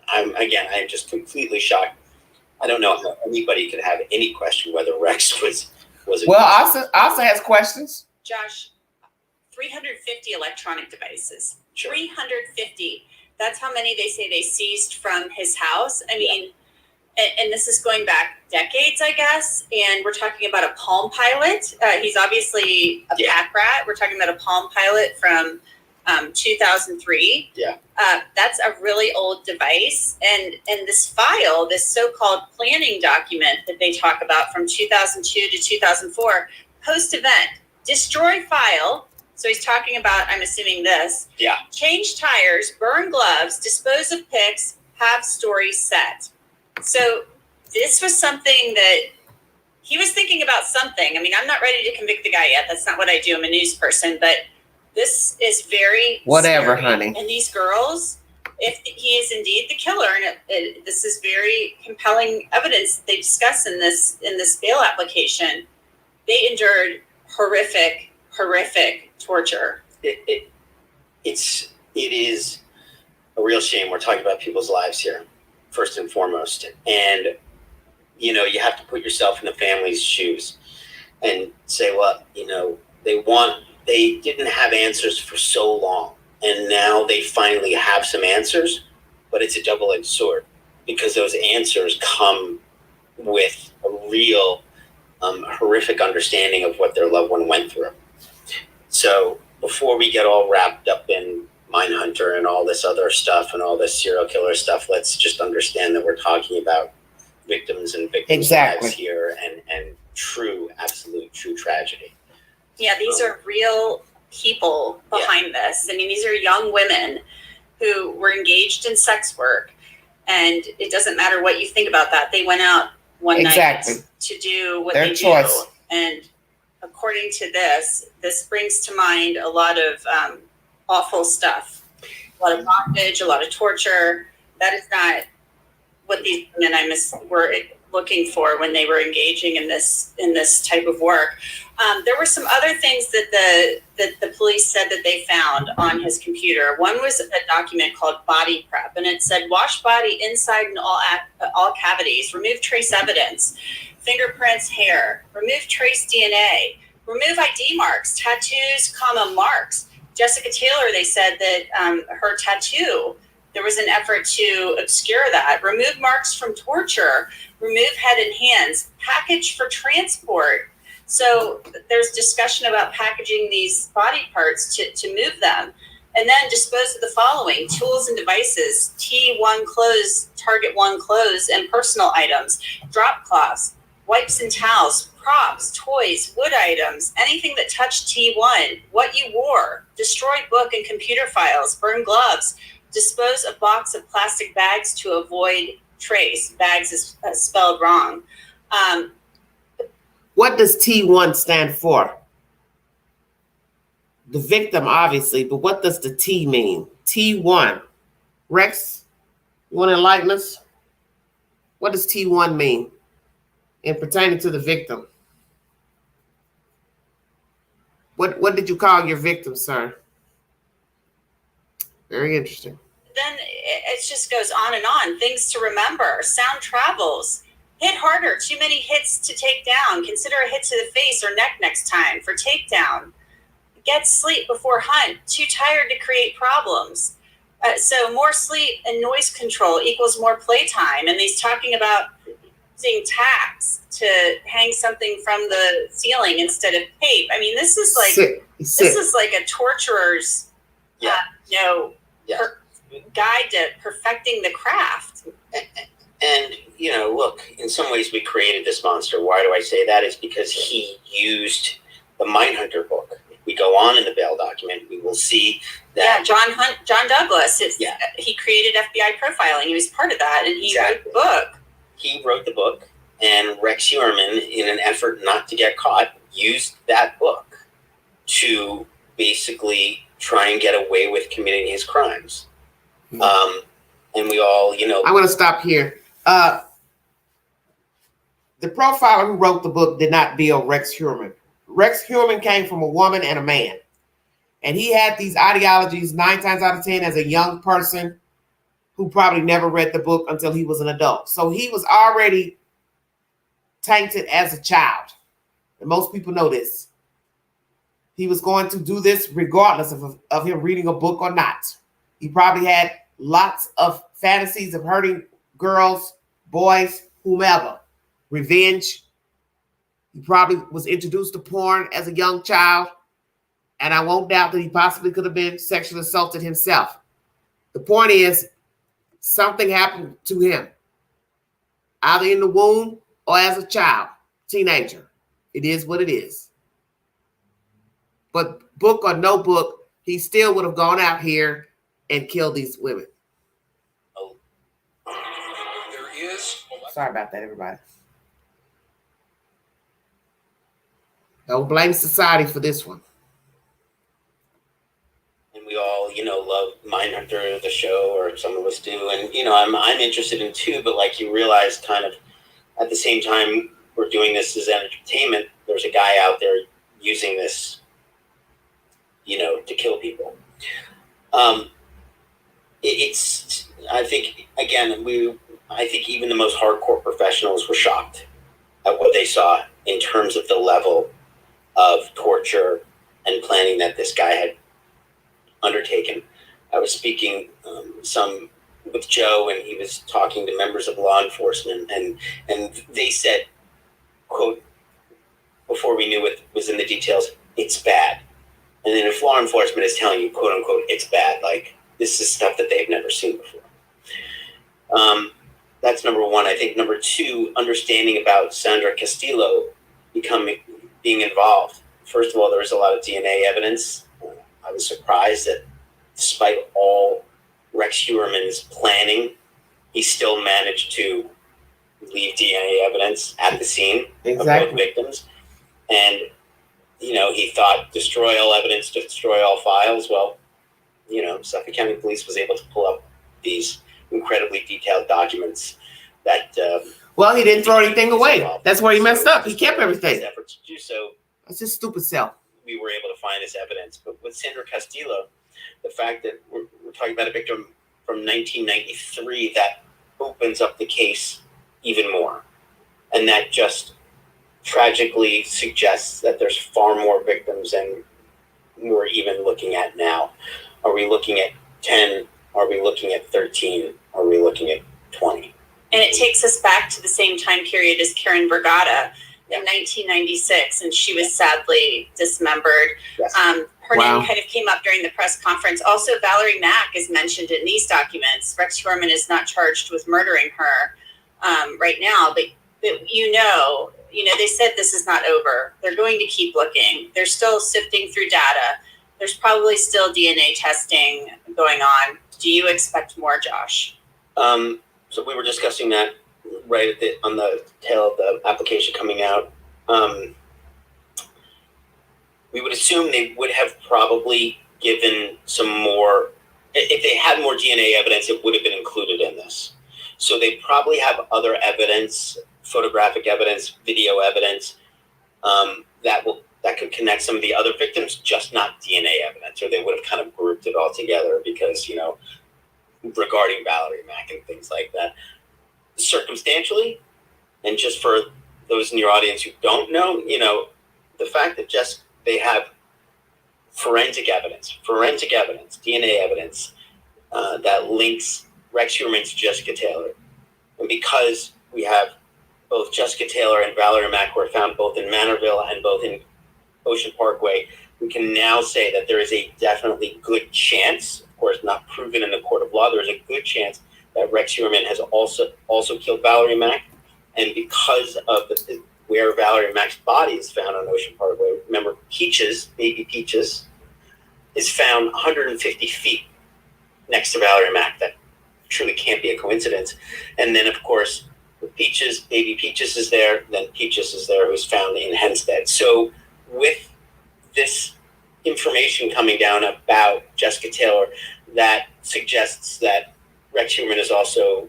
I'm just completely shocked. I don't know if anybody could have any question whether Rex was. Well, also has questions. Josh, 350 electronic devices. Sure. 350. That's how many they say they seized from his house. I mean, and this is going back decades, I guess. And we're talking about a Palm Pilot. He's obviously a pack rat. We're talking about a Palm Pilot from 2003. Yeah. That's a really old device. And this file, this so-called planning document that they talk about from 2002 to 2004, post-event, destroy file. So he's talking about, I'm assuming this. Yeah. Change tires, burn gloves, dispose of pics, have story set. So this was something that he was thinking about something. I mean, I'm not ready to convict the guy yet. That's not what I do. I'm a news person, but this is very whatever, scary. honey. And these girls, if he is indeed the killer, and this is very compelling evidence that they discuss in this bail application, they endured horrific torture. It is a real shame. We're talking about people's lives here, first and foremost, and you know, you have to put yourself in the family's shoes and say, well, you know, they didn't have answers for so long, and now they finally have some answers, but it's a double-edged sword because those answers come with a real horrific understanding of what their loved one went through. So before we get all wrapped up in Mindhunter and all this other stuff and all this serial killer stuff, let's just understand that we're talking about victims and victims' lives here and absolute true tragedy. Yeah, these are real people behind this. I mean, these are young women who were engaged in sex work, and it doesn't matter what you think about that. They went out one night to do what they do. And according to this brings to mind a lot of awful stuff, a lot of bondage, a lot of torture. That is not what these women were looking for when they were engaging in this type of work. There were some other things that the police said that they found on his computer. One was a document called Body Prep, and it said wash body inside and all cavities, remove trace evidence, fingerprints, hair, remove trace DNA, remove ID marks, tattoos, marks. Jessica Taylor, they said that her tattoo, there was an effort to obscure that. Remove marks from torture, remove head and hands, package for transport. So there's discussion about packaging these body parts to move them. And then dispose of the following: tools and devices, T1 clothes, Target 1 clothes, and personal items, drop cloths, wipes and towels, props, toys, wood items, anything that touched T1, what you wore, destroy book and computer files, burn gloves, dispose of box of plastic bags to avoid trace. Bags is spelled wrong. What does T1 stand for? The victim, obviously, but what does the T mean? T1. Rex, you want to enlighten us? What does T1 mean in pertaining to the victim? What did you call your victim, sir? Very interesting. Then it just goes on and on. Things to remember. Sound travels. Hit harder. Too many hits to take down. Consider a hit to the face or neck next time for takedown. Get sleep before hunt. Too tired to create problems. So more sleep and noise control equals more playtime. And he's talking about using tacks to hang something from the ceiling instead of tape. I mean, this is like this is like a torturer's, guide to perfecting the craft. And, look, in some ways we created this monster. Why do I say that? It's because he used the Mindhunter book. If we go on in the bail document, we will see that. Yeah, John Douglas. He created FBI profiling. He was part of that, and he wrote the book. He wrote the book, and Rex Heuermann, in an effort not to get caught, used that book to basically try and get away with committing his crimes. And we all, I'm going to stop here. The profiler who wrote the book did not build Rex Heuermann. Rex Heuermann came from a woman and a man. And he had these ideologies 9 times out of 10 as a young person who probably never read the book until he was an adult. So he was already tainted as a child. And most people know this. He was going to do this regardless of him reading a book or not. He probably had lots of fantasies of hurting girls, boys, whomever. Revenge. He probably was introduced to porn as a young child. And I won't doubt that he possibly could have been sexually assaulted himself. The point is, something happened to him, either in the womb or as a child, teenager. It is what it is. But book or no book, he still would have gone out here and killed these women. Sorry about that, everybody. Don't blame society for this one. And we all, love Mindhunter, the show, or some of us do. And, I'm interested in too, but like you realize kind of at the same time we're doing this as entertainment, there's a guy out there using this, to kill people. I think even the most hardcore professionals were shocked at what they saw in terms of the level of torture and planning that this guy had undertaken. I was speaking some with Joe, and he was talking to members of law enforcement, and they said, quote, before we knew what was in the details, it's bad. And then if law enforcement is telling you, quote unquote, it's bad, like this is stuff that they've never seen before. That's number one. I think number two, understanding about Sandra Castillo being involved. First of all, there was a lot of DNA evidence. I was surprised that despite all Rex Heuermann's planning, he still managed to leave DNA evidence at the scene of both victims. And, he thought destroy all evidence, destroy all files. Well, Suffolk County Police was able to pull up these incredibly detailed documents that... he didn't throw anything away. That's where he messed up. He kept everything. His efforts to do so. That's his stupid self. We were able to find this evidence. But with Sandra Castillo, the fact that we're talking about a victim from 1993, that opens up the case even more. And that just tragically suggests that there's far more victims than we're even looking at now. Are we looking at 10? Are we looking at 13? Are we looking at 20? And it takes us back to the same time period as Karen Vergata in 1996, and she was sadly dismembered. Yes. Her name kind of came up during the press conference. Also, Valerie Mack is mentioned in these documents. Rex Heuermann is not charged with murdering her right now, but they said this is not over. They're going to keep looking. They're still sifting through data. There's probably still DNA testing going on. Do you expect more, Josh? So we were discussing that right on the tail of the application coming out. We would assume they would have probably given some more. If they had more DNA evidence, it would have been included in this. So they probably have other evidence, photographic evidence, video evidence, that could connect some of the other victims, just not DNA evidence, or they would have kind of grouped it all together because, regarding Valerie Mack and things like that. Circumstantially, and just for those in your audience who don't know, the fact that they have forensic evidence, DNA evidence that links Rex Heuermann to Jessica Taylor. And because we have both Jessica Taylor and Valerie Mack were found both in Manorville and both in Ocean Parkway, we can now say that there is a definitely good chance, of course not proven in the court of law, there is a good chance that Rex Heuermann has also killed Valerie Mack. And because of where Valerie Mack's body is found on Ocean Parkway, remember Peaches, baby Peaches, is found 150 feet next to Valerie Mack. That truly can't be a coincidence. And then, of course, Peaches, baby Peaches is there, then Peaches is there, who's found in Hempstead. So with this information coming down about Jessica Taylor, that suggests that Rex Heuermann is also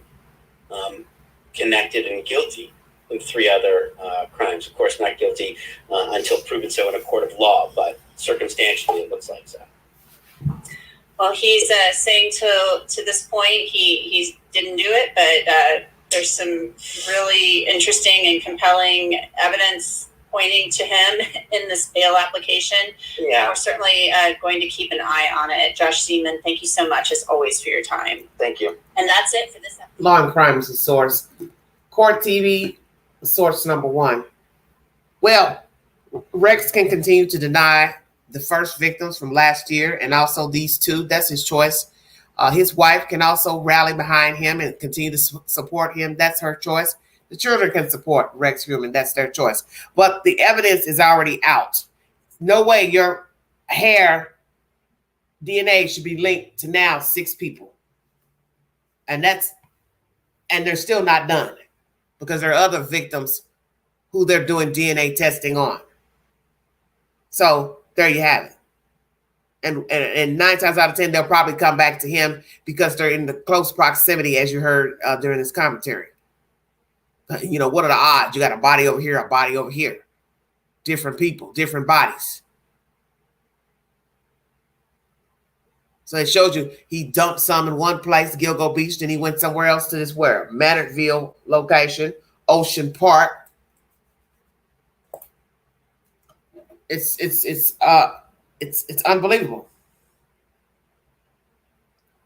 connected and guilty in 3 other crimes. Of course, not guilty until proven so in a court of law, but circumstantially it looks like so. Well, he's saying to this point he didn't do it, but there's some really interesting and compelling evidence pointing to him in this bail application. Yeah. And we're certainly going to keep an eye on it. Josh Seaman, thank you so much as always for your time. Thank you. And that's it for this episode. Law and Crime is the source. Court TV, source number 1. Well, Rex can continue to deny the first victims from last year and also these 2. That's his choice. His wife can also rally behind him and continue to support him. That's her choice. The children can support Rex Heuermann. That's their choice. But the evidence is already out. No way your hair DNA should be linked to now 6 people. And they're still not done because there are other victims who they're doing DNA testing on. So there you have it. And 9 times out of 10, they'll probably come back to him because they're in the close proximity, as you heard during this commentary. You know, what are the odds? You got a body over here, a body over here. Different people, different bodies. So it shows you he dumped some in one place, Gilgo Beach, then he went somewhere else to this where? Manorville location, Ocean Park. It's unbelievable.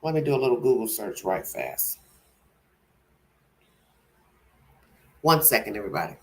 Let me do a little Google search right fast. 1 second, everybody.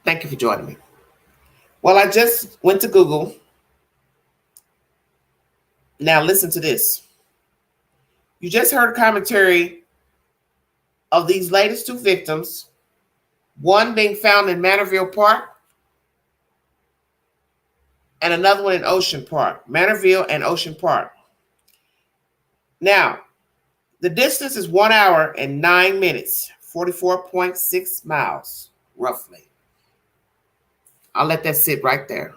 Thank you for joining me. Well, I just went to Google. Now listen to this. You just heard a commentary of these latest 2 victims, one being found in Manorville Park and another one in Ocean Park, Manorville and Ocean Park. Now, the distance is 1 hour and 9 minutes, 44.6 miles, roughly. I'll let that sit right there.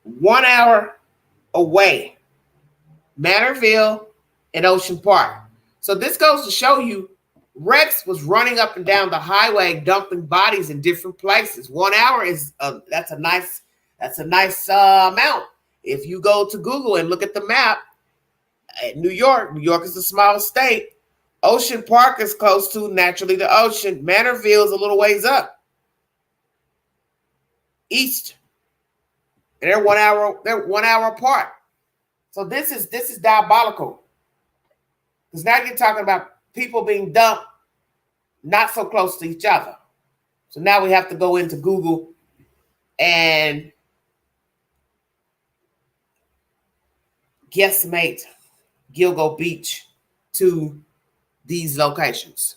One hour away, Manorville and Ocean Park. So this goes to show you Rex was running up and down the highway, dumping bodies in different places. 1 hour is that's a nice amount. If you go to Google and look at the map, New York is a small state. Ocean Park is close to naturally the ocean. Manorville is a little ways up east. And they're 1 hour. They're 1 hour apart. So this is diabolical. Because now you're talking about people being dumped not so close to each other. So now we have to go into Google and guesstimate Gilgo Beach to these locations.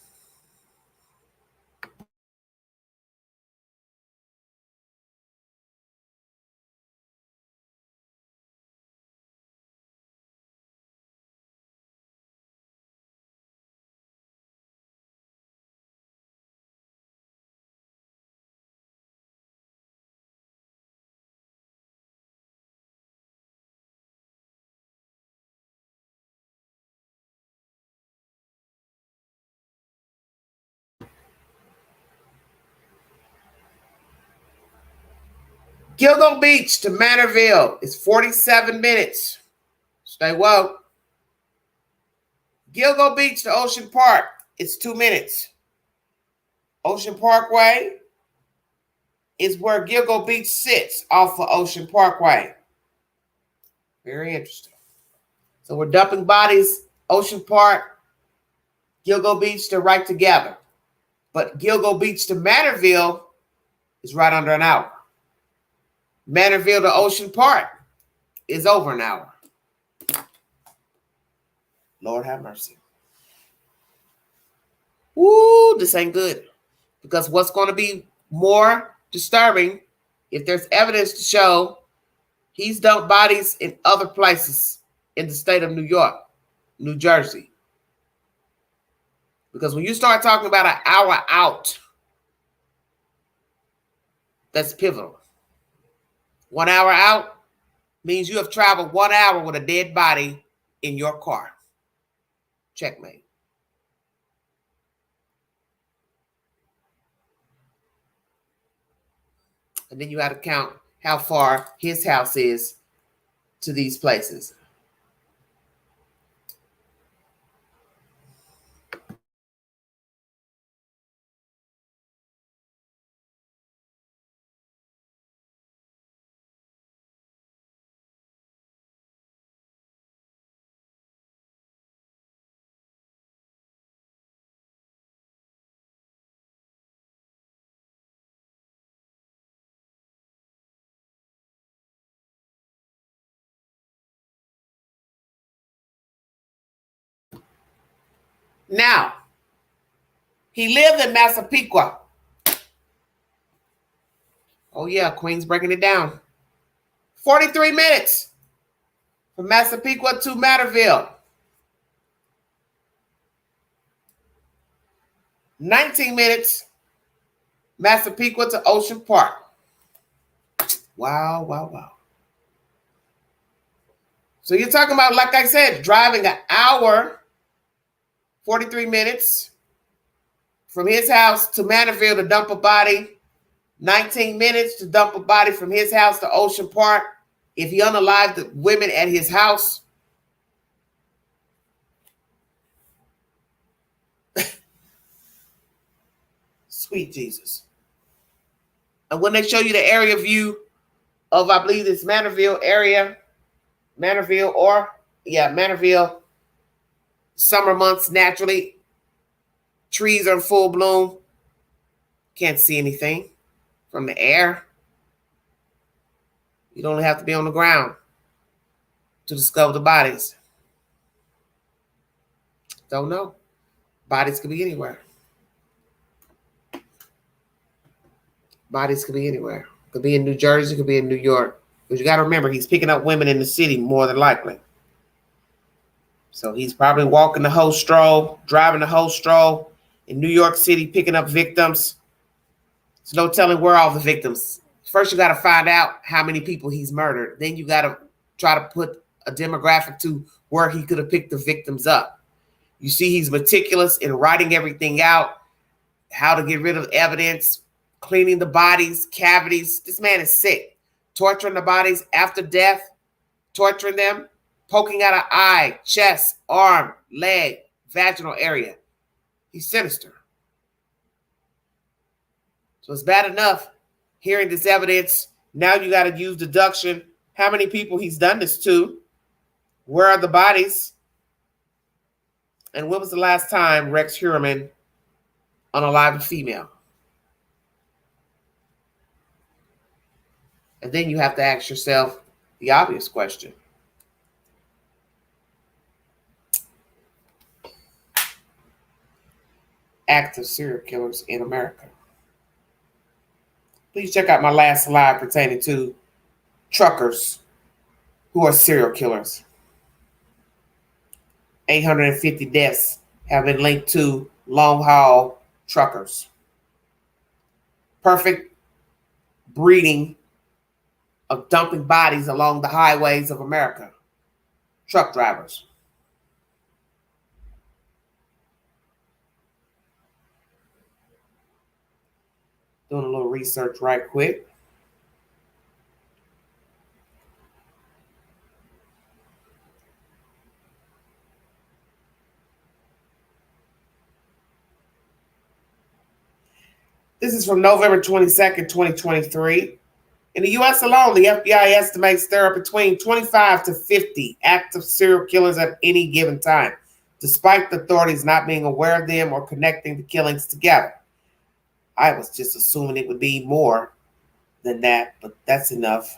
Gilgo Beach to Manorville is 47 minutes. Stay woke. Gilgo Beach to Ocean Park, it's 2 minutes. Ocean Parkway is where Gilgo Beach sits off of Ocean Parkway. Very interesting. So we're dumping bodies, Ocean Park, Gilgo Beach, they're right together. But Gilgo Beach to Manorville is right under an hour. Manorville to Ocean Park is over an hour. Lord have mercy. Woo, this ain't good. Because what's going to be more disturbing, if there's evidence to show he's dumped bodies in other places in the state of New York, New Jersey. Because when you start talking about an hour out, that's pivotal. 1 hour out means you have traveled 1 hour with a dead body in your car. Checkmate. And then you got to count how far his house is to these places. Now, he lived in Massapequa. Oh, yeah, Queen's breaking it down. 43 minutes from Massapequa to Manorville. 19 minutes, Massapequa to Ocean Park. Wow, wow, wow. So you're talking about, like I said, driving an hour, 43 minutes from his house to Manorville to dump a body, 19 minutes to dump a body from his house to Ocean Park. If he unalived the women at his house, sweet Jesus. And when they show you the area view of, I believe this Manorville area, Manorville, summer months naturally, trees are in full bloom. Can't see anything from the air. You don't have to be on the ground to discover the bodies. Don't know. Bodies could be anywhere. Bodies could be anywhere. Could be in New Jersey, could be in New York. Because you got to remember, he's picking up women in the city more than likely. So he's probably walking the whole stroll, driving the whole stroll in New York City, picking up victims. There's no telling where all the victims. First, you got to find out how many people he's murdered. Then you got to try to put a demographic to where he could have picked the victims up. You see, he's meticulous in writing everything out, how to get rid of evidence, cleaning the bodies, cavities. This man is sick. Torturing the bodies after death, torturing them, poking out an eye, chest, arm, leg, vaginal area. He's sinister. So it's bad enough hearing this evidence. Now you got to use deduction. How many people he's done this to? Where are the bodies? And when was the last time Rex Heuermann unalived a female? And then you have to ask yourself the obvious question. Active serial killers in America. Please check out my last slide pertaining to truckers who are serial killers. 850 deaths have been linked to long-haul truckers. Perfect breeding of dumping bodies along the highways of America. Truck drivers. Doing a little research right quick. This is from November 22nd, 2023. In the U.S. alone, the FBI estimates there are between 25 to 50 active serial killers at any given time, despite the authorities not being aware of them or connecting the killings together. I was just assuming it would be more than that, but that's enough.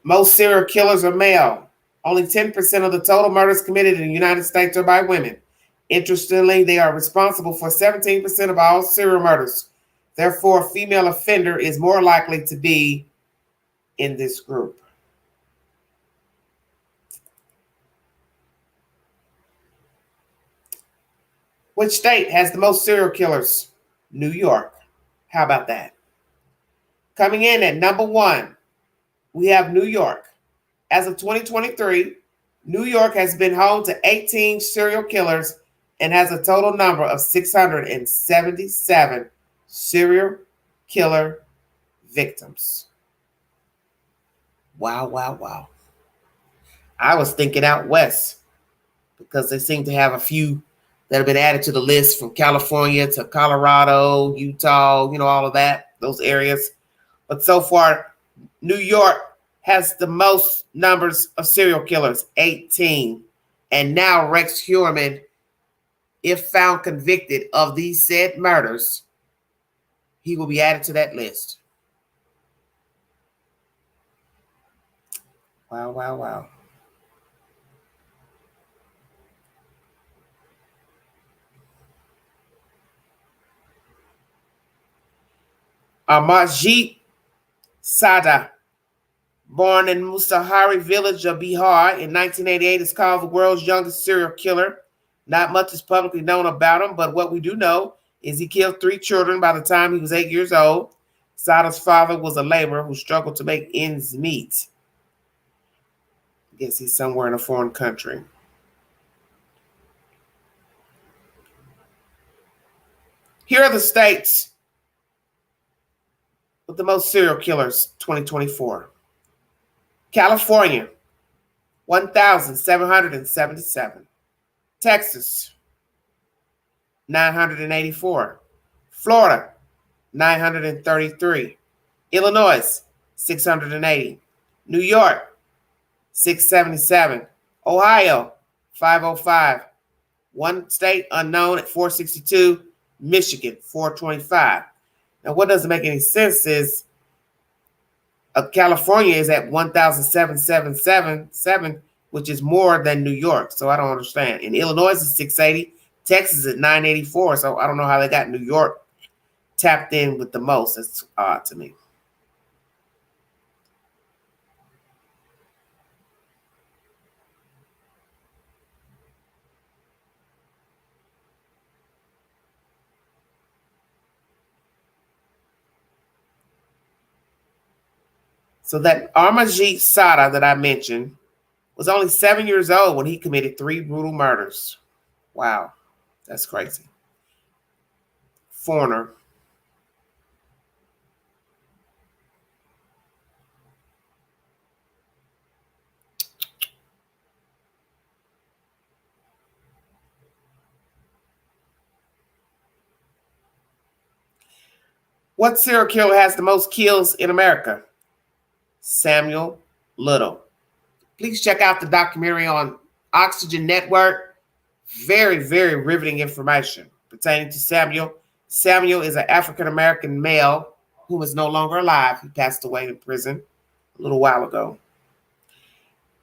Most serial killers are male. Only 10% of the total murders committed in the United States are by women. Interestingly, they are responsible for 17% of all serial murders. Therefore, a female offender is more likely to be in this group. Which state has the most serial killers? New York. How about that? Coming in at number 1, we have New York. As of 2023, New York has been home to 18 serial killers and has a total number of 677 serial killer victims. Wow, wow, wow. I was thinking out west because they seem to have a few that have been added to the list from California to Colorado, Utah, all of that, those areas. But so far, New York has the most numbers of serial killers, 18. And now Rex Heuermann, if found convicted of these said murders, he will be added to that list. Wow, wow, wow. Amarjit Sada, born in Musahari village of Bihar in 1988, is called the world's youngest serial killer. Not much is publicly known about him, but what we do know is he killed 3 children by the time he was 8 years old. Sada's father was a laborer who struggled to make ends meet. I guess he's somewhere in a foreign country. Here are the states with the most serial killers, 2024. California, 1,777. Texas, 984. Florida, 933. Illinois, 680. New York, 677. Ohio, 505. One state unknown at 462. Michigan, 425. Now, what doesn't make any sense is California is at 1,777, which is more than New York. So I don't understand. And Illinois is 680. Texas is 984. So I don't know how they got New York tapped in with the most. That's odd to me. So that Amarjit Sada that I mentioned was only 7 years old when he committed 3 brutal murders. Wow, that's crazy. Foreigner. What serial killer has the most kills in America? Samuel Little. Please check out the documentary on Oxygen Network. Very, very riveting information pertaining to Samuel. Samuel is an African-American male who is no longer alive. He passed away in prison a little while ago.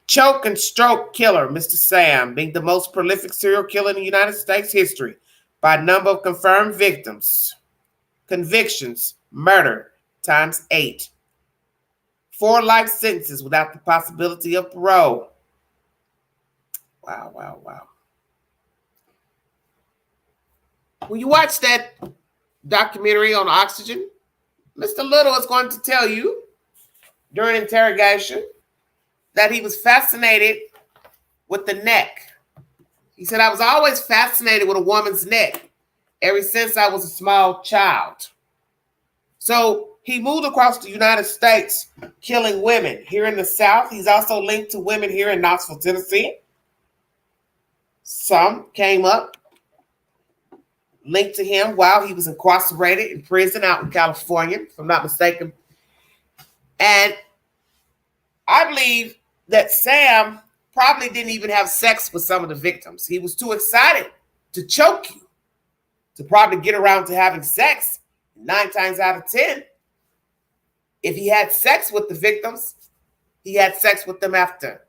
Choke and stroke killer, Mr. Sam, being the most prolific serial killer in the United States history by number of confirmed victims. Convictions, murder, times 8. 4 life sentences without the possibility of parole. Wow, wow, wow. When you watch that documentary on Oxygen, Mr. Little is going to tell you during interrogation that he was fascinated with the neck. He said, I was always fascinated with a woman's neck ever since I was a small child. So he moved across the United States killing women here in the South. He's also linked to women here in Knoxville, Tennessee. some came up linked to him while he was incarcerated in prison out in California, if I'm not mistaken. And I believe that Sam probably didn't even have sex with some of the victims. He was too excited to choke you to probably get around to having sex. 9 times out of 10, if he had sex with the victims, he had sex with them after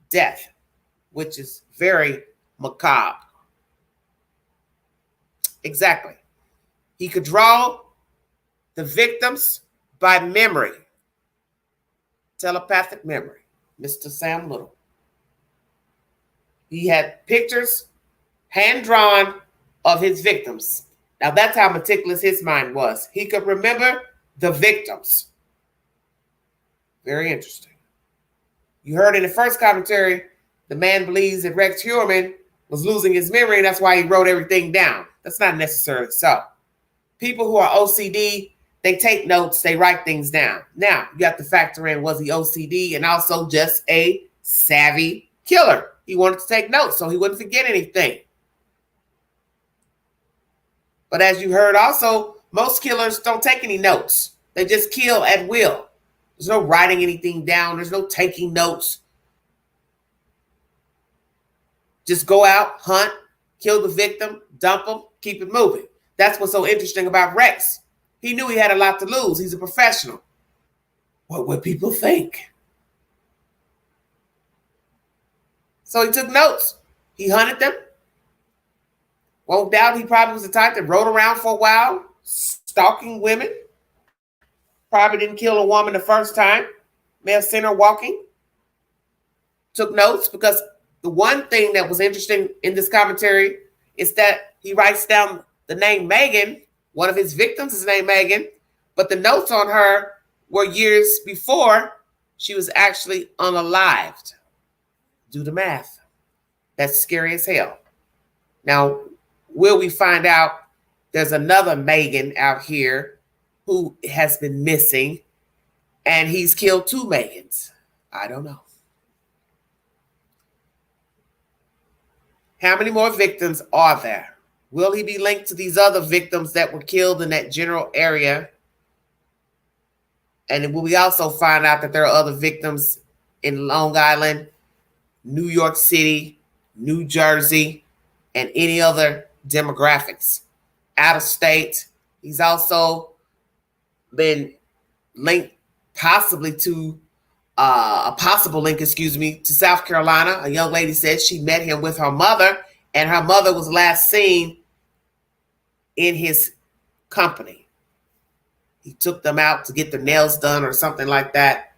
death, which is very macabre. Exactly. He could draw the victims by memory, telepathic memory, Mr. Sam Little. He had pictures hand-drawn of his victims. Now, that's how meticulous his mind was. He could remember the victims. Very interesting. You heard in the first commentary, the man believes that Rex Heuermann was losing his memory, and that's why he wrote everything down. That's not necessarily so. People who are OCD, they take notes, they write things down. Now, you have to factor in, was he OCD and also just a savvy killer? He wanted to take notes so he wouldn't forget anything. But as you heard also, most killers don't take any notes. They just kill at will. There's no writing anything down. There's no taking notes. Just go out, hunt, kill the victim, dump them, keep it moving. That's what's so interesting about Rex. He knew he had a lot to lose. He's a professional. What would people think? So he took notes. He hunted them. Won't doubt he probably was the type that rode around for a while, stalking women. Probably didn't kill a woman the first time. May have seen her walking. Took notes because the one thing that was interesting in this commentary is that he writes down the name Megan. One of his victims is named Megan, but the notes on her were years before she was actually unalived. Do the math. That's scary as hell. Now, will we find out there's another Megan out here who has been missing and he's killed 2 Megans? I don't know. How many more victims are there? Will he be linked to these other victims that were killed in that general area? And will we also find out that there are other victims in Long Island, New York City, New Jersey, and any other demographics? Out of state. He's also been linked possibly to a possible link, to South Carolina. A young lady said she met him with her mother, and her mother was last seen in his company. He took them out to get their nails done or something like that.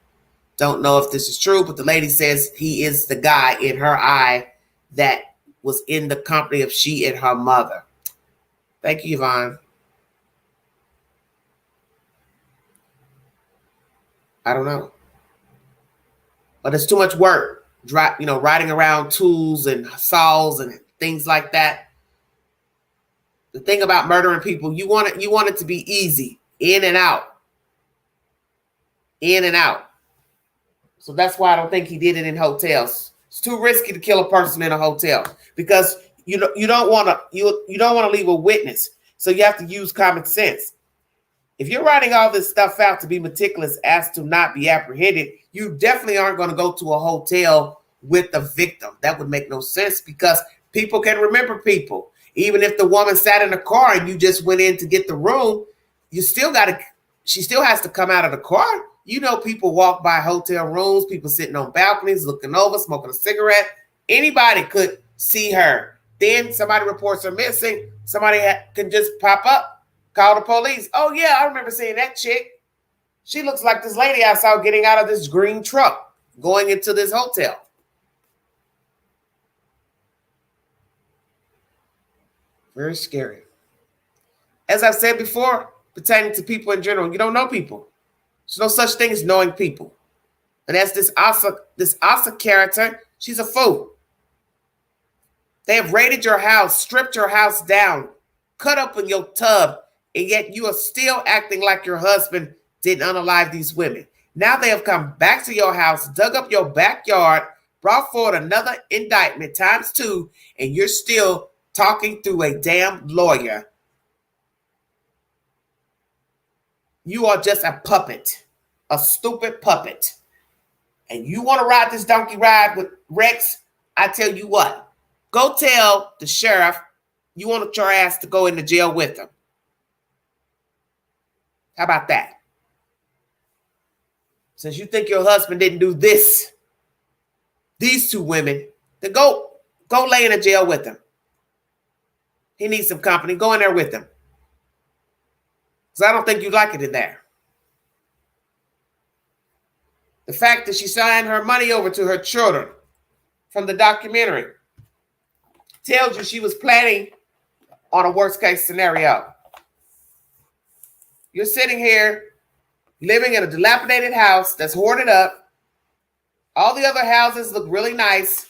Don't know if this is true, but the lady says he is the guy in her eye that was in the company of she and her mother. Thank you, Yvonne. I don't know. But it's too much work, riding around tools and saws and things like that. The thing about murdering people, you want it to be easy, in and out. In and out. So that's why I don't think he did it in hotels. It's too risky to kill a person in a hotel because you don't want to leave a witness. So you have to use common sense. If you're writing all this stuff out to be meticulous as to not be apprehended, you definitely aren't going to go to a hotel with the victim. That would make no sense because people can remember people. Even if the woman sat in the car and you just went in to get the room, she still has to come out of the car. You know, people walk by hotel rooms, people sitting on balconies, looking over, smoking a cigarette. Anybody could see her. Then somebody reports her missing. Somebody can just pop up, call the police. Oh, yeah, I remember seeing that chick. She looks like this lady I saw getting out of this green truck going into this hotel. Very scary. As I've said before, pertaining to people in general, you don't know people. There's no such thing as knowing people. And as this Asa character, she's a fool. They have raided your house, stripped your house down, cut open your tub, and yet you are still acting like your husband didn't unalive these women. Now they have come back to your house, dug up your backyard, brought forward another indictment times 2, and you're still talking through a damn lawyer. You are just a puppet, a stupid puppet. And you want to ride this donkey ride with Rex? I tell you what, go tell the sheriff you want your ass to go into jail with him. How about that? Since you think your husband didn't do this, these 2 women, then go lay in a jail with him. He needs some company. Go in there with him. Because I don't think you like it in there. The fact that she signed her money over to her children from the documentary tells you she was planning on a worst case scenario. You're sitting here living in a dilapidated house that's hoarded up. All the other houses look really nice.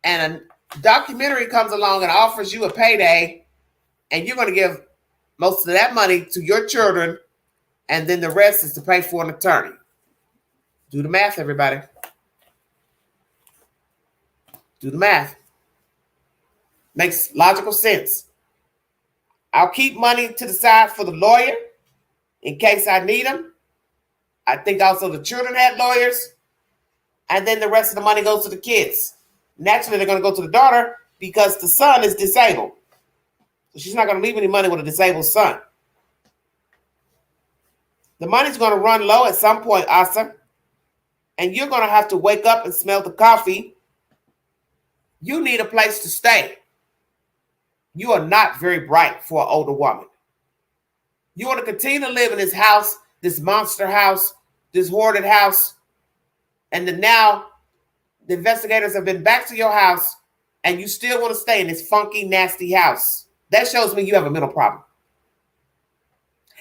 And a documentary comes along and offers you a payday. And you're going to give most of that money to your children. And then the rest is to pay for an attorney. Do the math, everybody. Do the math. Makes logical sense. I'll keep money to the side for the lawyer in case I need them. I think also the children had lawyers. And then the rest of the money goes to the kids. Naturally, they're going to go to the daughter because the son is disabled. So she's not going to leave any money with a disabled son. The money's going to run low at some point, Asa. And you're going to have to wake up and smell the coffee. You need a place to stay. You are not very bright for an older woman. You want to continue to live in this house, this monster house, this hoarded house. And then now the investigators have been back to your house and you still want to stay in this funky, nasty house. That shows me you have a mental problem.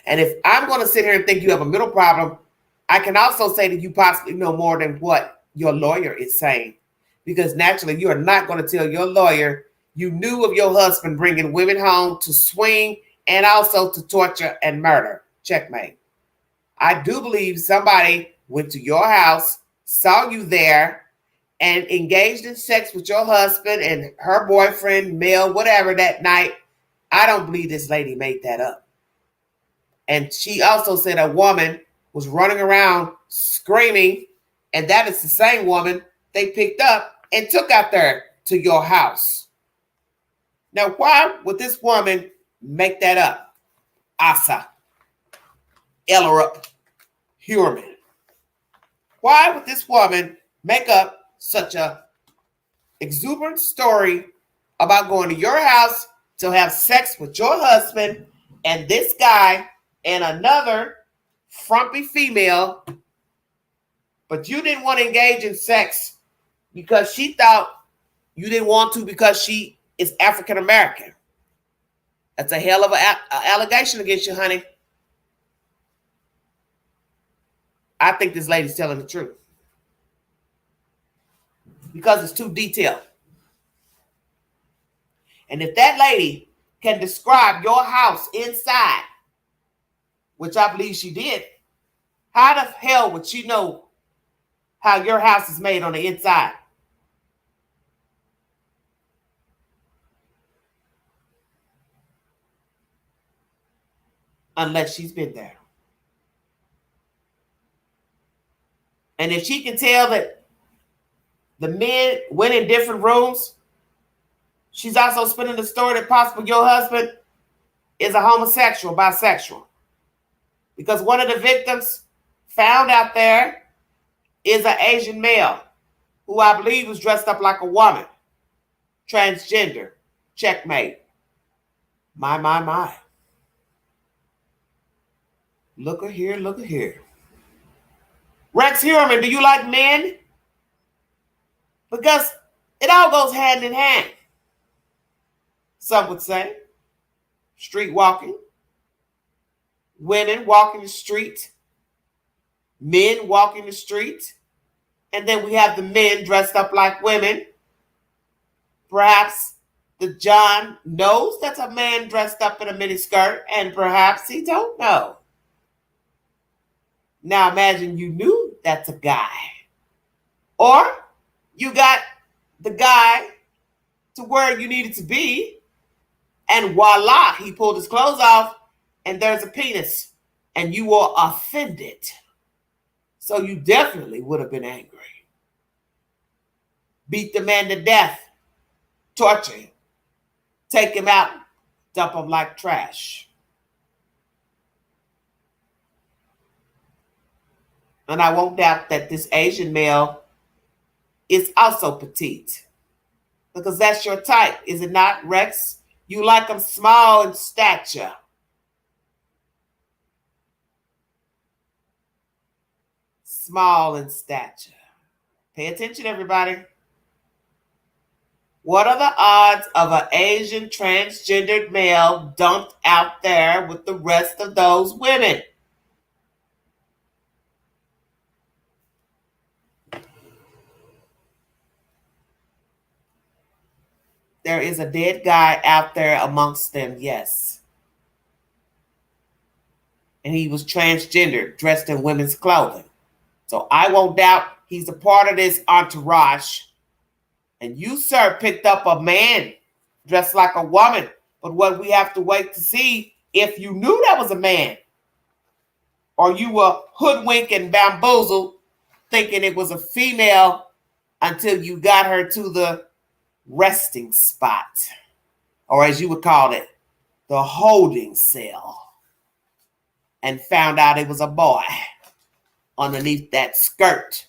And if I'm going to sit here and think you have a mental problem, I can also say that you possibly know more than what your lawyer is saying. Because naturally, you are not going to tell your lawyer you knew of your husband bringing women home to swing and also to torture and murder. Checkmate. I do believe somebody went to your house, saw you there, and engaged in sex with your husband and her boyfriend, male, whatever, that night. I don't believe this lady made that up. And she also said a woman was running around screaming, and that is the same woman they picked up and took out there to your house. Now, why would this woman make that up? Asa, Ellerup, Heuermann. Why would this woman make up such a exuberant story about going to your house to have sex with your husband and this guy and another frumpy female, but you didn't want to engage in sex because she thought you didn't want to because she is African American? That's a hell of an allegation against you, honey. I think this lady's telling the truth because it's too detailed. And if that lady can describe your house inside, which I believe she did, how the hell would she know how your house is made on the inside? Unless she's been there. And if she can tell that the men went in different rooms, she's also spinning the story that possibly your husband is a homosexual, bisexual. Because one of the victims found out there is an Asian male who I believe was dressed up like a woman. Transgender. Checkmate. My. Look at here, look at here. Rex Heuermann, do you like men? Because it all goes hand in hand. Some would say. Street walking. Women walking the street. Men walking the street. And then we have the men dressed up like women. Perhaps the John knows that's a man dressed up in a miniskirt, and perhaps he don't know. Now imagine you knew that's a guy. Or You got the guy to where you needed to be, and voila, he pulled his clothes off, and there's a penis, and you were offended. So you definitely would have been angry. Beat the man to death, torture him, take him out, dump him like trash. And I won't doubt that this Asian male is also petite, because that's your type, is it not, Rex? You like them small in stature. Small in stature. Pay attention, everybody. What are the odds of an Asian transgendered male dumped out there with the rest of those women? There is a dead guy out there amongst them, yes. And he was transgendered, dressed in women's clothing. So I won't doubt he's a part of this entourage. And you, sir, picked up a man dressed like a woman. But what we have to wait to see, if you knew that was a man, or you were hoodwinked and bamboozled thinking it was a female until you got her to the resting spot, or as you would call it, the holding cell, and found out it was a boy underneath that skirt.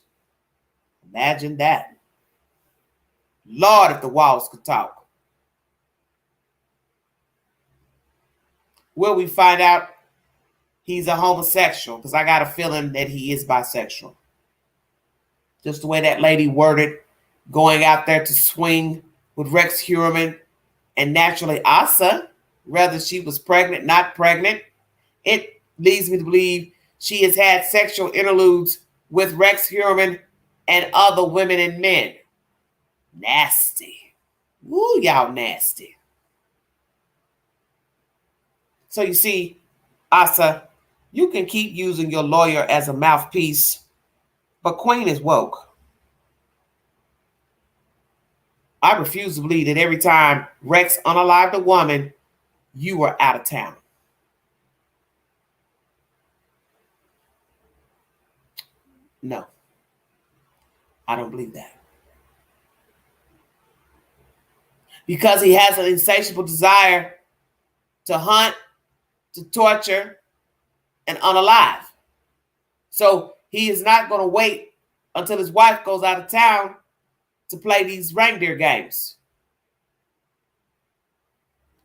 Imagine that. Lord, if the walls could talk. Will we find out he's a homosexual? Because I got a feeling that he is bisexual. Just the way that lady worded, going out there to swing with Rex Heuermann and naturally Asa, whether she was pregnant, not pregnant, it leads me to believe she has had sexual interludes with Rex Heuermann and other women and men. Nasty. Woo, y'all nasty. So you see, Asa, you can keep using your lawyer as a mouthpiece, but Queen is woke. I refuse to believe that every time Rex unalived a woman, you were out of town. No, I don't believe that. Because he has an insatiable desire to hunt, to torture, and unalive. So he is not going to wait until his wife goes out of town to play these reindeer games.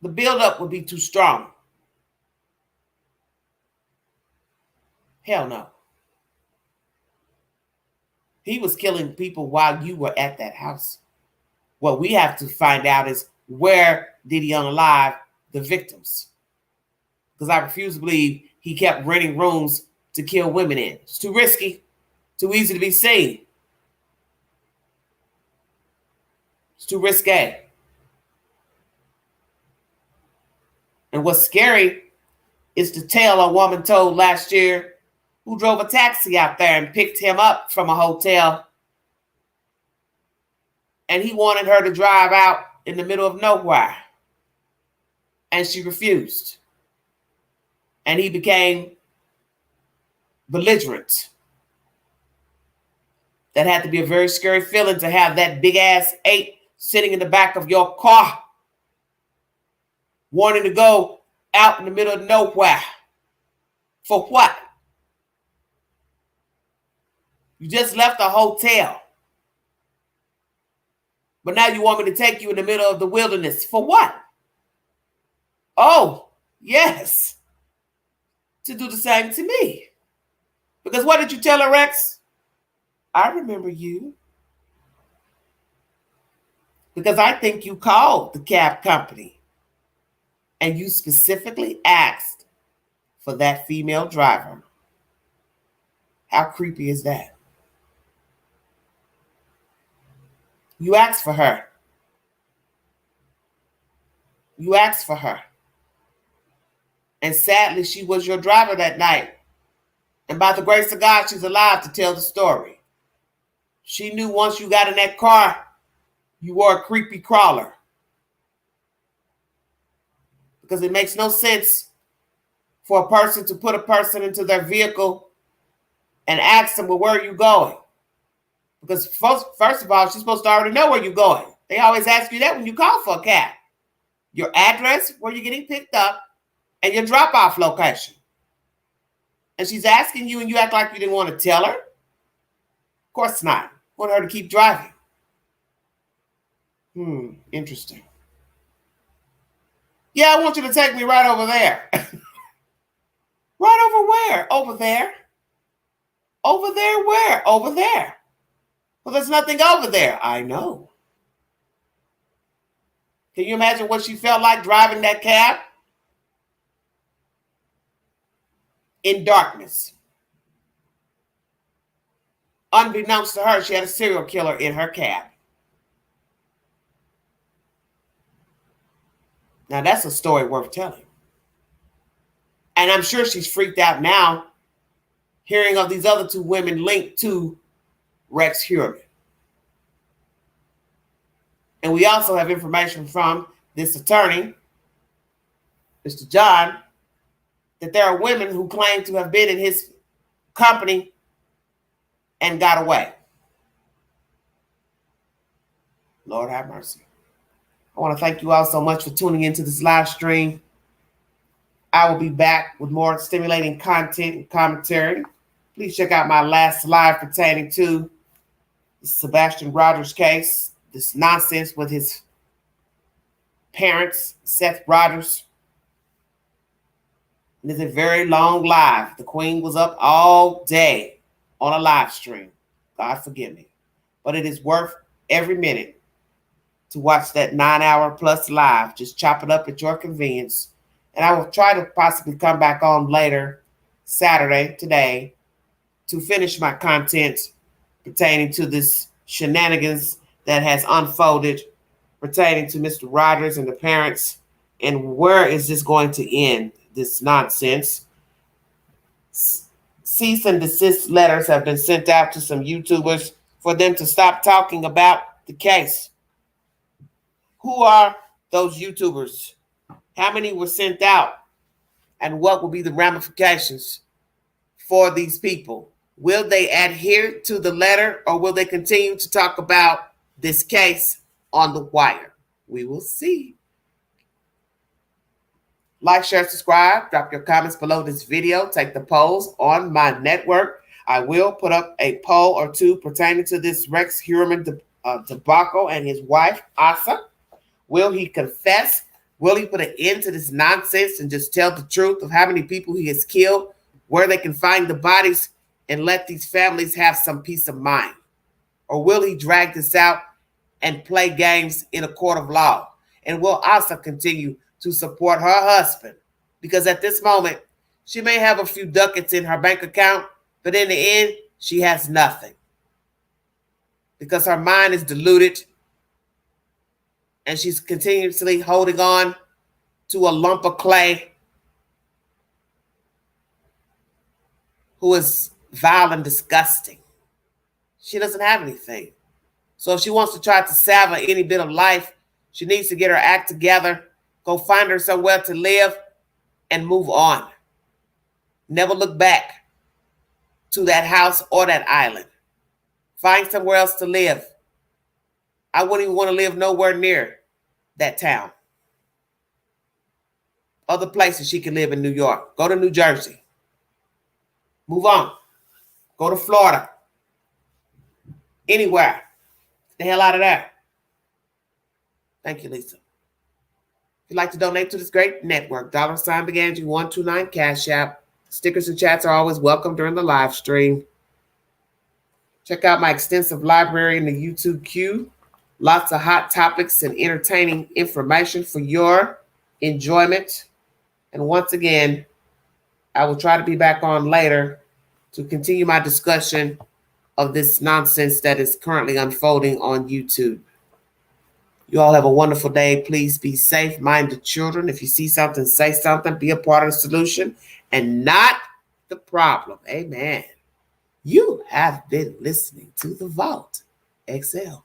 The buildup would be too strong. Hell no. He was killing people while you were at that house. What we have to find out is, where did he unalive the victims? Because I refuse to believe he kept renting rooms to kill women in. It's too risky, too easy to be seen. It's too risque. And what's scary is the tale a woman told last year who drove a taxi out there and picked him up from a hotel. And he wanted her to drive out in the middle of nowhere. And she refused. And he became belligerent. That had to be a very scary feeling, to have that big ass ape sitting in the back of your car, wanting to go out in the middle of nowhere. For what? You just left a hotel. But now you want me to take you in the middle of the wilderness. For what? Oh, yes. To do the same to me. Because what did you tell her, Rex? I remember you. Because I think you called the cab company and you specifically asked for that female driver. How creepy is that? You asked for her. You asked for her. And sadly, she was your driver that night. And by the grace of God, she's alive to tell the story. She knew once you got in that car, you were a creepy crawler. Because it makes no sense for a person to put a person into their vehicle and ask them, well, where are you going? Because first of all, she's supposed to already know where you're going. They always ask you that when you call for a cab. Your address, where you're getting picked up, and your drop-off location. And she's asking you and you act like you didn't want to tell her? Of course not. You want her to keep driving. Interesting. Yeah, I want you to take me right over there. Right over where? Over there. Over there where? Over there. Well, there's nothing over there. I know. Can you imagine what she felt like driving that cab? In darkness. Unbeknownst to her, she had a serial killer in her cab. Now, that's a story worth telling. And I'm sure she's freaked out now, hearing of these other two women linked to Rex Heuermann. And we also have information from this attorney, Mr. John, that there are women who claim to have been in his company and got away. Lord have mercy. I want to thank you all so much for tuning into this live stream. I will be back with more stimulating content and commentary. Please check out my last live pertaining to the Sebastian Rogers case, this nonsense with his parents, Seth Rogers. And it's a very long live. The Queen was up all day on a live stream. God forgive me. But it is worth every minute to watch that 9-hour plus live. Just chop it up at your convenience. And I will try to possibly come back on later, Saturday, today, to finish my content pertaining to this shenanigans that has unfolded pertaining to Mr. Rogers and the parents. And where is this going to end, this nonsense? Cease and desist letters have been sent out to some YouTubers for them to stop talking about the case. Who are those YouTubers? How many were sent out? And what will be the ramifications for these people? Will they adhere to the letter, or will they continue to talk about this case on the wire? We will see. Like, share, subscribe. Drop your comments below this video. Take the polls on my network. I will put up a poll or two pertaining to this Rex Heuermann debacle and his wife, Asa. Will he confess? Will he put an end to this nonsense and just tell the truth of how many people he has killed, where they can find the bodies, and let these families have some peace of mind? Or will he drag this out and play games in a court of law? And will Asa continue to support her husband? Because at this moment, she may have a few ducats in her bank account, but in the end, she has nothing. Because her mind is diluted, and she's continuously holding on to a lump of clay who is vile and disgusting. She doesn't have anything. So if she wants to try to salvage any bit of life, she needs to get her act together, go find her somewhere to live, and move on. Never look back to that house or that island. Find somewhere else to live. I wouldn't even want to live nowhere near that town. Other places she can live in New York. Go to New Jersey. Move on. Go to Florida. Anywhere. Get the hell out of there. Thank you, Lisa. If you'd like to donate to this great network, $Beganji129 Cash App. Stickers and chats are always welcome during the live stream. Check out my extensive library in the YouTube queue. Lots of hot topics and entertaining information for your enjoyment. And once again, I will try to be back on later to continue my discussion of this nonsense that is currently unfolding on YouTube. You all have a wonderful day. Please be safe. Mind the children. If you see something, say something. Be a part of the solution and not the problem. Amen. You have been listening to The Vault XL.